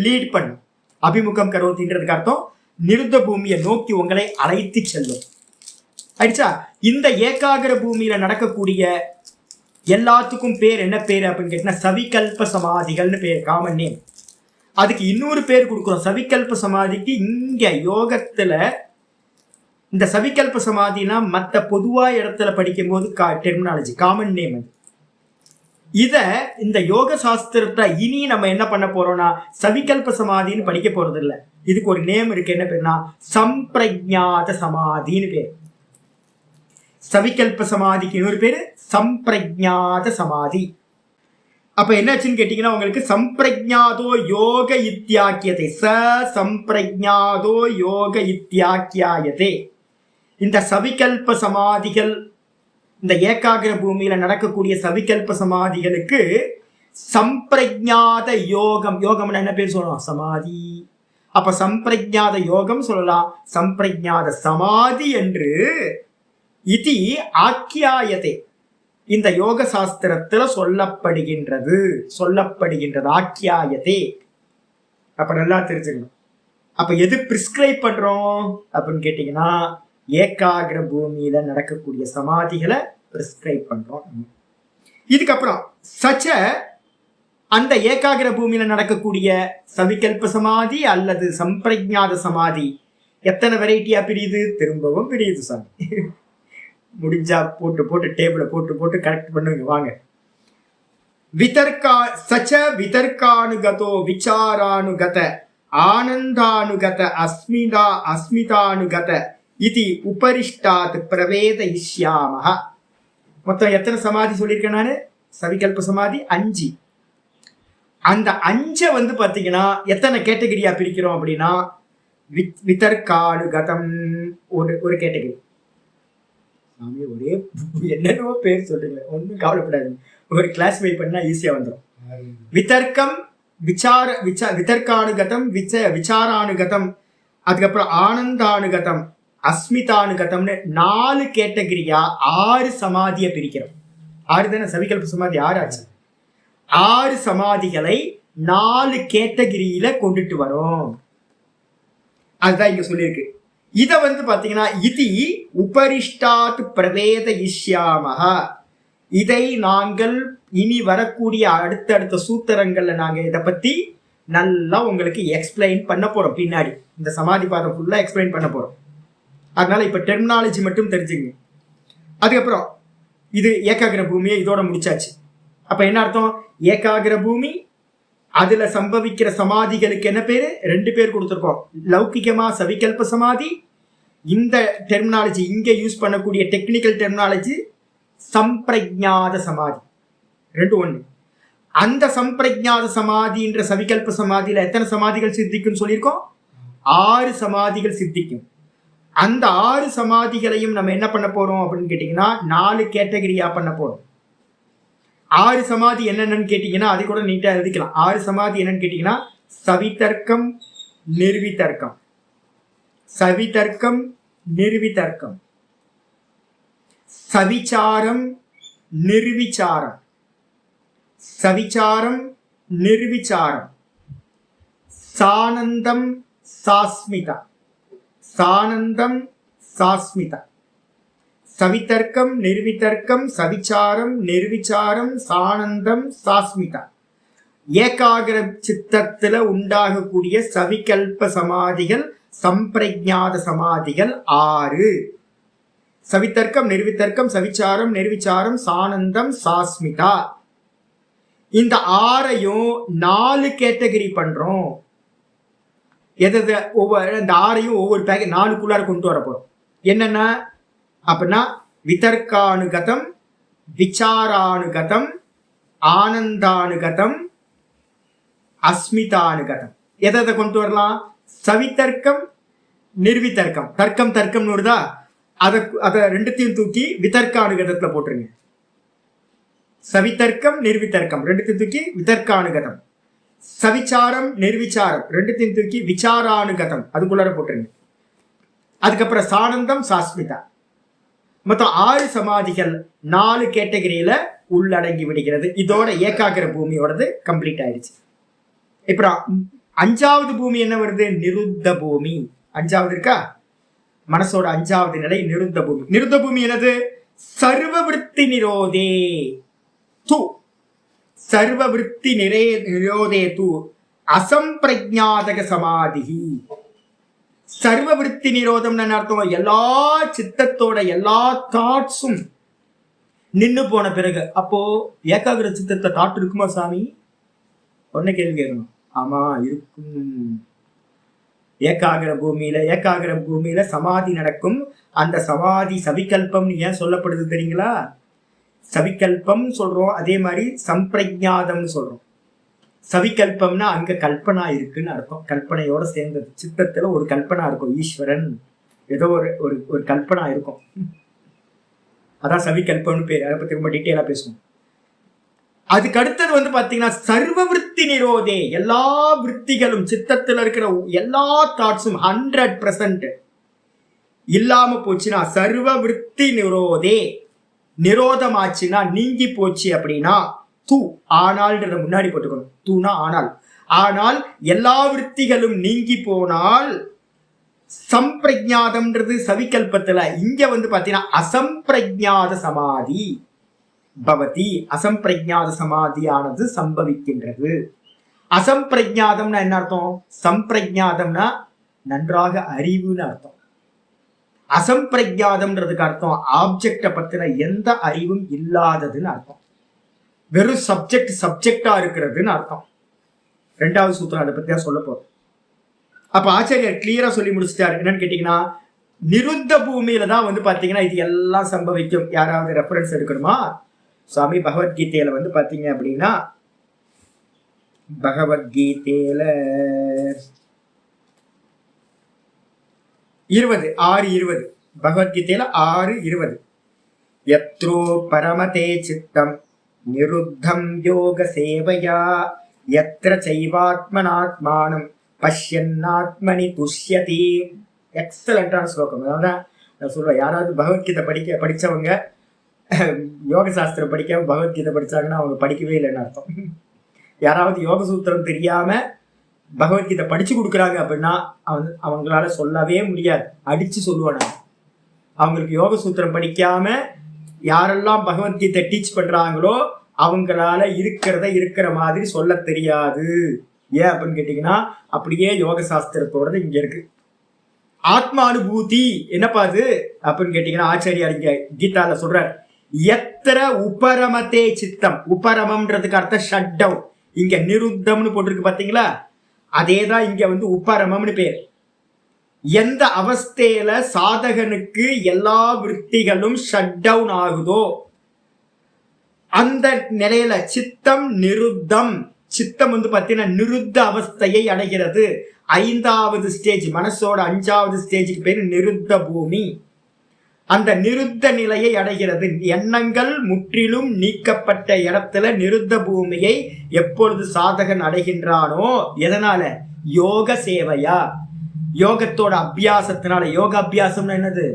லீட் பண்ணும். அபிமுகம் கரோத்தின்றதுக்கு அர்த்தம் நிருத்த பூமியை நோக்கி உங்களை அழைத்து செல்லும். ஆயிடுச்சா? இந்த ஏகாகிர பூமியில நடக்கக்கூடிய எல்லாத்துக்கும் பேர் என்ன பேர் அப்படின்னு கேட்டீங்கன்னா சவிகல்ப சமாதிகள்னு பேர், காமன் நேம். அதுக்கு இன்னொரு பேர் கொடுக்குறோம். சவிகல்ப சமாதிக்கு இங்க யோகத்துல இந்த சவிகல்ப சமாதினா மற்ற பொதுவா இடத்துல படிக்கும் போது டெர்மினாலஜி, காமன் நேம். இத இந்த யோக சாஸ்திரத்தை இனி நம்ம என்ன பண்ண போறோம்னா சவிகல்ப சமாதின்னு படிக்க போறது இல்லை. இதுக்கு ஒரு நேம் இருக்கு, என்ன பேருனா சம்பிரஜாத சமாதின்னு பேர். சவிகல்ப சமாதிக்கு இன்னொரு பேரு சம்பிரஜாத சமாதி. அப்ப என்னாச்சுன்னு கேட்டீங்கன்னா உங்களுக்கு சம்பிரஜாதோ யோக இத்யாக்கியதே, ச சம்பிரஜாதோ யோக இத்யாக்கியாயதே. இந்த சவிகல்ப சமாதிகள், இந்த ஏகாகிர பூமியில நடக்கக்கூடிய சவிகல்ப சமாதிகளுக்கு சம்பிரஜாத யோகம், யோகம்னா என்ன பேர் சொல்லலாம்? சமாதி. அப்ப சம்பிரஜாத யோகம் சொல்லலாம், சம்பிரஜாத சமாதி என்று இதி ஆக்கியாயதே இந்த யோக சாஸ்திரத்துல சொல்லப்படுகின்றது, ஆக்கியாயதே. அப்ப நல்லா தெரிஞ்சுக்கணும். அப்ப எது பிரிஸ்கிரைப் பண்றோம் அப்படின்னு கேட்டீங்கன்னா ஏகாகிர பூமியில நடக்கக்கூடிய சமாதிகளை பிரிஸ்கிரைப் பண்றோம். இதுக்கப்புறம் சச்ச அந்த ஏகாகிர பூமியில நடக்கக்கூடிய சவிகல்ப சமாதி அல்லது சம்பிரஜாத சமாதி எத்தனை வெரைட்டியா பிரியுது? திரும்பவும் பிரியுது சாமி. முடிஞ்சா போட்டு டேபிள போட்டு கரெக்ட் பண்ணுங்க வாங்க. விதர்க்கா சச்ச விதர்க்கானுகதோ விசாரானுகத ஆனந்தானுகத அஸ்மிதானுகத இது உபரிஷ்டாத் பிரவேதயிஷ்யாமஹ. மொத்தம் எத்தனை சமாதி சொல்லியிருக்கேன் நானு? சவிகல்ப சமாதி 5. அந்த 5 பாத்தீங்கன்னா எத்தனை கேட்டகரியா பிரிக்கிறோம் அப்படின்னா விதர்க்கானுகதம் ஒரு கேட்டகரி. ஒரே என்னென்னவோ பேர் சொல்றீங்க, ஒன்றும் கவலைப்படாது, ஒரு கிளாஸிஃபை பண்ணா ஈஸியா வந்துடும். விதர்க்கம், விதர்க்கானுகதம், விசாரானுகதம், அதுக்கப்புறம் ஆனந்தானுகதம், அஸ்மிதானுகதம்னு 4 கேட்டகரியா 6 சமாதியை பிரிக்கிறோம். 6 தானே சவிகல்ப சமாதி 6 ஆச்சு. 6 சமாதிகளை 4 கேட்டகரியில கொண்டுட்டு வரோம். அதுதான் இங்க சொல்லியிருக்கு. இதை வந்து பாத்தீங்கன்னா இது உபரிஷ்டாத் பிரவேத இஷ்யாமஹா, இதை நாங்கள் இனி வரக்கூடிய அடுத்தடுத்த சூத்திரங்கள்ல நாங்க இதை பத்தி நல்லா உங்களுக்கு எக்ஸ்பிளைன் பண்ண போறோம். பின்னாடி இந்த சமாதி பாதம் ஃபுல்லா எக்ஸ்பிளைன் பண்ண போறோம். அதனால இப்ப டெர்மினாலஜி மட்டும் தெரிஞ்சுங்க. அதுக்கப்புறம் இது ஏகாகிர பூமியை இதோட முடிச்சாச்சு. அப்ப என்ன அர்த்தம்? ஏகாகிர பூமி, அதுல சம்பவிக்கிற சமாதிகளுக்கு என்ன பேரு? 2 பேர் கொடுத்துருக்கோம். லௌகிகமா சவிகல்ப சமாதி, இந்த டெர்மினாலஜி இங்க யூஸ் பண்ணக்கூடிய டெக்னிக்கல் டெர்மினாலஜி சம்பிரஜாத சமாதி. 2 ஒண்ணு. அந்த சம்பிரஜாத சமாதின்ற சவிகல்ப சமாதியில எத்தனை சமாதிகள் சித்திக்கும் சொல்லியிருக்கோம்? 6 சமாதிகள் சித்திக்கும். அந்த 6 சமாதிகளையும் நம்ம என்ன பண்ண போறோம் அப்படின்னு கேட்டீங்கன்னா 4 கேட்டகரியா பண்ண போறோம். 6 சமாதி என்னென்னு கேட்டீங்கன்னா அதை கூட நீட்டா எழுதிக்கலாம். 6 சமாதி என்னன்னு கேட்டீங்கன்னா சவிதர்க்கம், நிர்விதர்க்கம், சவிதர்க்கம், நிர்விதர்க்கம், சவிச்சாரம், நிர்விச்சாரம், சவிச்சாரம், நிர்விச்சாரம், சானந்தம், சாஸ்மிதா, சானந்தம், சாஸ்மிதா, சவிதர்க்கம், நிர்விதர்க்கம், சவிச்சாரம், நிர்விச்சாரம், சானந்தம், சாஸ்மிதா. ஏகாகிர சித்தத்துல உண்டாகக்கூடிய சவிகல்ப சமாதிகள், சம்பிரஜாத சமாதிகள் 6. சவிதர்க்கம், நிர்விதர்க்கம், சவிச்சாரம், நிர்விச்சாரம், சானந்தம், சாஸ்மிதா. இந்த 6ஐயும் 4 கேட்டகரி பண்றோம். எதை ஒவ்வொரு இந்த 6ஐயும் ஒவ்வொரு பேக்கெட் 4க்குள்ளார கொண்டு வர போறோம். என்னன்னா அப்படின்னா விதர்க்கானுகதம், விசாரானுகதம், ஆனந்தானுகதம், அஸ்மிதானுகதம். எதை கொண்டு வரலாம்? சவிதர்க்கம், நிர்விதர்க்கம், தர்க்கம் தர்க்கம்னு வருதா, அதை 2த்தையும் தூக்கி விதர்க்கானுகதத்துல போட்டுருங்க. சவிதர்க்கம், நிர்விதர்க்கம் 2த்தையும் தூக்கி விதர்க்கானுகதம். சவிச்சாரம், நிர்விச்சாரம் 2த்தையும் தூக்கி விசாரானுகதம் அதுக்குள்ளார போட்டுருங்க. அதுக்கப்புறம் சானந்தம், சாஸ்மிதா. மொத்தம் 6 சமாதிகள் 4 கேட்டகரியில உள்ளடங்கி விடுகிறது. இதோட ஏகாகிர பூமியோடது கம்ப்ளீட் ஆயிடுச்சு. இப்போ 5வது பூமி என்ன வருது? நிருத்த பூமி. 5வது இருக்கா? மனசோட 5வது நிலை நிருத்த பூமி. நிருத்த பூமி என்னது? சர்வ விருத்தி நிரோதே து, சர்வ விருத்தி நிரோதே து அசம்பிரஜாதக சமாதி. சர்வ விருத்தி நிரோதம் அர்த்தம் எல்லா சித்தத்தோட எல்லா தாட்ஸும் நின்னு போன பிறகு. அப்போ ஏகாகிர சித்தத்தை தாட் இருக்குமா சாமி? ஒன்ன கேள்வி கேட்கணும். ஆமா இருக்கும். ஏகாகிர பூமியில சமாதி நடக்கும். அந்த சமாதி சவிகல்பம் ஏன் சொல்லப்படுது தெரியுங்களா? சவிகல்பம் சொல்றோம், அதே மாதிரி சம்பிரஜாதம் சொல்றோம். சவிகல்பம்னா அங்க கல்பனா இருக்குன்னு அர்த்தம். கல்பனையோட சேர்ந்தது. சித்தத்துல ஒரு கல்பனா இருக்கும். ஈஸ்வரன் ஏதோ ஒரு கல்பனா இருக்கும். அதான் சவிகல்பம்னு பேர். அதை பத்தி ரொம்ப டீட்டெயிலா பேசுவோம். அதுக்கு அடுத்தது வந்து பாத்தீங்கன்னா சர்வ விருத்தி நிரோதே, எல்லா விருத்திகளும் சித்தத்துல இருக்கிற எல்லா தாட்ஸும் 100% இல்லாம போச்சுன்னா சர்வ விருத்தி நிரோதே, நிரோதமாச்சுன்னா நீங்கி போச்சு அப்படின்னா தூ, ஆனால்ன்றத முன்னாடி போட்டுக்கணும். தூனா ஆனால். ஆனால் எல்லா விருத்திகளும் நீங்கி போனால் சம்பிரஜாதம்ன்றது சவிகல்பத்துல. இங்க வந்து பாத்தீங்கன்னா அசம்பிரஜாத சமாதி பவதி. அசம்பிரஜாத சமாதியானது சம்பவிக்கின்றது. அசம்பிரஜாதம்னா என்ன அர்த்தம்? சம்பிரஜாதம்னா நன்றாக அறிவுன்னு அர்த்தம். அசம்பிரஜாதம்ன்றதுக்கு அர்த்தம் ஆப்ஜெக்ட பத்தின எந்த அறிவும் இல்லாததுன்னு அர்த்தம். வெறும் சப்ஜெக்டா இருக்கிறதுன்னு அர்த்தம். 2வது சூத்திரம் அதை பத்தியா சொல்ல போறோம். அப்ப ஆச்சாரியர் கிளியரா சொல்லி முடிச்சிட்டாரு. என்னன்னு கேட்டீங்கன்னா நிருத்த பூமியில தான் வந்து பாத்தீங்கன்னா இது எல்லாம் சம்பவிக்கும். யாராவது ரெஃபரன்ஸ் எடுக்கணுமா? சுவாமி பகவத்கீதையில வந்து பாத்தீங்க அப்படின்னா பகவத்கீதையில 6:20 பகவத்கீதையில 6:20 யத்ரோ பரமதே சித்தம் நிருத்தம் யோக சேவையா யத்ர சைவாத்மனாத்மானம் பஷ்யன்னாத்மனி துஷ்யதி. எக்ஸலண்டான ஸ்லோகம். அதான் நான் சொல்றேன், யாராவது பகவத்கீதை படிச்சவங்க யோக சாஸ்திரம் படிக்காம பகவத்கீதை படிச்சாங்கன்னா அவங்க படிக்கவே இல்லைன்னு அர்த்தம். யாராவது யோக சூத்திரம் தெரியாம பகவத்கீதை படிச்சு கொடுக்குறாங்க அப்படின்னா அவங்களால சொல்லவே முடியாது, அடிச்சு சொல்லுவாங்க. அவங்களுக்கு யோக சூத்திரம் படிக்காம யாரெல்லாம் பகவத்கீதை டீச் பண்றாங்களோ அவங்களால இருக்கிற மாதிரி சொல்ல தெரியாது. ஏன் அப்படின்னு கேட்டீங்கன்னா அப்படியே யோக சாஸ்திரத்தோட இங்க இருக்கு. ஆத்மானுபூதி என்னப்பா அது அப்படின்னு கேட்டீங்கன்னா ஆச்சாரியார் இங்க கீதால சொல்றார், எத்திர உபரமத்தே சித்தம். உபரமம்ன்றதுக்கு அர்த்தம் ஷட் டவுன். இங்க நிருத்தம்னு போட்டிருக்கு பாத்தீங்களா, அதேதான் இங்க உபரமம்னு பேர். எந்த அவஸ்தையில சாதகனுக்கு எல்லா விருத்திகளும் ஷட் டவுன் ஆகுதோ அந்த நிலையில சித்தம் நிருத்தம். சித்தம் பாத்தீங்கன்னா நிருத்த அவஸ்தையை அடைகிறது. 5வது ஸ்டேஜ், மனசோட 5வது ஸ்டேஜுக்கு பேரு நிருத்த பூமி. அந்த நிருத்த நிலையை அடைகிறது. எண்ணங்கள் முற்றிலும் நீக்கப்பட்ட இடத்துல நிருத்த பூமியை எப்பொழுது சாதகன் அடைகின்றானோ, எதனால? யோக சேவையா, யோகத்தோட அபியாசத்தினால. யோக அபியாசம்னு என்னது?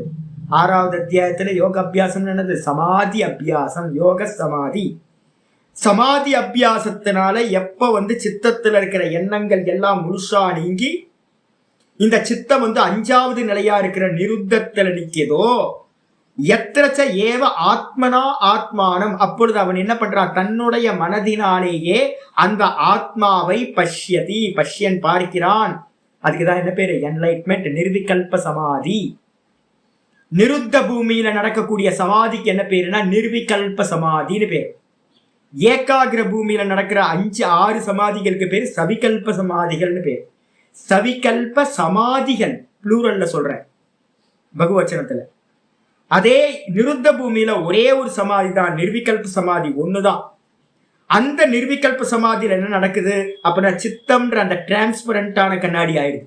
6வது அத்தியாயத்துல யோக அபியாசம் என்னது? சமாதி அபியாசம், யோக சமாதி. சமாதி அபியாசத்தினால எப்ப சித்தத்துல இருக்கிற எண்ணங்கள் எல்லாம் முழுசா நீங்கி இந்த சித்தம் 5வது நிலையா இருக்கிற நிருத்தத்துல நிற்கிதோ, எத்திரச்ச ஏவ ஆத்மனா ஆத்மானம், அப்பொழுது அவன் என்ன பண்றான்? தன்னுடைய மனதினாலேயே அந்த ஆத்மாவை பஷ்யதி, பஷ்யன் பார்க்கிறான். அதுக்குதான் என்ன பேரு? என்லைட்மெண்ட், நிர்விகல்ப சமாதி. நிருத்த பூமியில நடக்கக்கூடிய சமாதிக்கு என்ன பேருன்னா நிர்விகல்ப சமாதின்னு பேர். ஏகாகிர பூமியில நடக்கிற 5-6 சமாதிகளுக்கு பேர் சவிகல்ப சமாதிகள்னு பேர். சவிகல்ப சமாதிகள் ப்ளூரல்ல சொல்றேன், பகுவச்சனத்துல. அதே நிருத்த பூமியில ஒரே ஒரு சமாதி தான், நிர்விகல்ப சமாதி ஒண்ணுதான். அந்த நிர்விகல்ப சமாதியில என்ன நடக்குது அப்படின்னா சித்தம்ன்ற அந்த டிரான்ஸ்பரண்டான கண்ணாடி ஆயிடுது.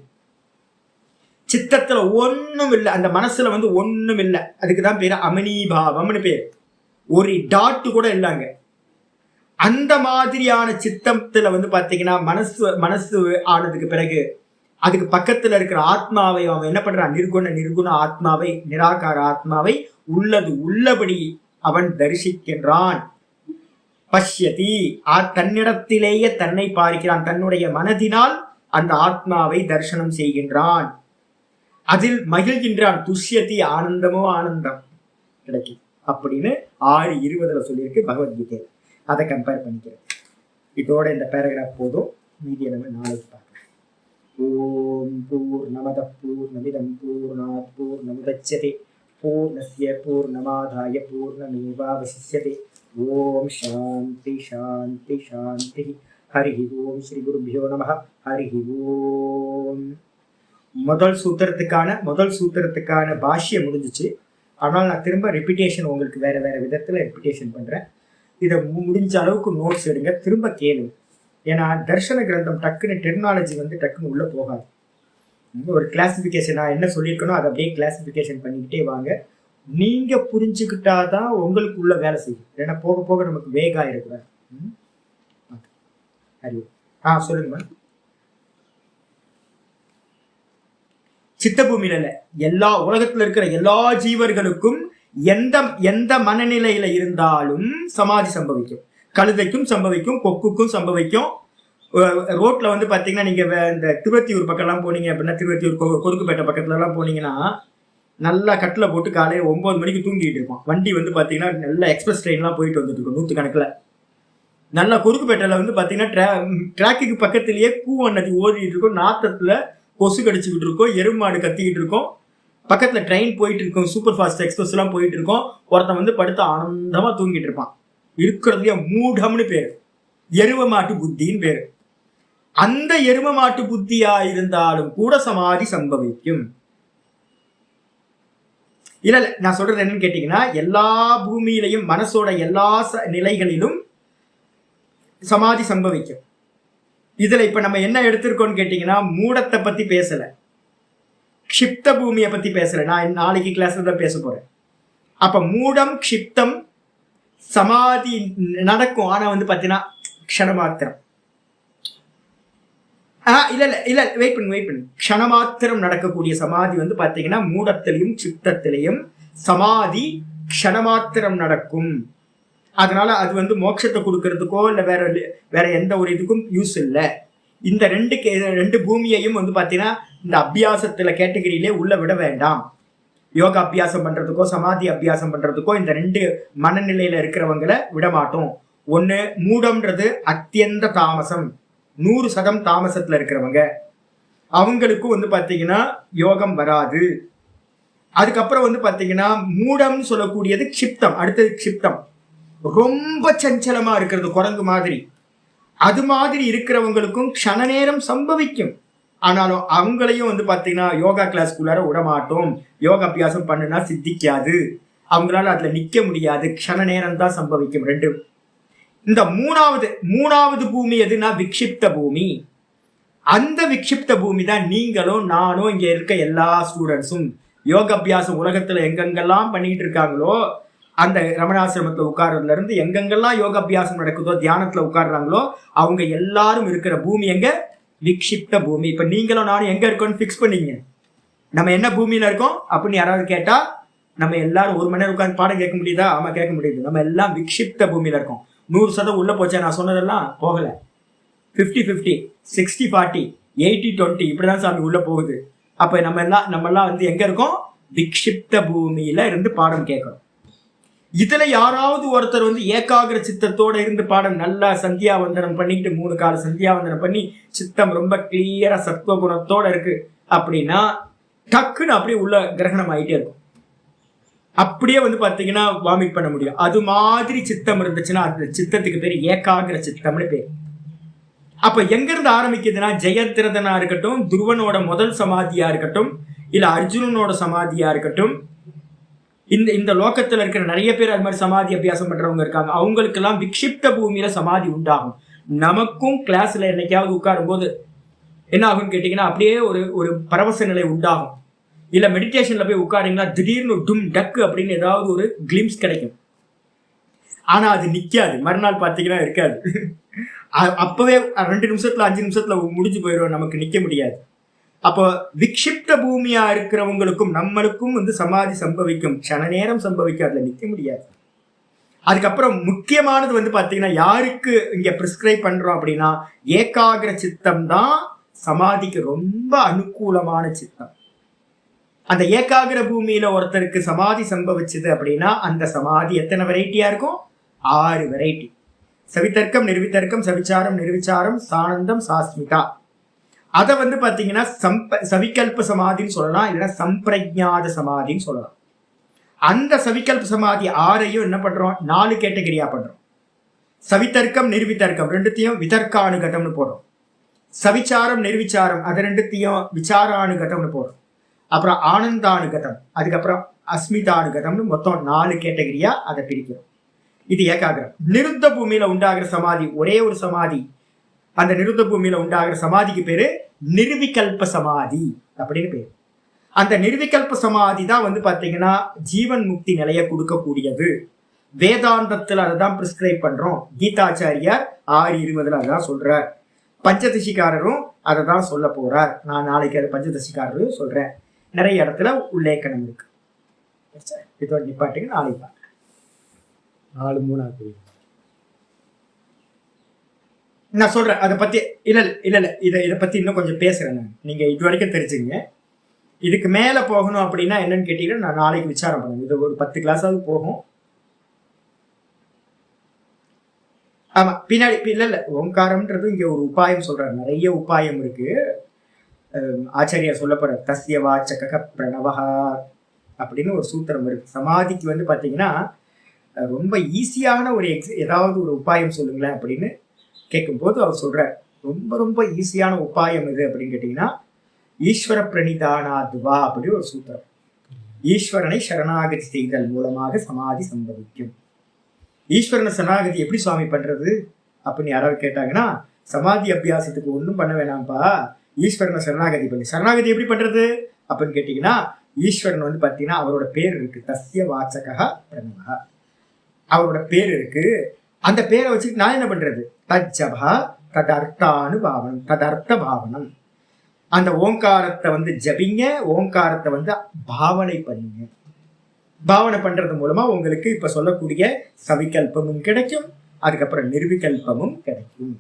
சித்தத்துல ஒண்ணும் இல்லை, அந்த மனசுல ஒண்ணும் இல்லை. அதுக்குதான் பேரு அமனீபாவம்னு பேர். ஒரு டாட்டு கூட இல்லைங்க. அந்த மாதிரியான சித்தத்துல பாத்தீங்கன்னா மனசு ஆனதுக்கு பிறகு அதுக்கு பக்கத்துல இருக்கிற ஆத்மாவை அவன் என்ன பண்றான்? நிர்குண ஆத்மாவை, நிராகார ஆத்மாவை உள்ளது உள்ளபடி அவன் தரிசிக்கின்றான். பஷ்யதி, தன்னிடத்திலேயே தன்னை பார்க்கிறான். தன்னுடைய மனதினால் அந்த ஆத்மாவை தரிசனம் செய்கின்றான், அதில் மகிழ்கின்றான். துஷ்யதி, ஆனந்தமோ ஆனந்தம் கிடைக்கும் அப்படின்னு 6:20 சொல்லியிருக்கு பகவத்கீதை. அதை கம்பேர் பண்ணிக்கிறேன். இதோட இந்த பேராகிராஃப் போதும், மீதியை நம்ம நாளைக்கு பார்க்கலாம். ஓம் பூர்ணமத பூர்ணமிதம் பூர்ணாத் பூர்ணமுதச்யதே பூர்ணஸ்ய பூர்ணமாதாய பூர்ணமேவாவசிஷ்யதே. ஓம் சாந்தி சாந்தி சாந்தி. ஹரி ஓம். ஸ்ரீ குருபியோ நமஹ. ஹரி ஓம். முதல் சூத்திரத்துக்கான பாஷ்யம் முடிஞ்சிச்சு. ஆனால் நான் திரும்ப ரிப்பீட்டேஷன் உங்களுக்கு வேற விதத்துல ரிப்பீட்டேஷன் பண்றேன். இதை முடிஞ்ச அளவுக்கு நோட்ஸ் எடுங்க, திரும்ப கேளுங்க. ஏன்னா தர்ஷன கிரந்தம் டக்குன்னு டெர்மினாலஜி டக்குன்னு உள்ள போகாது. ஒரு கிளாசிபிகேஷன் நான் என்ன சொல்லியிருக்கணும் அதை அப்படியே கிளாசிபிகேஷன் பண்ணிக்கிட்டே வாங்க. நீங்க புரிஞ்சுக்கிட்டாதான் உங்களுக்கு உள்ள வேலை செய்யும். ஏன்னா போக போக நமக்கு வேகா இருக்கக்கூடாது. சொல்லுங்க. சித்த பூமியில எல்லா உலகத்துல இருக்கிற எல்லா ஜீவர்களுக்கும் எந்த மனநிலையில இருந்தாலும் சமாதி சம்பவிக்கும். கழுதைக்கும் சம்பவிக்கும், கொக்குக்கும் சம்பவிக்கும். ரோட்ல பாத்தீங்கன்னா நீங்க இந்த திருவத்தியூர் பக்கம் எல்லாம் போனீங்க அப்படின்னா, திருவத்தியூர் கொதுக்குப்பேட்டை பக்கத்துல எல்லாம் போனீங்கன்னா நல்லா கட்டில போட்டு காலையில 9 மணிக்கு தூங்கிட்டு இருப்பான். வண்டி பாத்தீங்கன்னா நல்ல எக்ஸ்பிரஸ் ட்ரெயின் எல்லாம் போயிட்டு வந்துட்டு இருக்கும் 100 கணக்குல. நல்லா கொதுக்குப்பேட்டையில பாத்தீங்கன்னா டிராக்குக்கு பக்கத்திலேயே கூவ நதி ஓடிட்டு இருக்கும், நாத்தத்துல கொசு கடிச்சுக்கிட்டு இருக்கும், எருமாடு கத்திக்கிட்டு இருக்கும், பக்கத்துல ட்ரெயின் போயிட்டு இருக்கும், சூப்பர் ஃபாஸ்ட் எக்ஸ்பிரஸ் எல்லாம் போயிட்டு இருக்கும். ஒருத்தன் படுத்து ஆனந்தமா தூங்கிட்டு இருப்பான். இருக்கிறதுலயே மூடம்னு பேரு, எருவ மாட்டு புத்தின்னு பேரு. அந்த எரும மாட்டு புத்தியா இருந்தாலும் கூட சமாதி சம்பவிக்கும். இல்ல நான் சொல்றது என்னன்னு கேட்டீங்கன்னா, எல்லா பூமியிலையும் மனசோட எல்லா நிலைகளிலும் சமாதி சம்பவிக்கும். இதுல இப்ப நம்ம என்ன எடுத்திருக்கோம்னு கேட்டீங்கன்னா, மூடத்தை பத்தி பேசல, க்ஷிப்த பூமியை பத்தி பேசல. நான் நாளைக்கு கிளாஸ்ல தான் பேச போறேன். அப்ப மூடம் க்ஷிப்தம் சமாதி நடக்கும். ஆனா பாத்தீங்கன்னா க்ஷணமாத்திரம். இல்ல வெயிட் பண்ணு. க்ஷணமாத்திரம் நடக்கக்கூடிய சமாதி பாத்தீங்கன்னா மூடத்திலையும் சித்தத்திலையும் சமாதி க்ஷணமாத்திரம் நடக்கும். அதனால அது மோட்சத்தை கொடுக்கறதுக்கோ இல்ல வேற எந்த ஒரு இதுக்கும் யூஸ் இல்லை. இந்த ரெண்டு பூமியையும் வந்து பாத்தீங்கன்னா இந்த அபியாசத்துல கேட்டகரியிலே உள்ள விட வேண்டாம். யோகா அபியாசம் பண்றதுக்கோ சமாதி அபியாசம் பண்றதுக்கோ இந்த ரெண்டு மனநிலையில இருக்கிறவங்களை விட மாட்டோம். ஒண்ணு மூடம்ன்றது அத்தியந்த தாமசம், 100% தாமசத்துல இருக்கிறவங்க, அவங்களுக்கும் வந்து பாத்தீங்கன்னா யோகம் வராது. அதுக்கப்புறம் வந்து பாத்தீங்கன்னா மூடம்னு சொல்லக்கூடியது க்ஷிப்தம். அடுத்தது க்ஷிப்தம், ரொம்ப சஞ்சலமா இருக்கிறது, குரங்கு மாதிரி. அது மாதிரி இருக்கிறவங்களுக்கும் க்ஷண நேரம் சம்பவிக்கும். ஆனாலும் அவங்களையும் வந்து பாத்தீங்கன்னா யோகா கிளாஸ்க்குள்ளார விட மாட்டோம். யோகா அபியாசம் பண்ணுனா சித்திக்காது, அவங்களால அதுல நிக்க முடியாது, க்ஷண நேரம் தான் சம்பவிக்கும். ரெண்டு. இந்த மூணாவது பூமி எதுனா விக்ஷிப்த பூமி. அந்த விக்ஷிப்த பூமி தான் நீங்களும் நானும் இங்க இருக்க எல்லா ஸ்டூடெண்ட்ஸும். யோக அபியாசம் உலகத்துல எங்கெங்கெல்லாம் பண்ணிட்டு இருக்காங்களோ, அந்த ரமணாசிரமத்துல உட்கார்றதுல இருந்து எங்கெங்கெல்லாம் யோக அபியாசம் நடக்குதோ, தியானத்துல உட்கார்றாங்களோ, அவங்க எல்லாரும் இருக்கிற பூமி எங்க? விக்ஷிப்த பூமி. இப்ப நீங்களும் நானும் எங்க இருக்கோம்னு பிக்ஸ் பண்ணீங்க. நம்ம என்ன பூமியில இருக்கோம் அப்படின்னு யாராவது கேட்டா, நம்ம எல்லாரும் 1 மணி நேரம் உட்கார்ந்து பாடம் கேட்க முடியுதா? ஆமா, கேட்க முடியுது. நம்ம எல்லாம் விக்ஷிப்த பூமியில இருக்கோம். 100% உள்ள போச்சா? நான் சொன்னதெல்லாம் போகல. 50-50, 60-40, 80-20 இப்படிதான் சாமி உள்ள போகுது. அப்ப நம்ம எல்லாம் வந்து எங்க இருக்கோம்? விக்ஷிப்த பூமியில இருந்து பாடம் கேட்கணும். இதுல யாராவது ஒருத்தர் வந்து ஏகாகிர சித்தத்தோட இருந்து பாடம் நல்லா சந்தியாவந்தனம் பண்ணிட்டு 3 கால சந்தியாவந்தனம் பண்ணி சித்தம் ரொம்ப கிளியரா சத்துவ குணத்தோட இருக்கு அப்படின்னா டக்குன்னு அப்படியே உள்ள கிரகணம் ஆகிட்டே இருக்கும். அப்படியே வந்து பாத்தீங்கன்னா வாமிட் பண்ண முடியும். அது மாதிரி சித்தம் இருந்துச்சுன்னா அந்த சித்தத்துக்கு பேர் ஏகாகிர சித்தம்னு பேர். அப்ப எங்க இருந்து ஆரம்பிக்குதுன்னா, ஜெயத்ரதனா இருக்கட்டும், துருவனோட முதல் சமாதியா இருக்கட்டும், இல்ல அர்ஜுனனோட சமாதியா இருக்கட்டும், இந்த லோகத்துல இருக்கிற நிறைய பேர் அது மாதிரி சமாதி அபியாசம் பண்றவங்க இருக்காங்க. அவங்களுக்கு எல்லாம் விக்ஷிப்த பூமியில சமாதி உண்டாகும். நமக்கும் கிளாஸ்ல என்னைக்காவது உட்காரும் போது என்ன ஆகும்னு கேட்டீங்கன்னா, அப்படியே ஒரு பரவச நிலை உண்டாகும். இல்ல மெடிடேஷன்ல போய் உட்காருங்கன்னா திடீர்னு டும் டக்கு அப்படின்னு ஏதாவது ஒரு கிளிம்ஸ் கிடைக்கும். ஆனா அது நிக்காது, மறுநாள் பாத்தீங்கன்னா இருக்காது. அப்பவே 2 நிமிஷத்துல 5 நிமிஷத்துல முடிஞ்சு போயிடும், நமக்கு நிக்க முடியாது. அப்போ விக்ஷிப்த பூமியா இருக்கிறவங்களுக்கும் நம்மளுக்கும் வந்து சமாதி சம்பவிக்கும், க்ஷண நேரம் சம்பவிக்கும், அதுல நிக்க முடியாது. அதுக்கப்புறம் முக்கியமானது வந்து பாத்தீங்கன்னா, யாருக்கு இங்க பிரிஸ்கிரைப் பண்றோம் அப்படின்னா, ஏகாகிர சித்தம் தான் சமாதிக்கு ரொம்ப அனுகூலமான சித்தம். அந்த ஏகாகிர பூமியில ஒருத்தருக்கு சமாதி சம்பவிச்சது அப்படின்னா அந்த சமாதி எத்தனை வெரைட்டியா இருக்கும்? 6 வெரைட்டி. சவிதர்க்கம், நிர்விதர்க்கம், சவிச்சாரம், நிர்விச்சாரம், சானந்தம், சாஸ்மிதா. அதை வந்து பாத்தீங்கன்னா சவிகல்ப சமாதின்னு சொல்லலாம், இல்லைன்னா சம்பிரஜாத சமாதின்னு சொல்லலாம். அந்த சவிகல்ப சமாதி 6ஐயும் என்ன பண்றோம்? 4 கேட்டகரியா பண்றோம். சவிதர்க்கம், நிர்விதர்க்கம் ரெண்டுத்தையும் விதர்க்கானுகதம்னு போடுறோம். சவிச்சாரம், நிர்விச்சாரம் அது ரெண்டுத்தையும் விசாரானுகதம்னு போடுறோம். அப்புறம் ஆனந்தானுகதம், அதுக்கப்புறம் அஸ்மிதானுகதம்னு மொத்தம் 4 கேட்டகரியா அதை பிரிக்கிறோம். இது ஏகாகிரம். நிருத்த பூமியில உண்டாகிற சமாதி ஒரே ஒரு சமாதி. அந்த நிருத்த பூமியில உண்டாகிற சமாதிக்கு பேரு நிர்விகல்ப சமாதி அப்படின்னு பேரு. அந்த நிர்விகல்ப சமாதி தான் வந்து பாத்தீங்கன்னா ஜீவன் முக்தி நிலையை கொடுக்கக்கூடியது. வேதாந்தத்துல அதை தான் பிரிஸ்கிரைப் பண்றோம். கீதாச்சாரியார் 6:20 அதான் சொல்றார். பஞ்சதசிக்காரரும் அதை தான் சொல்ல போறார். நான் நாளைக்கு அது பஞ்சதசிக்காரரும் சொல்றேன். நிறைய இடத்துல உல்லேக்கணம் இருக்கு. இதோட நிப்பாட்டுக்கு நாளைக்கு 4:3 நான் சொல்றேன் அதை பத்தி. இல்ல இதை பத்தி இன்னும் கொஞ்சம் பேசுறேன் நான். நீங்க இது வரைக்கும் தெரிஞ்சுங்க. இதுக்கு மேல போகணும் அப்படின்னா என்னன்னு கேட்டீங்கன்னா நான் நாளைக்கு விசாரம் பண்ணுவேன். இது ஒரு 10 கிளாஸாவது போகும். ஆமா, பின்னாடி இல்ல ஓங்காரம்ன்றது இங்க ஒரு உபாயம் சொல்றாரு. நிறைய உபாயம் இருக்கு. ஆச்சாரியார் சொல்ல போற தஸ்ய வாச்சக பிரணவஹா அப்படின்னு ஒரு சூத்திரம் இருக்கு. சமாதிக்கு வந்து பாத்தீங்கன்னா ரொம்ப ஈஸியான ஒரு ஏதாவது ஒரு உபாயம் சொல்லுங்களேன் அப்படின்னு கேட்கும்போது அவர் சொல்றார், ரொம்ப ரொம்ப ஈஸியான உபாயம் எது அப்படின்னு கேட்டீங்கன்னா ஈஸ்வர பிரணிதானாத்வா அப்படின்னு ஒரு சூத்திரம். ஈஸ்வரனை சரணாகதி செய்தல் மூலமாக சமாதி சம்பவிக்கும். ஈஸ்வரனை சரணாகதி எப்படி சுவாமி பண்றது அப்படின்னு யாராவது கேட்டாங்கன்னா, சமாதி அபியாசத்துக்கு ஒன்றும் பண்ண வேணாம்ப்பா, ஈஸ்வரனை சரணாகதி பண்ணி. சரணாகதி எப்படி பண்றது அப்படின்னு கேட்டீங்கன்னா, ஈஸ்வரன் வந்து பாத்தீங்கன்னா அவரோட பேர் இருக்கு, தஸ்ய வாச்சகா பிரணவஹா. அவரோட பேர் இருக்கு. அந்த பேரை வச்சுட்டு நான் என்ன பண்றது? தஜ்ஜபா ததர்த்தானுபாவனம், ததர்த்த பாவனம். அந்த ஓங்காரத்தை வந்து ஜபிங்க, ஓங்காரத்தை வந்து பாவனை பண்ணுங்க. பாவனை பண்றது மூலமா உங்களுக்கு இப்ப சொல்லக்கூடிய சவிகல்பமும் கிடைக்கும், அதுக்கப்புறம் நிர்விகல்பமும் கிடைக்கும்.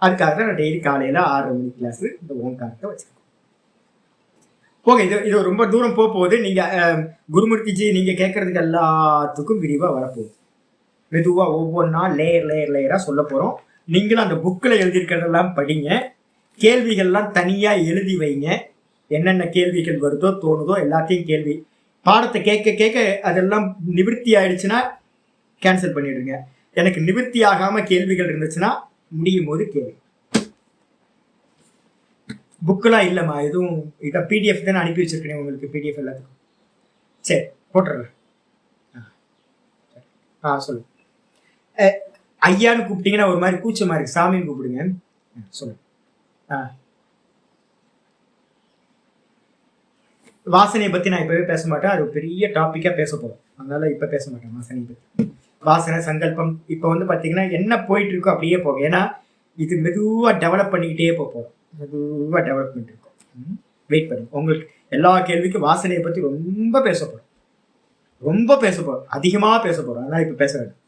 அதுக்காக தான் நான் டெய்லி காலையில் 6:30 மணி கிளாஸ் இந்த ஓங்காரத்தை வச்சுருக்கோம். ஓகே, இது ரொம்ப தூரம் போகுது. நீங்கள் குருமூர்த்திஜி நீங்கள் கேட்குறதுக்கு எல்லாத்துக்கும் விரிவாக வரப்போகுது. மெதுவாக ஒவ்வொன்றா லேயராக சொல்ல போகிறோம். நீங்களும் அந்த புக்கில் எழுதியிருக்கிறதெல்லாம் படிங்க. கேள்விகள்லாம் தனியாக எழுதி வைங்க. என்னென்ன கேள்விகள் வருதோ தோணுதோ எல்லாத்தையும் கேள்வி பாடத்தை கேட்க அதெல்லாம் நிவர்த்தி ஆயிடுச்சுன்னா கேன்சல் பண்ணிடுங்க. எனக்கு நிவர்த்தி ஆகாமல் கேள்விகள் இருந்துச்சுன்னா முடியும் போது கேள்வி. புக்கெலாம் இல்லைம்மா, எதுவும் இதை பிடிஎஃப் தானே அனுப்பி வச்சிருக்கேன் உங்களுக்கு. பிடிஎஃப் எல்லாத்துக்கும் சரி போட்டுறேன். சொல்லு. ஐயான்னு கூப்பிட்டீங்கன்னா ஒரு மாதிரி கூச்சமாக இருக்கு. சாமின்னு கூப்பிடுங்க. சொல்லு. வாசனையை பற்றி நான் இப்போவே பேச மாட்டேன். அது பெரிய டாப்பிக்காக பேச போகிறோம். அதனால இப்போ பேச மாட்டேன் வாசனையை பற்றி. வாசனை சங்கல்பம் இப்போ வந்து பார்த்தீங்கன்னா என்ன போயிட்டு இருக்கோ அப்படியே போகும். ஏன்னா இது மெதுவாக டெவலப் பண்ணிக்கிட்டே போகிறோம். மெதுவாக டெவலப்மெண்ட் இருக்கும். வெயிட் பண்ணி உங்களுக்கு எல்லா கேள்விக்கும் வாசனையை பற்றி ரொம்ப பேச போகிறோம். அதிகமாக பேச போகிறோம். அதனால் இப்போ பேச வேண்டும்.